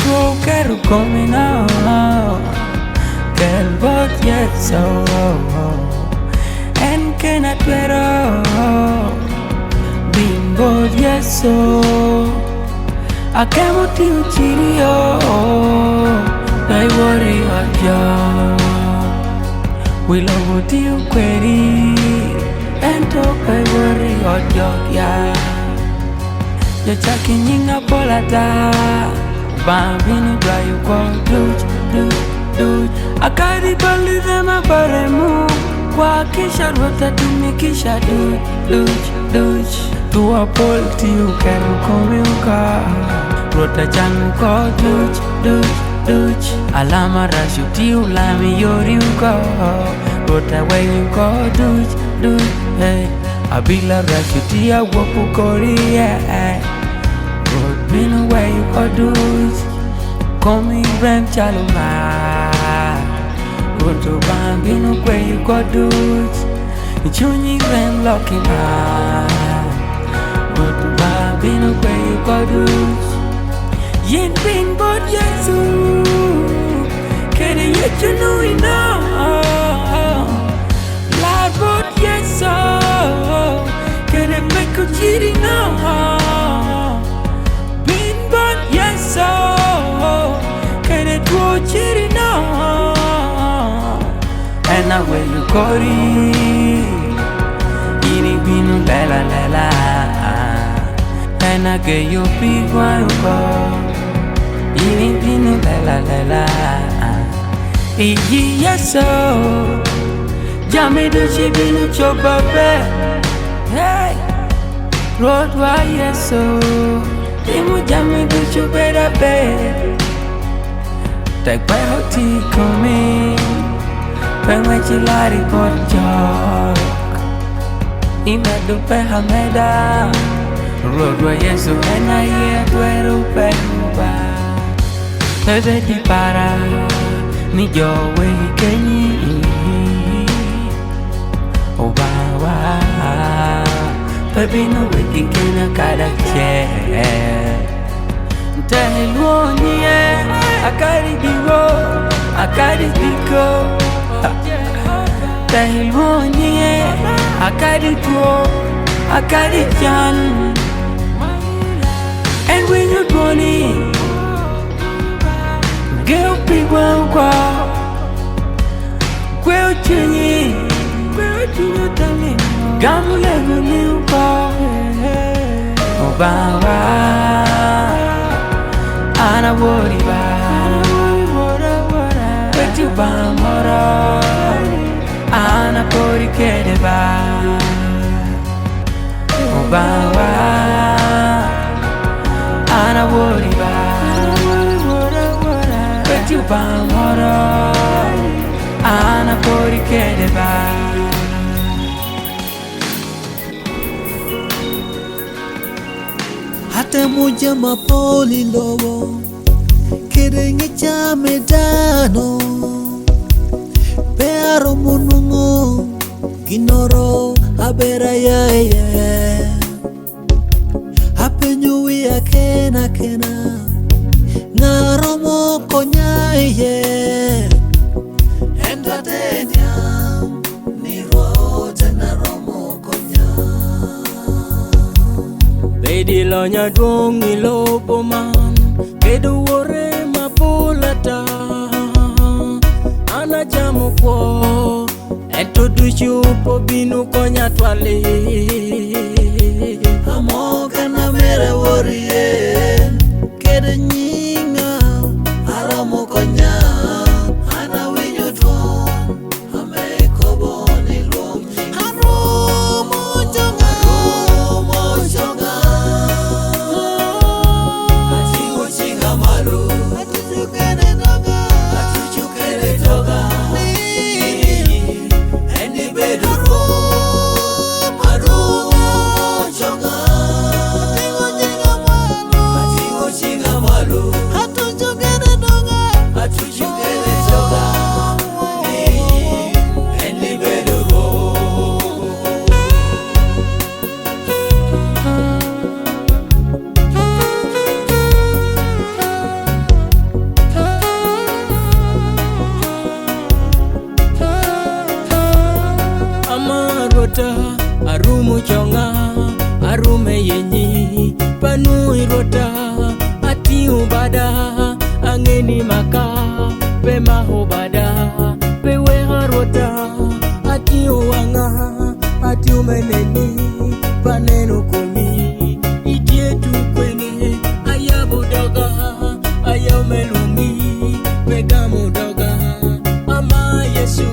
Go, quero coming out. Girl, but yet so and cannot better being both yes so I can't want you cheerio I worry about you we love what you query and talk I worry about you yeah you're checking in a polata bambino dry you go do Akari bali zema baremu Kwa kisha rota tumikisha Duch Tuwa polti ukeru komiuka Rota changu ko Duch Alama rashuti ulami yori uko Rota weyu ko Duch Hey Abila rashuti ya wapu kori yeah Rota binu weyu ko Duch Komi rem chaluma Roto bambino where you got dudes Chunyi rem lucky man Roto bambino where you got dudes Yin bing bod yesu Kere yet you know enough Lad bod yesu Kere meko chiri no Bing bod yesu Kere dwo chiri no And I will you call it Ini binu lela And I get you big one Ini binu lela Iji yeso Jami do chi binu choba be Hey Road wa yeso Imu jami do chubera be Take by hoti kumi Pemachilari por jok Ina dupe hameda Rodwa Yesu ena ye tueru peruba Tebe di para Ni jowe kenyi Obawa Tebe no wiki kena kada che Tell Luonye Akari digo Akari digo Tell Luonye Akari tuo Akari jan And when you're running Girl be well kwa Girl chinyi Girl chinyi tali Gamule guli upa Obawa Ana worry ba But you ba moro Ana kori kede ba Obawa Ana worry ba But you ba moro Ana kori kede ba Hata moja mapoli lobo Kerenge chame dano Pero munungo Ginoro abera ya ye Apenyui ya kena kena Ngaromo konya ye Enda tenya Niro tena romo konya Bedi lonya dong ilobo man Kedu wore mapulata Ana jamu kwa Eto duchu po binu konya twale Amoka na mere woriye Kede nyinga Aramo konya Ana winyo tuon Ame kobo ni luong Haromo jonga Haromo jonga Atingo chinga malu Atuchukene doga Atuchukene doga Eni bedu Haromo jonga Atingo chinga malu Atingo chinga malu Atuchukene doga Atuchukene doga Eni bedu Amarota arumu chonga arume yenyi panu irota ati ubada angeni maka pe mahobada pe weharota ati uanga ati umeneni panenu kumi idietu kwenye ayabudoga ayamelumi pegamudoga ama Yesu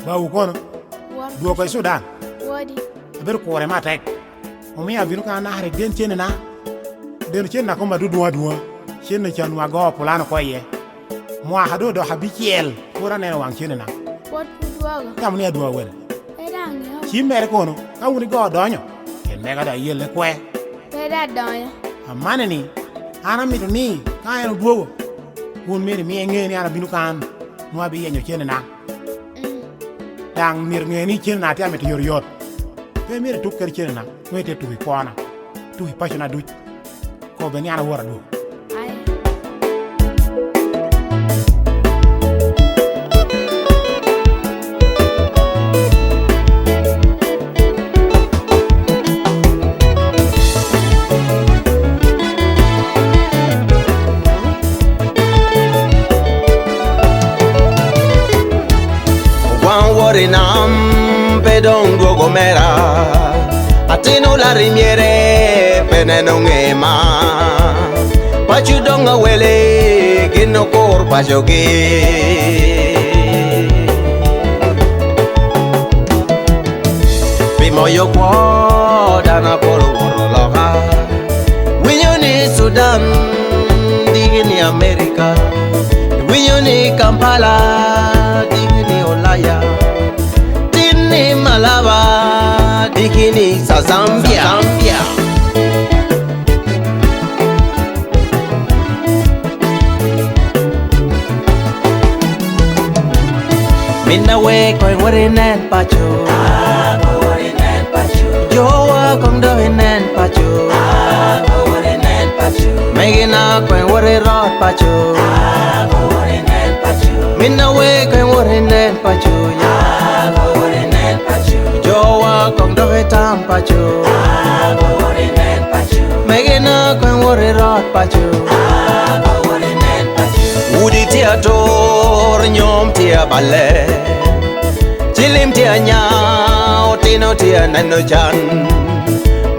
Ba ukono duo ko Sudan Wadi aber ko re matek o mi avinu kana hare den chene na ko madu duwa chene chan wa go plan ko ye mo hado do habikiel pura ne wang chene na What udwaga kam ne duwa wel Edang chi mere kono ka woni go donyo en mega da yele kwe Peda donya amane ni ana mi to ni ka en duwo won mere mi ngeni ana binu kan no abi yenyo chene na Dang mir ngeni chen na tiame to yor pe mir tu ker chen na no te tu kona tu passion du ko be ni ana wora do warinam pedong gogomera atino la rimiere peneno ngema pachu donga wele gino kor pajogi Moyo kwa dana polo loka Winyoni Sudan digini Amerika Winyoni Kampala digini Olaya Tini Malaba digini sa Zambia Minna we koi warinen pacho Joa kong dovinen pacho Megina kwen wari rot pacho Minna we kwen warinen pacho Joa kong dovitam pacho Megina kwen wari rot pacho Udi tia tor nyom tia bale Chilim tia nyao tino tia nano chan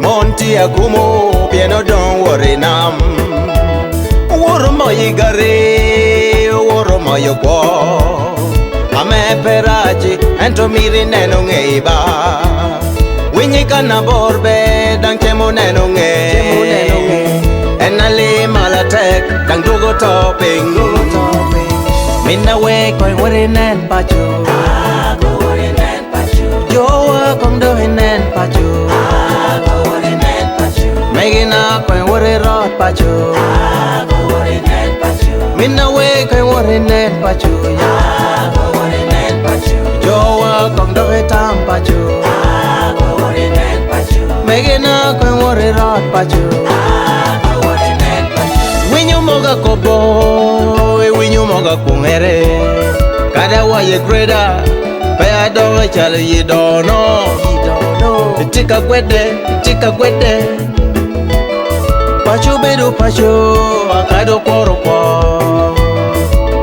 Mon tia kumo piano don worry nam Woro moyi gare woro moyo kwa Ame peraji ento miri neno ngeiba Winyi kana borbe dang chemo neno nge Enali malatek dang dugo topping Minna we koi worry nen pacho Joa kong dovinen pacho Megina koi worry rot pacho Minna we koi worry nen pacho Joa kong dovitam pacho Megina koi worry rot pacho Winyo moga kobo Winyo moga kungere Kada wa ye greda Pe adonga chale you don't know Tika gwede Pacho bedu pacho Akado koro kwa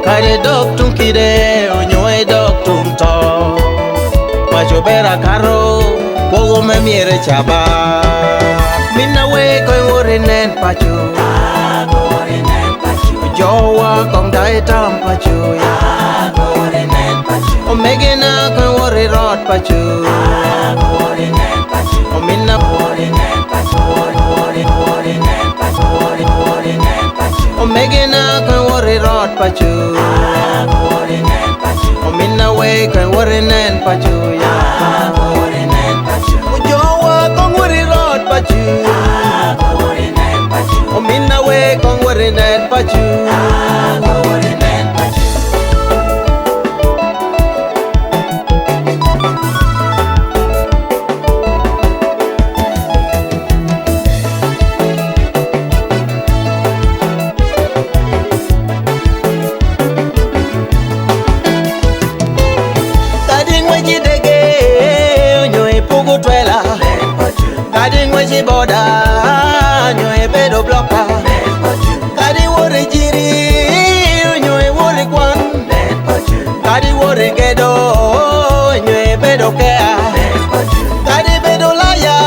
Kade dok tunkide Onyoe dok tunto Pacho bera karo Pogo me miere chaba Minna we koi worinen pacho Joa kong daitam pacho Megina koi worry rot pacho Minna Megina koi worry rot pacho Minna we koi worry nen pacho Joa kong worry rot pacho Minna we kong worry nen pacho Boda nyoe bedo bloka Kadi wore jiri nyoe wore kwan Kadi wore gedo nyoe bedo kea Kadi bedo laya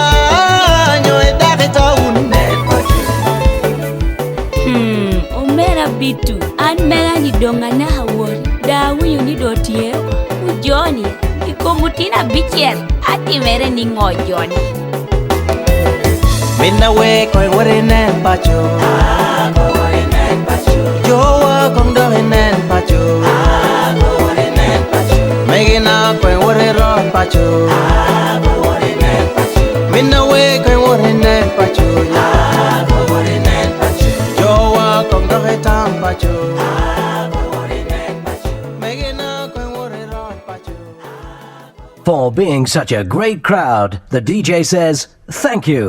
nyoe dake taun Omera bitu an mera ni donga na hawori Dawu yuni dotie Ujoni ikomutina bichiel Ati mere ni ngojoni Minna we koi worry nen pacho Joa kong dovinen pacho Megina koi worry rot pacho Minna we koi worry nen pacho Joa kong dovitam pacho Megina koi worry rot pacho For being such a great crowd, the DJ says thank you.